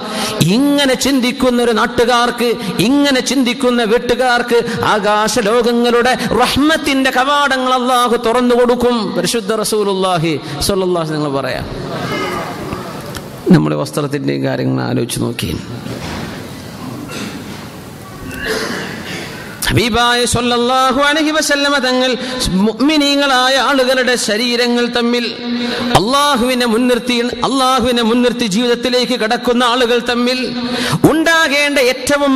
ഇങ്ങനെ ചിന്തിക്കുന്ന ഒരു നാട്ടുകാർക്ക്, ഇങ്ങനെ ചിന്തിക്കുന്ന വീട്ടുകാർക്ക് ആകാശലോകങ്ങളുടെ റഹ്മത്തിന്റെ കവാടങ്ങൾ അല്ലാഹു തുറന്നു കൊടുക്കും. പരിശുദ്ധ റസൂലുള്ളാഹി സ്വല്ലല്ലാഹു അലൈഹി വസല്ലം പറയാം. നമ്മുടെ വസ്ത്രത്തിന്റെയും കാര്യങ്ങൾ ആലോചിച്ച് നോക്കി. ഹബീബായ സ്വല്ലല്ലാഹു അലൈഹി വസല്ലമ തങ്ങൾ മുഅ്മിനീങ്ങളായ ആളുകളുടെ ശരീരങ്ങൾ തമ്മിൽ അല്ലാഹുവിനെ മുൻനിർത്തി ജീവിതത്തിലേക്ക് കടക്കുന്ന ആളുകൾ തമ്മിൽ ഉണ്ടാകേണ്ട ഏറ്റവും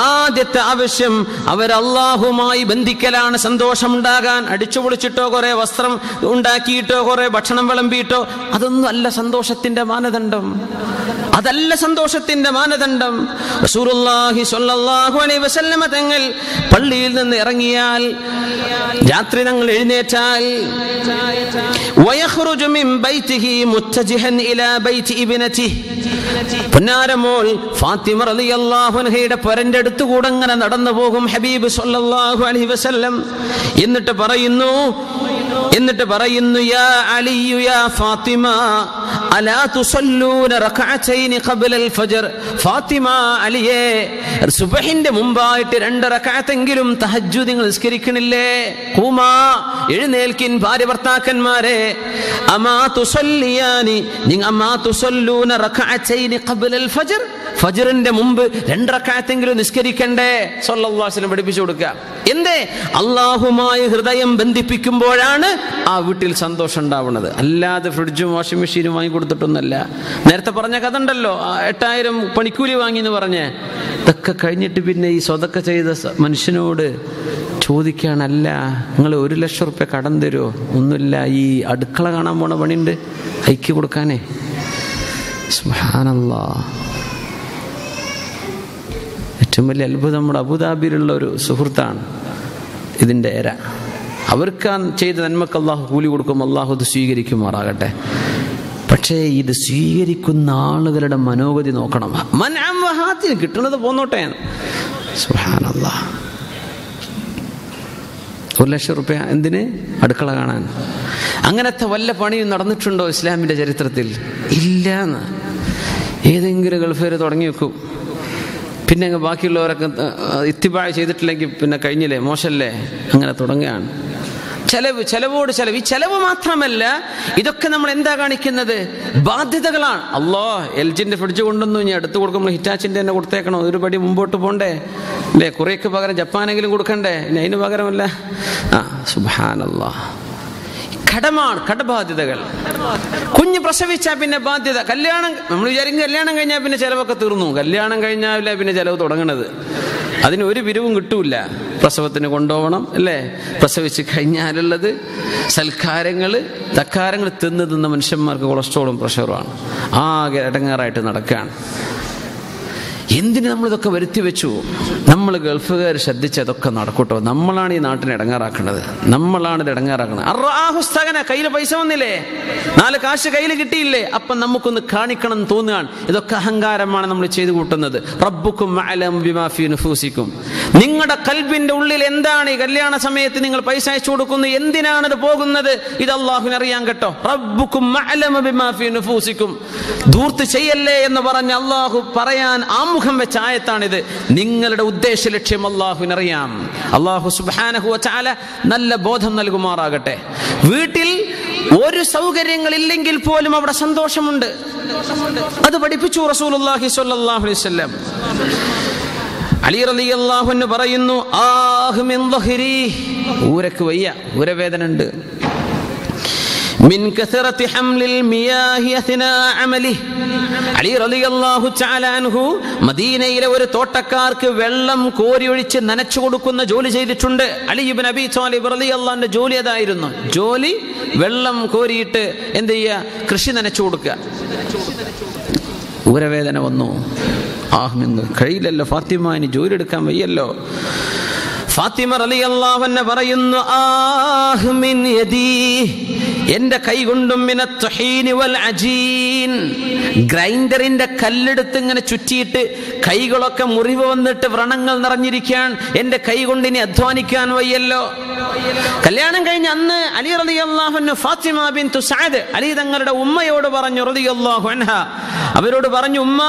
ആദ്യത്തെ ആവശ്യം അവർ അല്ലാഹുമായി ബന്ധിക്കലാണ്. സന്തോഷമുണ്ടാകാൻ അടിച്ചുപൊളിച്ചിട്ടോ കുറെ വസ്ത്രം ഉണ്ടാക്കിയിട്ടോ കുറെ ഭക്ഷണം വിളമ്പിയിട്ടോ അതൊന്നും അല്ല സന്തോഷത്തിന്റെ മാനദണ്ഡം. അതല്ല സന്തോഷത്തിന്റെ മാനദണ്ഡം. റസൂലുള്ളാഹി സ്വല്ലല്ലാഹു അലൈഹി വസല്ലമ തങ്ങൾ പള്ളിയിൽ നിന്ന് ഇറങ്ങിയാൽ, രാത്രി തങ്ങൾ എഴുന്നേറ്റാൽ, വയഖ്റുജു മിൻ ബൈതിഹി മുത്തജിഹൻ ഇലാ ബൈതി ഇബ്നതിഹി, പൊന്നാരമോൾ ഫാത്തിമ റളിയല്ലാഹു അൻഹയുടെ പരന്റെ അടുത്തുകൂടെ അങ്ങനെ നടന്നു പോകും ഹബീബ് സ്വല്ലല്ലാഹു അലൈഹി വസല്ലം. എന്നിട്ട് പറയുന്നു യാ അലിയു യാ ഫാത്തിമ അലാ തുസല്ലൂന റകഅതൈനി ഖബ്ലൽ ഫജ്ർ. ഫാത്തിമ, അലിയേ, സുബ്ഹിന്റെ മുമ്പായിട്ട് 2 റകഅത്തെങ്കിലും തഹജ്ജുദ് നിങ്ങൾ നിസ്കരിക്കണില്ലേ? ഖുമാ, എഴുന്നേൽക്കിൻ ഭാര്യ ഭർത്താക്കന്മാരെ. അമാ തുസല്ലൂന റകഅതൈനി ഖബ്ലൽ ഫജ്ർ, ഫജ്റിന്റെ മുമ്പ് 2 റകഅത്തെങ്കിലും നിസ്കരിക്കണ്ടേ? സ്വല്ലല്ലാഹു അലൈഹി വസല്ലം പഠിപ്പിച്ചു കൊടുക്കുക. എന്തേ? അള്ളാഹുമായി ഹൃദയം ബന്ധിപ്പിക്കുമ്പോഴാണ് ആ വീട്ടിൽ സന്തോഷം ഉണ്ടാവുന്നത്. അല്ലാതെ ഫ്രിഡ്ജും വാഷിംഗ് മെഷീനും വാങ്ങി കൊടുത്തിട്ടൊന്നല്ല. നേരത്തെ പറഞ്ഞ കഥ ഉണ്ടല്ലോ, 8000 പണിക്കൂലി വാങ്ങി എന്ന് പറഞ്ഞ്. ഇതൊക്കെ കഴിഞ്ഞിട്ട് പിന്നെ ഈ സ്വതക്ക ചെയ്ത മനുഷ്യനോട് ചോദിക്കാനല്ല, നിങ്ങൾ 1 ലക്ഷം റുപ്യ കടം തരുമോ? ഒന്നുമില്ല, ഈ അടുക്കള കാണാൻ പോണ പണിയുണ്ട്, അയക്കി കൊടുക്കാനേ. സുബ്ഹാനല്ലാഹ്. ഏറ്റവും വലിയ അത്ഭുതം, നമ്മുടെ അബുദാബിയിലുള്ള ഒരു സുഹൃത്താണ് ഇതിൻ്റെ ഇര. അവർക്ക് ചെയ്ത നന്മക്ക് അള്ളാഹു കൂലി കൊടുക്കും, അള്ളാഹു ഇത് സ്വീകരിക്കുമാറാകട്ടെ. പക്ഷേ ഇത് സ്വീകരിക്കുന്ന ആളുകളുടെ മനോഗതി നോക്കണം. കിട്ടുന്നത് പോന്നോട്ടെ. സുബ്ഹാനല്ലാഹ്. 1 ലക്ഷം റുപ്യ എന്തിന്? അടുക്കള കാണാൻ. അങ്ങനത്തെ വല്ല പണിയും നടന്നിട്ടുണ്ടോ ഇസ്ലാമിൻ്റെ ചരിത്രത്തിൽ? ഇല്ല. ഏതെങ്കിലും ഗൾഫുകാർ തുടങ്ങി വെക്കും, പിന്നെ ബാക്കിയുള്ളവരൊക്കെ ഇത്തിബാ ചെയ്തിട്ടില്ലെങ്കിൽ പിന്നെ കഴിഞ്ഞില്ലേ, മോശമല്ലേ? അങ്ങനെ തുടങ്ങുകയാണ്. ചെലവോട് ചെലവ്. ഈ ചെലവ് മാത്രമല്ല, ഇതൊക്കെ നമ്മൾ എന്താ കാണിക്കുന്നത്? ബാധ്യതകളാണ്. LGന്റെ ഫ്രിഡ്ജ് കൊണ്ടുവന്നു, ഇനി അടുത്ത് കൊടുക്കുമ്പോൾ ഹിറ്റാച്ചിന്റെ തന്നെ കൊടുത്തേക്കണം, ഒരു പടി മുമ്പോട്ട് പോണ്ടേ അല്ലേ? കുറേക്ക് പകരം ജപ്പാനെങ്കിലും കൊടുക്കണ്ടേ? ഇനി അതിന് പകരമല്ല. സുബ്ഹാനല്ലാഹ്. കടമാണ്, കടബാധ്യതകൾ. കുഞ്ഞ് പ്രസവിച്ചാൽ പിന്നെ ബാധ്യത. കല്യാണം, നമ്മൾ വിചാരിക്കും കല്യാണം കഴിഞ്ഞാൽ പിന്നെ ചിലവൊക്കെ തീർന്നു. കല്യാണം കഴിഞ്ഞാൽ പിന്നെ ചിലവ് തുടങ്ങണത്. അതിന് ഒരു പിരിവും കിട്ടൂല. പ്രസവത്തിന് കൊണ്ടുപോകണം അല്ലേ, പ്രസവിച്ച് കഴിഞ്ഞാലുള്ളത് സൽക്കാരങ്ങൾ, തക്കാരങ്ങൾ തിന്ന് മനുഷ്യന്മാർക്ക് കൊളസ്ട്രോളും പ്രഷറുമാണ്. ആകെ ഇടങ്ങാറായിട്ട് നടക്കുകയാണ്. എന്തിന് നമ്മളിതൊക്കെ വരുത്തി വെച്ചു? നമ്മൾ ഗൾഫുകാർ ശ്രദ്ധിച്ച് അതൊക്കെ നടക്കൂട്ടോ. നമ്മളാണ് ഈ നാട്ടിനെ ഇടങ്ങാറാക്കുന്നത്, നമ്മളാണ് ഇത് ഇടങ്ങാറാക്കുന്നത്. അറാഹുസ്തകന, കയ്യിൽ പൈസ വന്നില്ലേ, 4 കാശ് കയ്യിൽ കിട്ടിയില്ലേ, അപ്പം നമുക്കൊന്ന് കാണിക്കണം എന്ന് തോന്നുകയാണ്. ഇതൊക്കെ അഹങ്കാരമാണ് നമ്മൾ ചെയ്തു കൂട്ടുന്നത്. റബ്ബുക്കും അഅലമു ബിമാ ഫീ നുഫൂസിക്കും, നിങ്ങളുടെ കൽബിന്റെ ഉള്ളിൽ എന്താണ്? ഈ കല്യാണ സമയത്ത് നിങ്ങൾ പൈസ അയച്ചു കൊടുക്കുന്നത് എന്തിനാണ് ഇത് പോകുന്നത്? ഇത് അല്ലാഹുവിന് അറിയാൻ കേട്ടോ. റബ്ബുക്കും അഅലമു ബിമാ ഫീ നുഫൂസിക്കും, ധൂർത്ത് ചെയ്യല്ലേ എന്ന് പറഞ്ഞ് അല്ലാഹു പറയാൻ ആമുഖം വെച്ച ആയത്താണിത്. നിങ്ങളുടെ ഉദ്ദേശ ലക്ഷ്യം അല്ലാഹുവിനറിയാം. അല്ലാഹു സുബ്ഹാനഹു വ തആല നല്ല ബോധം നൽകുമാറാകട്ടെ. വീട്ടിൽ ഒരു സൗകര്യങ്ങളില്ലെങ്കിൽ പോലും അവിടെ സന്തോഷമുണ്ട്. അത് പഠിപ്പിച്ചു റസൂലുള്ളാഹി സ്വല്ലല്ലാഹു അലൈഹി വസല്ലം. അലി റളിയല്ലാഹു അൻഹു പറയുന്നു, ആഹ് മിൻ ദഹ്രി, ഊരക്ക് വയ്യ, ഊരവേദന ഉണ്ട്. മിൻ കസറത്തി ഹംലിൽ മിയാഹി അസ്നാ അമലി. അലി റളിയല്ലാഹു തആല അൻഹു മദീനയിലെ ഒരു തോട്ടക്കാർക്ക് വെള്ളം കോരി ഒഴിച്ച് നനച്ചു കൊടുക്കുന്ന ജോലി ചെയ്തിട്ടുണ്ട്. അലി ഇബ്നു അബീ ത്വാലിബ് റളിയല്ലാഹു അൻഹു ജോലി അതായിരുന്നു. ജോലി വെള്ളം കോരിയിട്ട് എന്ത് ചെയ്യുക, കൃഷി നനച്ചു കൊടുക്കുക. ഊരവേദന വന്നു. കഴിയില്ലല്ലോ ഫാത്തിമ, ഇനി ജോലി എടുക്കാൻ വയ്യല്ലോ. ഫാത്തിമ റളിയല്ലാഹു അൻഹ പറയുന്നു, ആഹ് മിൻ യദി, എന്റെ കൈ കൊണ്ടും മിനത്ത് തുഹീനി വൽ അജീൻ, ഗ്രൈൻഡറിന്റെ കല്ലെടുത്ത് ഇങ്ങനെ ചുറ്റിയിട്ട് കൈകളൊക്കെ മുറിവ് വന്നിട്ട് വ്രണങ്ങൾ നിറഞ്ഞിരിക്കാൻ, എന്റെ കൈ കൊണ്ട് ഇനി അധ്വാനിക്കാൻ വയ്യല്ലോ. കല്യാണം കഴിഞ്ഞ അന്ന് അലി റളിയല്ലാഹു അൻഹു ഫാത്തിമ ബിൻതു സഅദ്, അലി തങ്ങളുടെ ഉമ്മയോട് പറഞ്ഞു റളിയല്ലാഹു അൻഹ, അവരോട് പറഞ്ഞു, ഉമ്മ,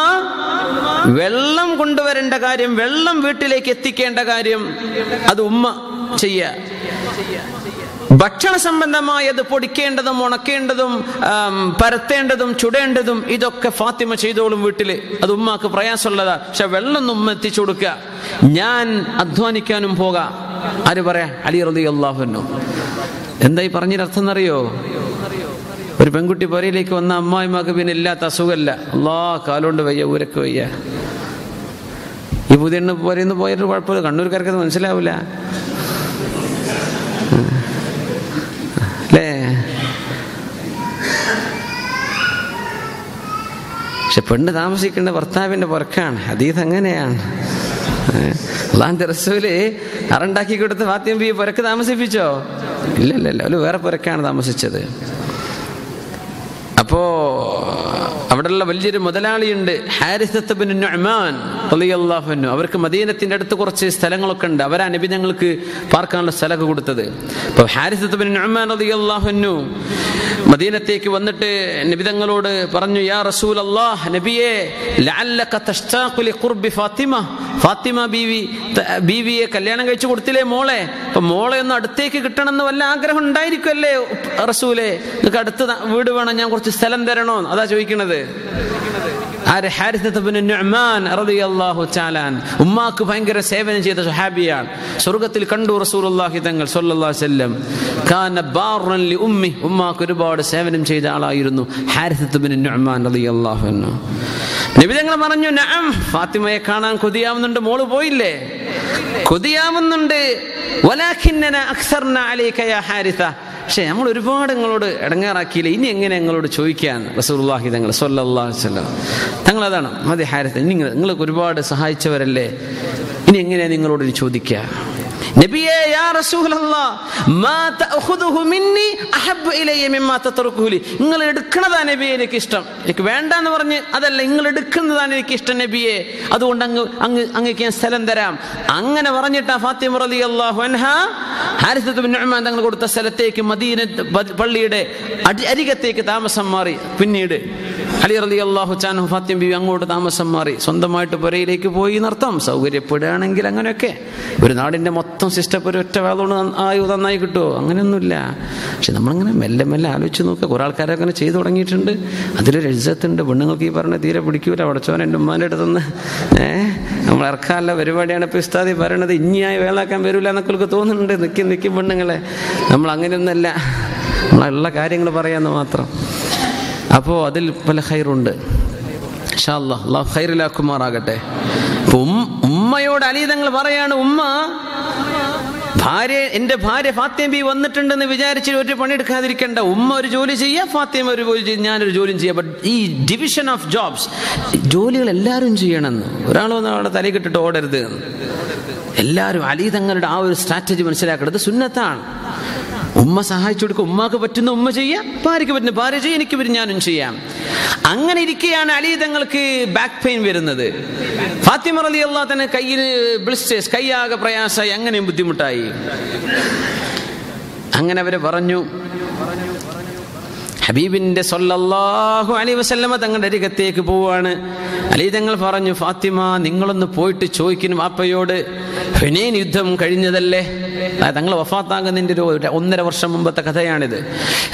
വെള്ളം കൊണ്ടുവരേണ്ട കാര്യം, വെള്ളം വീട്ടിലേക്ക് എത്തിക്കേണ്ട കാര്യം അത് ഉമ്മ ചെയ്യുക. ഭക്ഷണ സംബന്ധമായത് പൊടിക്കേണ്ടതും ഉണക്കേണ്ടതും പരത്തേണ്ടതും ചുടേണ്ടതും ഇതൊക്കെ ഫാത്തിമ ചെയ്തോളും വീട്ടില്. അത് ഉമ്മാക്ക് പ്രയാസമുള്ളതാ. പക്ഷെ വെള്ളം ഉമ്മ എത്തിച്ചു കൊടുക്കുക, ഞാൻ അധ്വാനിക്കാനും പോകാം. ആര് പറയാ? അലി റളിയല്ലാഹു അൻഹു. എന്തായി പറഞ്ഞതിനർത്ഥം എന്നറിയോ? ഒരു പെൺകുട്ടി പുരയിലേക്ക് വന്ന അമ്മായിമാക്ക് പിന്നെ ഇല്ലാത്ത അസുഖമല്ല. കാലുകൊണ്ട് വയ്യ, ഊരക്ക് വയ്യ. ഈ പുതിയ പുരയിന്ന് പോയൊരു കുഴപ്പമില്ല, കണ്ണൂർക്കാർക്കത് മനസ്സിലാവില്ല അല്ലേ? പക്ഷെ പെണ്ണ് താമസിക്കേണ്ട ഭർത്താവിന്റെ പുറക്കാണ്. ഹദീസ് അങ്ങനെയാണ്. അല്ലാഹുവിന്റെ റസൂല് അറണ്ടാക്കി കൊടുത്ത് ഫാത്തിമ ബീവി പുരക്ക് താമസിപ്പിച്ചോ? ഇല്ലല്ലോ, അവര് വേറെ പുരക്കാണ് താമസിച്ചത്. അപ്പോ അവിടെയുള്ള വലിയൊരു മുതലാളിയുണ്ട്, ഹാരിസത്ത് ബിൻ നുഅ്മാൻ റളിയല്ലാഹു അൻഹു. അവർക്ക് മദീനത്തിന്റെ അടുത്ത് കുറച്ച് സ്ഥലങ്ങളൊക്കെ ഉണ്ട്. അവരാ നബി ഞങ്ങൾക്ക് പാർക്കാനുള്ള സ്ഥലമൊക്കെ കൊടുത്തത്. അപ്പൊ ഹാരിസത്ത് ബിൻ നുഅ്മാൻ റളിയല്ലാഹു അൻഹു മദീനത്തേക്ക് വന്നിട്ട് നബി തങ്ങളോട് പറഞ്ഞു, യാ റസൂലല്ലാഹ്, നബിയേ, ലഅല്ലക തഷ്താഖു ലിഖുർബി ഫാത്തിമ, ഫാത്തിമ ബീവിയെ കല്യാണം കഴിച്ചു കൊടുത്തില്ലേ മോളെ? അപ്പൊ മോളെ ഒന്ന് അടുത്തേക്ക് കിട്ടണമെന്ന് വല്ല ആഗ്രഹം ഉണ്ടായിരിക്കുമല്ലേ റസൂലേ? നിങ്ങൾക്ക് അടുത്ത് വീട് വേണം, ഞാൻ കുറച്ച് സ്ഥലം തരണോ? അതാ ചോദിക്കണത്. ആര്? ഹാരിസത്ത് ബിൻ നുഅ്മാൻ റളിയല്ലാഹു തആല അൻഹു. ഉമ്മാക്ക് ഭയങ്കര സേവനം ചെയ്ത സ്വഹാബിയാണ്. സ്വർഗ്ഗത്തിൽ കണ്ടു റസൂലുള്ളാഹി തങ്ങൾ സ്വല്ലല്ലാഹു അലൈഹി വസല്ലം. കാന ബാറൻ ലി ഉമ്മി, ഉമ്മാക്ക് ഒരുപാട് സേവനം ചെയ്ത ആളായിരുന്നു ഹാരിസത്ത് ബിൻ നുഅ്മാൻ റളിയല്ലാഹു അൻഹു. നബി തങ്ങൾ പറഞ്ഞു, നഅം, ഫാത്തിമയെ കാണാൻ കൊതിയാവുന്നുണ്ട്. മോള് പോയില്ലേ? കൊതിയാവുന്നുണ്ട്. വലാകിന്നന അക്സർന അലൈക യാ ഹാരിസ, പക്ഷെ നമ്മൾ ഒരുപാട് നിങ്ങളോട് ഇടങ്ങാറാക്കിയില്ല, ഇനി എങ്ങനെ നിങ്ങളോട് ചോദിക്കാൻ? റസൂലുള്ളാഹി തങ്ങൾ സ്വല്ലല്ലാഹു അലൈഹി വസല്ലം തങ്ങൾ അതാണ്, മതി ഹാരിസ, നിങ്ങൾക്ക് ഒരുപാട് സഹായിച്ചവരല്ലേ, ഇനി എങ്ങനെയാ നിങ്ങളോട് ചോദിക്കുക? നബിയേ, യാ റസൂലല്ലാഹ്, മാ തഅഖുദുഹു മിന്നി അഹബ്ബു ഇലയ്യ മിമ്മാ തത്റകുഹു ലി, നിങ്ങൾ എടുക്കുന്നതാണ് നബിയെ എനിക്ക് ഇഷ്ടം. എനിക്ക് വേണ്ടാന്ന് പറഞ്ഞ് അതല്ല, നിങ്ങൾ എടുക്കുന്നതാണ് എനിക്ക് ഇഷ്ടം നബിയെ, അതുകൊണ്ട് അങ്ങേക്ക് ഞാൻ സ്ഥലം തരാം. അങ്ങനെ പറഞ്ഞിട്ടാ ഫാത്തിമ റളിയല്ലാഹു അൻഹാ ഹാരിസത്ത് ബിൻ നുഅ്മാൻ തങ്ങൾ കൊടുത്ത സ്ഥലത്തേക്ക്, മദീന പള്ളിയുടെ അരികത്തേക്ക് താമസം മാറി. പിന്നീട് അലി റളിയല്ലാഹു തആല ഫാത്തിമ ബീവി അങ്ങോട്ട് താമസം മാറി, സ്വന്തമായിട്ട് പുരയിലേക്ക് പോയി എന്നർത്ഥം. സൗകര്യപ്പെടുകയാണെങ്കിൽ അങ്ങനെയൊക്കെ. ഒരു നാടിന്റെ മൊത്തം സിസ്റ്റം ഒരു ഒറ്റ വേദോണ്ട് നന്നായി കിട്ടുമോ? അങ്ങനെയൊന്നുമില്ല. പക്ഷെ നമ്മളിങ്ങനെ മെല്ലെ മെല്ലെ ആലോചിച്ച് നോക്കുക. കുറെ ആൾക്കാരൊക്കെ അങ്ങനെ ചെയ്തു തുടങ്ങിയിട്ടുണ്ട്. അതിലൊരു ഇജ്ജത്തുണ്ട്. പെണ്ണുങ്ങൾക്ക് ഈ പറഞ്ഞ തീരെ പിടിക്കൂല. അവിടച്ചോൻ എൻ്റെ ഉമ്മാൻ്റെ അടുത്തുനിന്ന് നമ്മൾ ഇറക്കാനുള്ള പരിപാടിയാണ് ഇപ്പോൾ ഉസ്താദി പറയണത്. ഇനിയായി വേളാക്കാൻ വരില്ല എന്നൊക്കെ തോന്നുന്നുണ്ട്. നിൽക്കും പെണ്ണുങ്ങളെ. നമ്മൾ അങ്ങനെയൊന്നല്ല. നമ്മളുള്ള കാര്യങ്ങൾ പറയാമെന്ന് മാത്രം. അപ്പോൾ അതിൽ പല ഖൈറുണ്ട്. ഇൻഷാ അല്ലാഹ് അല്ലാഹു ഖൈറിലാക്കുമാറാകട്ടെ. ഉമ്മയോട് അലി തങ്ങൾ പറയാണ്, ഉമ്മ, എൻ്റെ ഭാര്യ ഫാത്തിമ ബി വന്നിട്ടുണ്ടെന്ന് വിചാരിച്ചിട്ട് ഒരു പണിയെടുക്കാതിരിക്കണ്ട. ഉമ്മ ഒരു ജോലി ചെയ്യുക, ഫാത്തിമ ഒരു ജോലി ചെയ്യുക, ഞാനൊരു ജോലിയും ചെയ്യാം. ബട്ട് ഈ ഡിവിഷൻ ഓഫ് ജോബ്സ്, ജോലികൾ എല്ലാവരും ചെയ്യണമെന്ന്. ഒരാളൊന്നും അവിടെ തലയിട്ടിട്ട് ഓടരുത്. എല്ലാവരും അലി തങ്ങളുടെ ആ ഒരു സ്ട്രാറ്റജി മനസ്സിലാക്കേണ്ടത് സുന്നത്താണ്. ഉമ്മ സഹായിച്ചു കൊടുക്കുക, ഉമ്മാക്ക് പറ്റുന്ന ഉമ്മ ചെയ്യാം, ഭാര്യയ്ക്ക് പറ്റുന്ന ഭാര്യ ചെയ്യാം, എനിക്ക് പറ്റും ഞാനും ചെയ്യാം. അങ്ങനെ ഇരിക്കുകയാണ് അലി തങ്ങൾക്ക് ബാക്ക് പെയിൻ വരുന്നത്. ഫാത്തിമ റളിയല്ലാഹു അൻഹ കയ്യിന് ബ്ലിസ്റ്റേഴ്സ്, കൈയാകെ പ്രയാസമായി, അങ്ങനെയും ബുദ്ധിമുട്ടായി. അങ്ങനെ അവര് പറഞ്ഞു, ഹബീബിന്റെ സല്ലല്ലാഹു അലൈഹി വസല്ലമ തങ്ങളുടെ അരികത്തേക്ക് പോവാണ്. അലി തങ്ങൾ പറഞ്ഞു, ഫാത്തിമ, നിങ്ങളൊന്ന് പോയിട്ട് ചോദിക്കുന്നു വാപ്പയോട്, ഹുനൈൻ യുദ്ധം കഴിഞ്ഞതല്ലേ? തങ്ങൾ വഫാത്താകുന്നതിന്റെ ഒരു 1.5 വർഷം മുമ്പത്തെ കഥയാണിത്.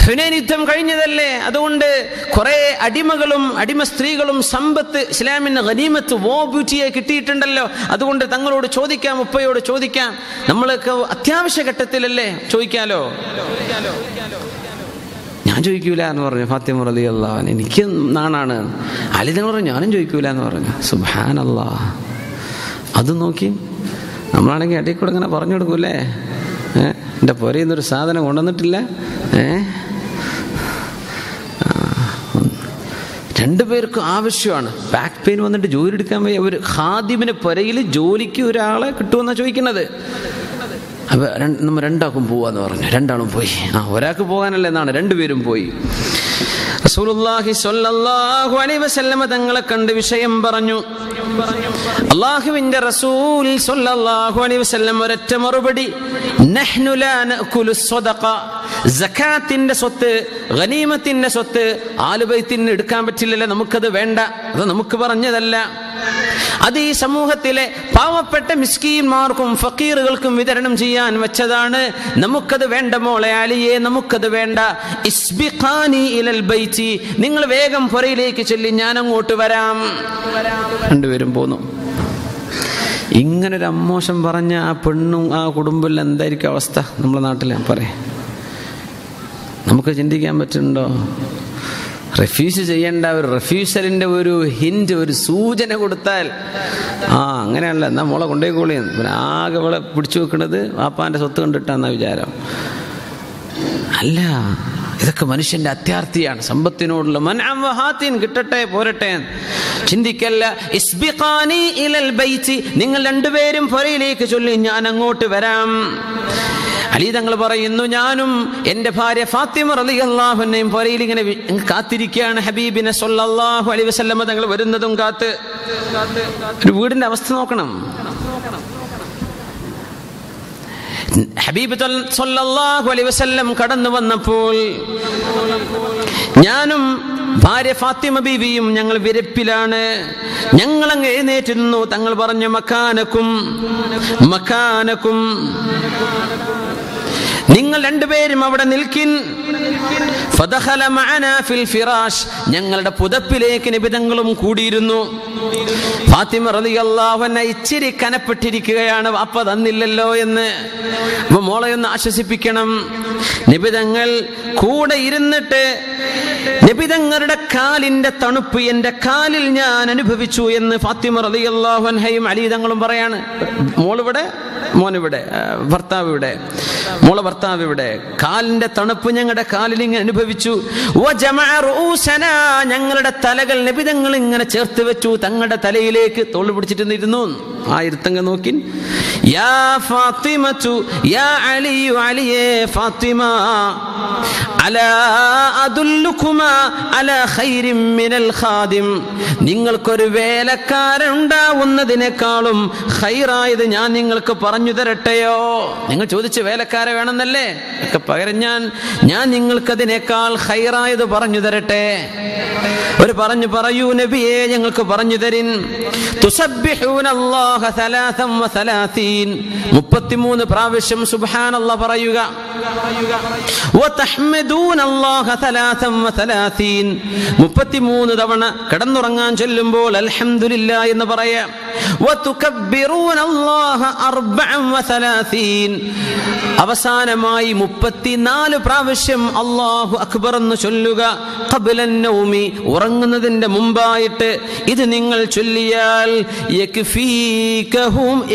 ഹുനൈൻ യുദ്ധം കഴിഞ്ഞതല്ലേ? അതുകൊണ്ട് കുറെ അടിമകളും അടിമ സ്ത്രീകളും സമ്പത്ത് ഇസ്ലാമിന് ഗനീമത്ത് ബൂറ്റിയെ കിട്ടിയിട്ടുണ്ടല്ലോ. അതുകൊണ്ട് തങ്ങളോട് ചോദിക്കാം, ഉപ്പയോട് ചോദിക്കാം. നമ്മളൊക്കെ അത്യാവശ്യ ഘട്ടത്തിലല്ലേ, ചോദിക്കാലോ. ഞാൻ ചോദിക്കൂല എന്ന് പറഞ്ഞു ഫാത്തിമ റളിയല്ലാഹു അൻഹ. എനിക്ക് നാണാണ്. അലി തങ്ങൾ പറഞ്ഞു, ഞാനും ചോദിക്കൂല എന്ന് പറഞ്ഞു. സുബ്ഹാനല്ലാഹ്. അത് നോക്കി നമ്മളാണെങ്കിൽ അടിയിൽ കൂടെ ഇങ്ങനെ പറഞ്ഞു കൊടുക്കൂലേ, എൻ്റെ പുരയിൽ നിന്നൊരു സാധനം കൊണ്ടുവന്നിട്ടില്ല, രണ്ടുപേർക്കും ആവശ്യമാണ്. ബാക്ക് പെയിൻ വന്നിട്ട് ജോലി എടുക്കാൻ വയ്യ. ഒരു ഖാദിമിന് പുരയിൽ ജോലിക്ക് ഒരാളെ കിട്ടുമെന്നാണ് ചോദിക്കുന്നത്. അപ്പൊ നമ്മൾ രണ്ടാൾക്കും പോവാന്ന് പറഞ്ഞു. രണ്ടാളും പോയി. ഒരാൾക്ക് പോകാനല്ല എന്നാണ്, രണ്ടുപേരും പോയി. റസൂലുള്ളാഹി സ്വല്ലല്ലാഹു അലൈഹി വസല്ലമ തങ്ങളെ കണ്ട് വിഷയം പറഞ്ഞു. അല്ലാഹുവിന്റെ റസൂൽ സ്വല്ലല്ലാഹു അലൈഹി വസല്ലം ഒരൊറ്റ മറുപടി, നഹ്നു ലാ നഅകുലു സ്വദഖ, സകാത്തിന്റെ സ്വത്ത്, ഗനീമത്തിന്റെ സ്വത്ത് ആലുബൈത്തിന് എടുക്കാൻ പറ്റില്ലല്ലോ, നമുക്കത് വേണ്ട, അത് നമുക്ക് പറഞ്ഞതല്ല. അത് ഈ സമൂഹത്തിലെ പാവപ്പെട്ട മിസ്കീന്മാർക്കും ഫക്കീറുകൾക്കും വിതരണം ചെയ്യാൻ വെച്ചതാണ്. നമുക്കത് വേണ്ട മോളെ അലിയെ, നമുക്കത് വേണ്ട. ഇസ്ബിഖാനി ഇലൽ ബൈത്തി, നിങ്ങൾ വേഗം പുരയിലേക്ക് ചൊല്ലി, ഞാൻ അങ്ങോട്ട് വരാം. രണ്ടുപേരും പോന്നു. ഇങ്ങനൊരു അമ്മോശം പറഞ്ഞ ആ പെണ്ണും ആ കുടുംബം എന്തായിരിക്കും അവസ്ഥ നമ്മുടെ നാട്ടിൽ? പറയാം, നമുക്ക് ചിന്തിക്കാൻ പറ്റുന്നുണ്ടോ? റെഫ്യൂസ് ചെയ്യേണ്ട ഒരു റെഫ്യൂസലിന്റെ ഒരു ഹിന്റ്, ഒരു സൂചന കൊടുത്താൽ, അങ്ങനെയല്ല, എന്നാ മോളെ കൊണ്ടേക്കോളി. പിന്നെ ആകെ അവളെ പിടിച്ചു വെക്കുന്നത് വാപ്പാന്റെ സ്വത്ത് കണ്ടിട്ടാന്ന വിചാരം. അല്ല, ഇതൊക്കെ മനുഷ്യന്റെ അത്യാർത്ഥിയാണ്. സമ്പത്തിനോടുള്ള മൻഅം കിട്ടട്ടെ പോരട്ടെ ചിന്തിക്കല്ല. ഇസ്ബിഖാനി ഇലൽ ബൈത്തി, നിങ്ങൾ രണ്ടുപേരും പുരയിലേക്ക് ചൊല്ലി, ഞാൻ അങ്ങോട്ട് വരാം. അലി തങ്ങൾ പറയുന്നു, ഞാനും എൻ്റെ ഭാര്യ ഫാത്തിമ റളിയല്ലാഹു അൻഹയും പുരയിൽ ഇങ്ങനെ കാത്തിരിക്കുകയാണ്. ഹബീബിനെ സ്വല്ലല്ലാഹു അലൈഹി വസല്ലമ തങ്ങൾ വരുന്നതും കാത്ത്. ഒരു വീടിന്റെ അവസ്ഥ നോക്കണം. ഹബീബ് സ്വല്ലല്ലാഹു അലൈഹി വസല്ലം കടന്നു വന്നപ്പോൾ ഞാനും ഭാര്യ ഫാത്തിമ ബീവിയും ഞങ്ങൾ വിരപ്പിലാണ്. ഞങ്ങൾ അങ്ങ് എഴുന്നേറ്റിരുന്നു. തങ്ങൾ പറഞ്ഞു, മക്കാനക്കും മക്കാനക്കും, നിങ്ങൾ രണ്ടുപേരും അവിടെ നിൽക്കിൻ. ഫദഖല മഅനാ ഫിൽ ഫിറാഷ്, ഞങ്ങളുടെ പുതപ്പിലേക്ക് നബി തങ്ങളും കൂടിയിരുന്നു. ഫാത്തിമ റളിയല്ലാഹു അൻഹ ഇച്ചിരി കനപ്പെട്ടിരിക്കുകയാണ്, വാപ്പ തന്നില്ലല്ലോ എന്ന്. അപ്പൊ മോളെ ഒന്ന് ആശ്വസിപ്പിക്കണം. നബി തങ്ങൾ കൂടെ ഇരുന്നിട്ട്, നബി തങ്ങളുടെ കാലിന്റെ തണുപ്പ് എന്റെ കാലിൽ ഞാൻ അനുഭവിച്ചു എന്ന് ഫാത്തിമ റളിയല്ലാഹു അൻഹയും അലി തങ്ങളും പറയാണ്. മോളിവിടെ, മോനിവിടെ, ഭർത്താവ് ഇവിടെ, മോളെ ഭർത്താവ് ഇവിടെ. കാലിന്റെ തണുപ്പ് ഞങ്ങളുടെ കാലിൽ ഇങ്ങനെ അനുഭവിച്ചു. ഞങ്ങളുടെ തലകൾ നബി തങ്ങൾ ഇങ്ങനെ ചേർത്ത് വെച്ചു തങ്ങളുടെ തലയിലേക്ക്. തോള് പിടിച്ചിട്ട് ഇരുന്നു. ആ ഇരുത്തങ്ങ നോക്കി, യാ ഫാത്തിമതു യാ അലി, അലിയേ ഫാത്തിമ, അലാ അദുല്ലുകുമാ അലാ ഖൈരിൻ മിനൽ ഖാദിം, നിങ്ങൾക്കൊരു വേലക്കാരൻ ഉണ്ടാവുന്നതിനേക്കാളും ഖൈറായത് ഞാൻ നിങ്ങൾക്ക് പറഞ്ഞു തരട്ടെയോ? നിങ്ങൾ ചോദിച്ച വേലക്കാരെ വേണമെന്നല്ലേ, ഒക്കെ പകരം ഞാൻ നിങ്ങൾക്കതിനേക്കാൾ ഖൈറായത് പറഞ്ഞു തരട്ടെ. ഒരു പറയൂ നബിയെ, ഞങ്ങൾക്ക് പറഞ്ഞു തരിൻ. തുസബ്ബിഹൂനല്ലാഹ 33 പ്രാവശ്യം സുബ്ഹാനല്ലാഹ് പറയുക. വതഹ്മദൂനല്ലാഹ 33 തവണ കിടന്നുറങ്ങാൻ ചൊല്ലുമ്പോൾ അൽഹംദുലില്ലാഹ് എന്ന് പറയാം. വതുകബ്ബിറൂന അല്ലാഹ 34 അവസാനമായി 34 പ്രാവശ്യം അല്ലാഹു അക്ബർ എന്ന് ചൊല്ലുക. ഖബ്ലൻ നൗമി ഉറങ്ങുന്നതിന്റെ മുമ്പായിട്ട് ഇത് നിങ്ങൾ ചൊല്ലിയാൽ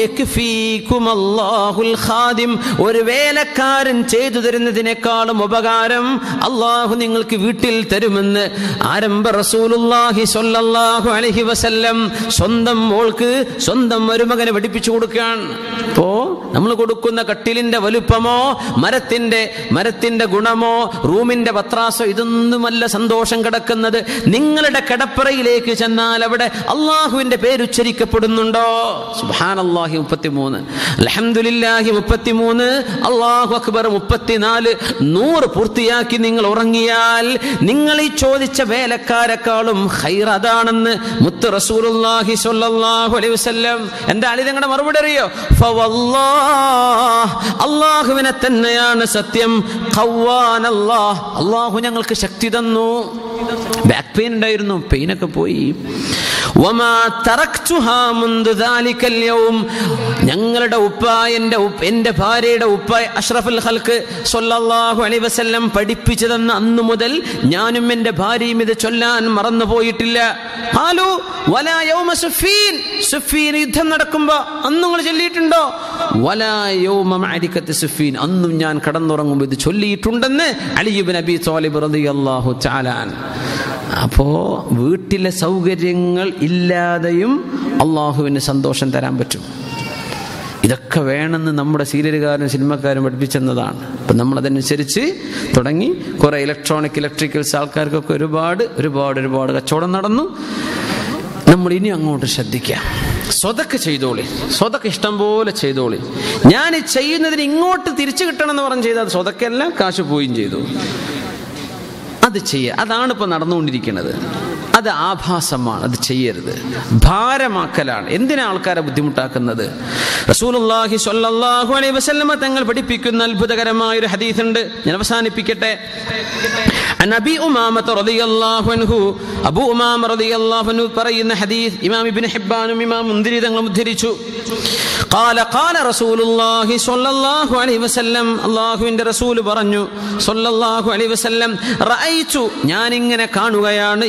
യക്ഫീകും അല്ലാഹുൽ ഖാദിം, ഒരു വേലക്കാരൻ ചെയ്തു തരുന്നതിനേക്കാളും ഉപകാരം അല്ലാഹു നിങ്ങൾക്ക് വീട്ടിൽ തരുമെന്ന് ആരംഭ റസൂലുള്ളാഹി സ്വല്ലല്ലാഹു അലൈഹി വസല്ലം സ്വന്തം മോൾക്ക് സ്വന്തം മരുമകനെ പഠിപ്പിച്ചു കൊടുക്കാൻ. അപ്പോ നമ്മൾ കൊടുക്കുന്ന കട്ടിലിന്റെ വലുപ്പമോ മരത്തിന്റെ ഗുണമോ റൂമിന്റെ പത്രാസോ ഇതൊന്നുമല്ല സന്തോഷം കിടക്കുന്നത്. നിങ്ങളുടെ കിടപ്പറയിലേക്ക് ചെന്നാൽ അവിടെ അള്ളാഹുവിന്റെ പേരുച്ചരിക്കപ്പെടുന്നുണ്ടോ? സുബ്ഹാനല്ലാഹി 33, അൽഹംദുലില്ലാഹി 33, അല്ലാഹു അക്ബർ 34, 100 പൂർത്തിയാക്കി നിങ്ങൾ ഉറങ്ങിയാൽ നിങ്ങൾ ഈ ചോദിച്ച വേലക്കാരെക്കാളും ഖൈർ അതാണെന്ന് മുത്ത് റസൂലുള്ളാഹി സ്വല്ലല്ലാഹു അലൈഹി വസല്ലം. എന്താ അലി തങ്ങളുടെ മറുപടി അറിയോ? ഫവല്ലാഹ്, അല്ലാഹുവിനെ തന്നെയാണ് സത്യം. ഖവ്വാനല്ലാഹ്, അല്ലാഹു ഞങ്ങൾക്ക് ശക്തി തന്നു. ബാക്ക് പെയിൻ ഉണ്ടായിരുന്നു, പെയിനൊക്കെ പോയി. വമാ തറക്തുഹാ മുൻദു ദാലിക്കൽ യൗം, ഞങ്ങളുടെ ഉപ്പ എൻ്റെ ഭാര്യയുടെ ഉപ്പ അഷ്റഫുൽ ഖൽഖ് സ്വല്ലല്ലാഹു അലൈഹി വസല്ലം പഠിപ്പിച്ചു തന്ന അന്നു മുതൽ ഞാനും എൻ്റെ ഭാര്യയും ഇത് ചൊല്ലാൻ മറന്നു പോയിട്ടില്ല. ഖാലു വലാ യൗമ സുഫീൻ, സുഫീൻ യുദ്ധം നടക്കുമ്പോൾ അന്ന് നിങ്ങൾ ചൊല്ലിയിട്ടുണ്ടോ? വലാ യൗമ മഅരികത്തി സുഫീൻ, അന്നും ഞാൻ കടന്നുറങ്ങുമ്പോൾ ഇത് ചൊല്ലിയിട്ടുണ്ടെന്ന് അലി ഇബ്നു അബീ ത്വാലിബ് റളിയല്ലാഹു തആല അൻഹു. അപ്പോ വീട്ടിലെ സൗകര്യങ്ങൾ ഇല്ലാതെയും അള്ളാഹുവിന് സന്തോഷം തരാൻ പറ്റും. ഇതൊക്കെ വേണമെന്ന് നമ്മുടെ സീരിയലുകാരും സിനിമക്കാരും പഠിപ്പിച്ചെന്നതാണ്. അപ്പം നമ്മളതനുസരിച്ച് തുടങ്ങി. കുറെ ഇലക്ട്രിക്കൽസ് ആൾക്കാർക്കൊക്കെ ഒരുപാട് കച്ചവടം നടന്നു. നമ്മൾ ഇനി അങ്ങോട്ട് ശ്രദ്ധിക്കാം. സ്വതക്ക് ചെയ്തോളി, സ്വതക്ക് ഇഷ്ടം പോലെ ചെയ്തോളി. ഞാൻ ചെയ്യുന്നതിന് ഇങ്ങോട്ട് തിരിച്ചു കിട്ടണം എന്ന് പറഞ്ഞ് ചെയ്താൽ സ്വതക്കെല്ലാം കാശ് പോയും ചെയ്തു. അത് ചെയ്യുക, അതാണ് ഇപ്പൊ നടന്നുകൊണ്ടിരിക്കുന്നത്. അത് ആഭാസമാണ്, അത് ചെയ്യരുത്. ഭാരമാക്കലാണ്. എന്തിനാ ആൾക്കാരെ ബുദ്ധിമുട്ടാക്കുന്നത്? റസൂലുള്ളാഹി സ്വല്ലല്ലാഹു അലൈഹി വസല്ലമ തങ്ങൾ പഠിപ്പിക്കുന്ന അത്ഭുതകരമായ ഒരു ഹദീസ് ഉണ്ട്. ഞാൻ അവസാനിപ്പിക്കട്ടെ. അബീ ഉമാമത റളിയല്ലാഹു അൻഹു, അബൂ ഉമാമ റളിയല്ലാഹു അൻഹു പറയുന്ന ഹദീസ് ഇമാം ഇബ്നു ഹിബ്ബാനും ഇമാം മുൻദിരി തങ്ങളും ഉദ്ധരിച്ചു. ഖാല റസൂലുള്ളാഹി സ്വല്ലല്ലാഹു അലൈഹി വസല്ലം, അല്ലാഹുവിന്റെ റസൂൽ പറഞ്ഞു സ്വല്ലല്ലാഹു അലൈഹി വസല്ലം, റഅയ്തു, ഞാൻ ഇങ്ങനെ കാണുകയാണ്,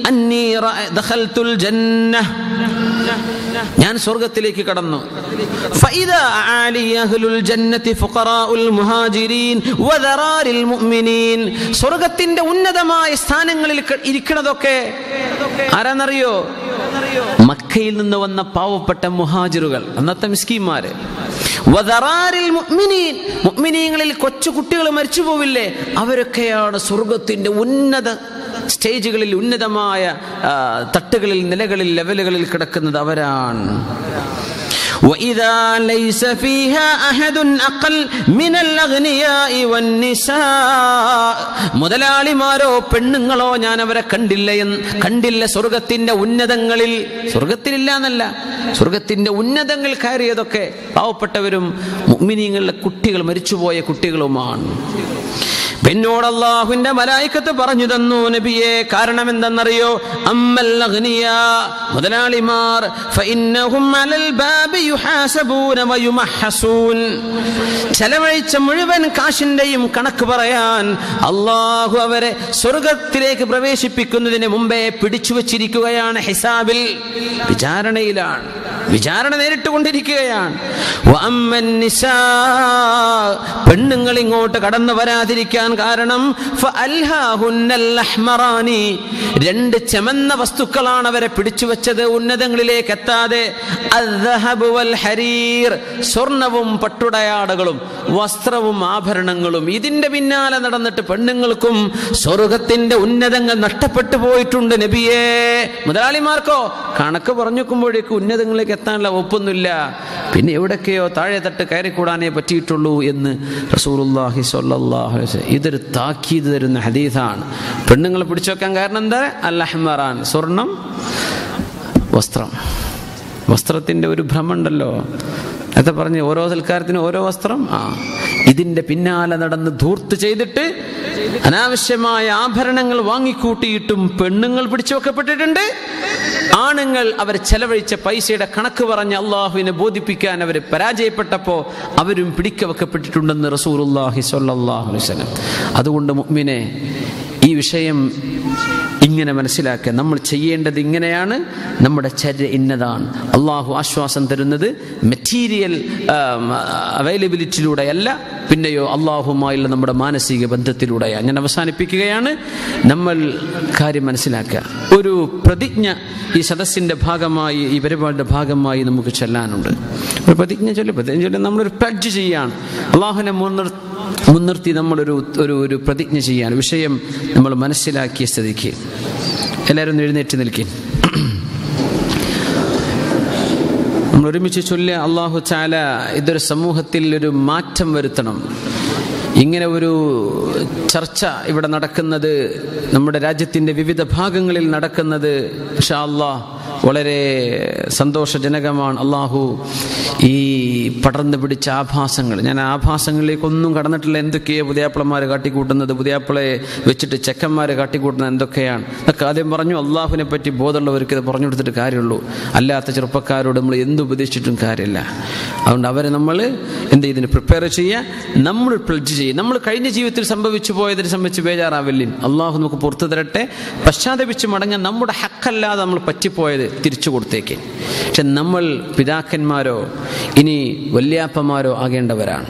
അന്നി ദഖൽതുൽ ജന്നഹ്, ഞാൻ സ്വർഗ്ഗത്തിലേക്ക് കടന്നു. ഫഇദാ ആലി അഹ്ലുൽ ജന്നതി ഫുഖറാഉൽ മുഹാജിരീൻ വദറാരിൽ മുഅ്മിനീൻ, സ്വർഗ്ഗത്തിന്റെ ഉന്നതമായ സ്ഥാനങ്ങളിൽ ഇരിക്കുന്നതൊക്കെ ആരാന്നറിയോ? മക്കയിൽ നിന്ന് വന്ന പാവപ്പെട്ട മുഹാജിറുകൾ, അന്നത്തെ മിസ്കീന്മാര്. വദറാരിൽ മുഅ്മിനീൻ, മുഅ്മിനീങ്ങളിൽ കൊച്ചു കുട്ടികൾ മരിച്ചു പോവില്ലേ, അവരൊക്കെയാണ് സ്വർഗ്ഗത്തിന്റെ ഉന്നത സ്റ്റേജുകളിൽ, ഉന്നതമായ തട്ടുകളിൽ, നിലകളിൽ, ലെവലുകളിൽ കിടക്കുന്നത് അവരാണ്. وَإِذَا لَيْسَ فِيهَا أَحَدٌ أَقَلَّ مِنَ الْأَغْنِيَاءِ وَالنِّسَاءِ, മുതലാളിമാരോ പെണ്ണുങ്ങളോ ഞാൻ അവരെ കണ്ടില്ല സ്വർഗത്തിന്റെ ഉന്നതങ്ങളിൽ. സ്വർഗത്തിലില്ല എന്നല്ല, സ്വർഗത്തിന്റെ ഉന്നതങ്ങൾ കയറിയതൊക്കെ പാവപ്പെട്ടവരും മുഅ്മിനീങ്ങളുടെ കുട്ടികൾ, മരിച്ചുപോയ കുട്ടികളുമാണ്. പിന്നോട് അല്ലാഹുവിന്റെ മലായികത്ത് പറഞ്ഞു തന്നു നബിയെ, കാരണം എന്തെന്നറിയോ? അമ്മൽ അഗ്നിയാ, മുതലാളിമാർ, ഫഇന്നഹും അലൽ ബാബി യുഹാസബൂന വയുമഹസൂൻ, ചെലവഴിച്ച മുഴുവൻ കാശിന്റെയും കണക്ക് പറയാൻ അല്ലാഹു അവരെ സ്വർഗത്തിലേക്ക് പ്രവേശിപ്പിക്കുന്നതിന് മുമ്പേ പിടിച്ചു വച്ചിരിക്കുകയാണ്. ഹിസാബിൽ, വിചാരണയിലാണ്, വിചാരണ നേരിട്ടുകൊണ്ടിരിക്കുകയാണ്. വഅമ്മൻ നിസാ, പെണ്ണുങ്ങൾ ഇങ്ങോട്ട് കടന്നു വരാതിരിക്കാൻ കാരണം ഫഅൽഹാഹുന്നൽ അഹ്മറാനി, രണ്ട് ചെമന്ന വസ്തുക്കളാണ് അവരെ പിടിച്ചു വെച്ചത് ഉന്നതങ്ങളിലേക്ക് എത്താതെ. അദ്ദഹബ് വൽ ഹരീർ, സ്വർണവും പട്ടുടയാടകളും വസ്ത്രവും ആഭരണങ്ങളും. ഇതിന്റെ പിന്നാലെ നടന്നിട്ട് പെണ്ണുങ്ങൾക്കും സ്വർഗത്തിന്റെ ഉന്നതങ്ങൾ നഷ്ടപ്പെട്ടു പോയിട്ടുണ്ട് നബിയേ. മുതലാളിമാർക്കോ കണക്ക് പറഞ്ഞു നോക്കുമ്പോഴേക്കും ഉന്നതങ്ങളിലേക്ക് എത്താനുള്ള ഒപ്പൊന്നുമില്ല. പിന്നെ എവിടൊക്കെയോ താഴെ തട്ട് കയറിക്കൂടാനേ പറ്റിയിട്ടുള്ളൂ എന്ന് റസൂലുള്ളാഹി സ്വല്ലല്ലാഹു അലൈഹി വസല്ലം ഇതൊരു താക്കീത് തരുന്ന ഹദീസാണ്. പെണ്ണുങ്ങളെ പിടിച്ചു വെക്കാൻ കാരണം എന്താ? അൽ അഹ്മറാൻ, സ്വർണം, വസ്ത്രം. വസ്ത്രത്തിന്റെ ഒരു ഭ്രമമുണ്ടല്ലോ, അത് പറഞ്ഞ് ഓരോ സൽക്കാരത്തിനും ഓരോ വസ്ത്രം. ഇതിന്റെ പിന്നാലെ നടന്ന് ധൂർത്ത് ചെയ്തിട്ട് അനാവശ്യമായ ആഭരണങ്ങൾ വാങ്ങിക്കൂട്ടിയിട്ടും പെണ്ണുങ്ങൾ പിടിച്ചു വെക്കപ്പെട്ടിട്ടുണ്ട്. ആണുങ്ങൾ അവർ ചെലവഴിച്ച പൈസയുടെ കണക്ക് പറഞ്ഞ് അള്ളാഹുവിനെ ബോധിപ്പിക്കാൻ അവർ പരാജയപ്പെട്ടപ്പോൾ അവരും പിടിക്കവെക്കപ്പെട്ടിട്ടുണ്ടെന്ന് റസൂലുള്ളാഹി സ്വല്ലല്ലാഹു അലൈഹി വസല്ലം. അതുകൊണ്ട് മുഅ്മിനെ, ഈ വിഷയം ഇങ്ങനെ മനസ്സിലാക്കുക. നമ്മൾ ചെയ്യേണ്ടത് ഇങ്ങനെയാണ്, നമ്മുടെ ചര്യ ഇന്നതാണ്. അള്ളാഹു ആശ്വാസം തരുന്നത് മെറ്റീരിയൽ അവൈലബിലിറ്റിയിലൂടെയല്ല, പിന്നെയോ അള്ളാഹുമായുള്ള നമ്മുടെ മാനസിക ബന്ധത്തിലൂടെയാണ്. ഞാൻ അവസാനിപ്പിക്കുകയാണ്. നമ്മൾ കാര്യം മനസ്സിലാക്കുക. ഒരു പ്രതിജ്ഞ ഈ സദസ്സിൻ്റെ ഭാഗമായി, ഈ പരിപാടിയുടെ ഭാഗമായി നമുക്ക് ചൊല്ലാനുണ്ട്. ഒരു പ്രതിജ്ഞ ചൊല്ലി നമ്മളൊരു പ്ലഡ്ജ് ചെയ്യാണ്. അള്ളാഹുവിനെ മുൻനിർത്തി നമ്മളൊരു പ്രതിജ്ഞ ചെയ്യാൻ വിഷയം നമ്മൾ മനസ്സിലാക്കിയ സ്ഥിതിക്ക് എല്ലാവരും എഴുന്നേറ്റ് നിൽക്കും. നമ്മൾ ഒരുമിച്ച് ചൊല്ലുക. അല്ലാഹു തആല ഇതൊരു സമൂഹത്തിൽ ഒരു മാറ്റം വരുത്തണം. ഇങ്ങനെ ഒരു ചർച്ച ഇവിടെ നടക്കുന്നത്, നമ്മുടെ രാജ്യത്തിൻ്റെ വിവിധ ഭാഗങ്ങളിൽ നടക്കുന്നത് ഇൻഷാ അല്ലാഹ് വളരെ സന്തോഷജനകമാണ്. അള്ളാഹു ഈ പടർന്നു പിടിച്ച ആഭാസങ്ങൾ, ഞാൻ ആഭാസങ്ങളിലേക്കൊന്നും കടന്നിട്ടില്ല. എന്തൊക്കെയോ പുതിയാപ്പിളമാർ കാട്ടിക്കൂട്ടുന്നത്, പുതിയാപ്പിളയെ വെച്ചിട്ട് ചെക്കന്മാർ കാട്ടിക്കൂട്ടുന്നത് എന്തൊക്കെയാണ് എന്നൊക്കെ ആദ്യം പറഞ്ഞു. അള്ളാഹുവിനെ പറ്റി ബോധമുള്ളവർക്ക് ഇത് പറഞ്ഞു കൊടുത്തിട്ട് കാര്യമുള്ളൂ. അല്ലാത്ത ചെറുപ്പക്കാരോട് നമ്മൾ എന്തുപദേശിച്ചിട്ടും കാര്യമില്ല. അതുകൊണ്ട് അവരെ നമ്മൾ ഇതിന് പ്രിപ്പയർ ചെയ്യുക, നമ്മൾ പ്ലഡ്ജ് ചെയ്യുക. നമ്മൾ കഴിഞ്ഞ ജീവിതത്തിൽ സംഭവിച്ചു പോയതിനെ സംബന്ധിച്ച് ബേജാറാവില്ലേ. അള്ളാഹു നമുക്ക് പുറത്തു തരട്ടെ. പശ്ചാത്തപിച്ച് മടങ്ങാൻ നമ്മുടെ ഹക്കല്ലാതെ നമ്മൾ പറ്റിപ്പോയത് തിരിച്ചു കൊടുത്തേക്ക്. പക്ഷെ നമ്മൾ പിതാക്കന്മാരോ ഇനി വല്യാപ്പമാരോ ആകേണ്ടവരാണ്.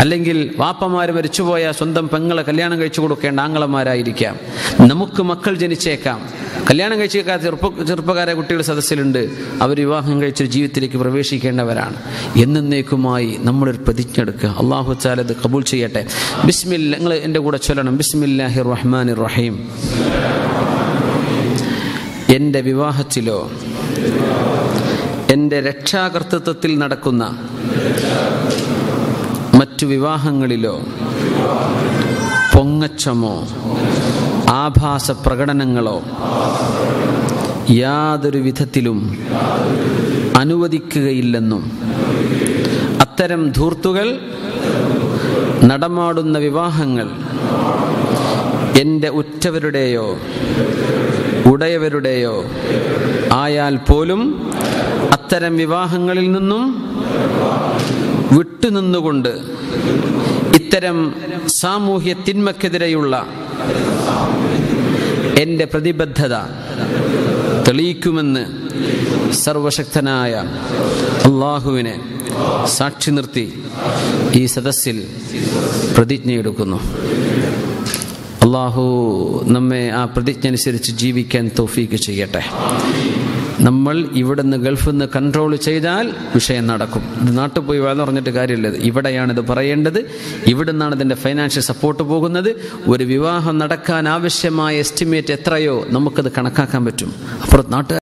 അല്ലെങ്കിൽ വാപ്പമാർ മരിച്ചുപോയ സ്വന്തം പെങ്ങളെ കല്യാണം കഴിച്ചു കൊടുക്കേണ്ട ആങ്ങളമാരായിരിക്കാം. നമുക്ക് മക്കൾ ജനിച്ചേക്കാം. കല്യാണം കഴിച്ചേക്കാത്ത ചെറുപ്പക്കാരെ കുട്ടികൾ സദസ്സിലുണ്ട്. അവർ വിവാഹം കഴിച്ച ജീവിതത്തിലേക്ക് പ്രവേശിക്കേണ്ടവരാണ്. എന്നേക്കുമായി നമ്മളൊരു പ്രതിജ്ഞ എടുക്കുക. അല്ലാഹു തആല ഇത് കബൂൽ ചെയ്യട്ടെ. ബിസ്മില്ലാ, നിങ്ങൾ എൻ്റെ കൂടെ ചൊല്ലണം. ബിസ്മില്ലാഹിർ റഹ്മാനിർ റഹീം. എൻ്റെ വിവാഹത്തിലോ എൻ്റെ രക്ഷാകർതൃത്വത്തിൽ നടക്കുന്ന മറ്റു വിവാഹങ്ങളിലോ പൊങ്ങച്ചമോ ആഭാസ പ്രകടനങ്ങളോ യാതൊരു വിധത്തിലും അനുവദിക്കുകയില്ലെന്നും അത്തരം ധൂർത്തുകൾ നടമാടുന്ന വിവാഹങ്ങൾ എൻ്റെ ഉറ്റവരുടെയോ ഉടയവരുടെയോ ആയാൽ പോലും അത്തരം വിവാഹങ്ങളിൽ നിന്നും വിട്ടുനിന്നുകൊണ്ട് ഇത്തരം സാമൂഹ്യ തിന്മക്കെതിരെയുള്ള എൻ്റെ പ്രതിബദ്ധത തെളിയിക്കുമെന്ന് സർവശക്തനായ അല്ലാഹുവിനെ സാക്ഷി നിർത്തി ഈ സദസ്സിൽ പ്രതിജ്ഞയെടുക്കുന്നു. അല്ലാഹു നമ്മെ ആ പ്രതിജ്ഞ അനുസരിച്ച് ജീവിക്കാൻ തൗഫീക്ക് ചെയ്യട്ടെ. നമ്മൾ ഇവിടുന്ന് ഗൾഫിൽ നിന്ന് കൺട്രോൾ ചെയ്താൽ വിഷയം നടക്കും. ഇത് നാട്ടിൽ പോയി വേണം പറഞ്ഞിട്ട് കാര്യമില്ല. ഇവിടെയാണിത് പറയേണ്ടത്. ഇവിടുന്നാണ് ഇതിൻ്റെ ഫൈനാൻഷ്യൽ സപ്പോർട്ട് പോകുന്നത്. ഒരു വിവാഹം നടക്കാൻ ആവശ്യമായ എസ്റ്റിമേറ്റ് എത്രയോ നമുക്കത് കണക്കാക്കാൻ പറ്റും. അപ്പുറത്ത് നാട്ടുകാർ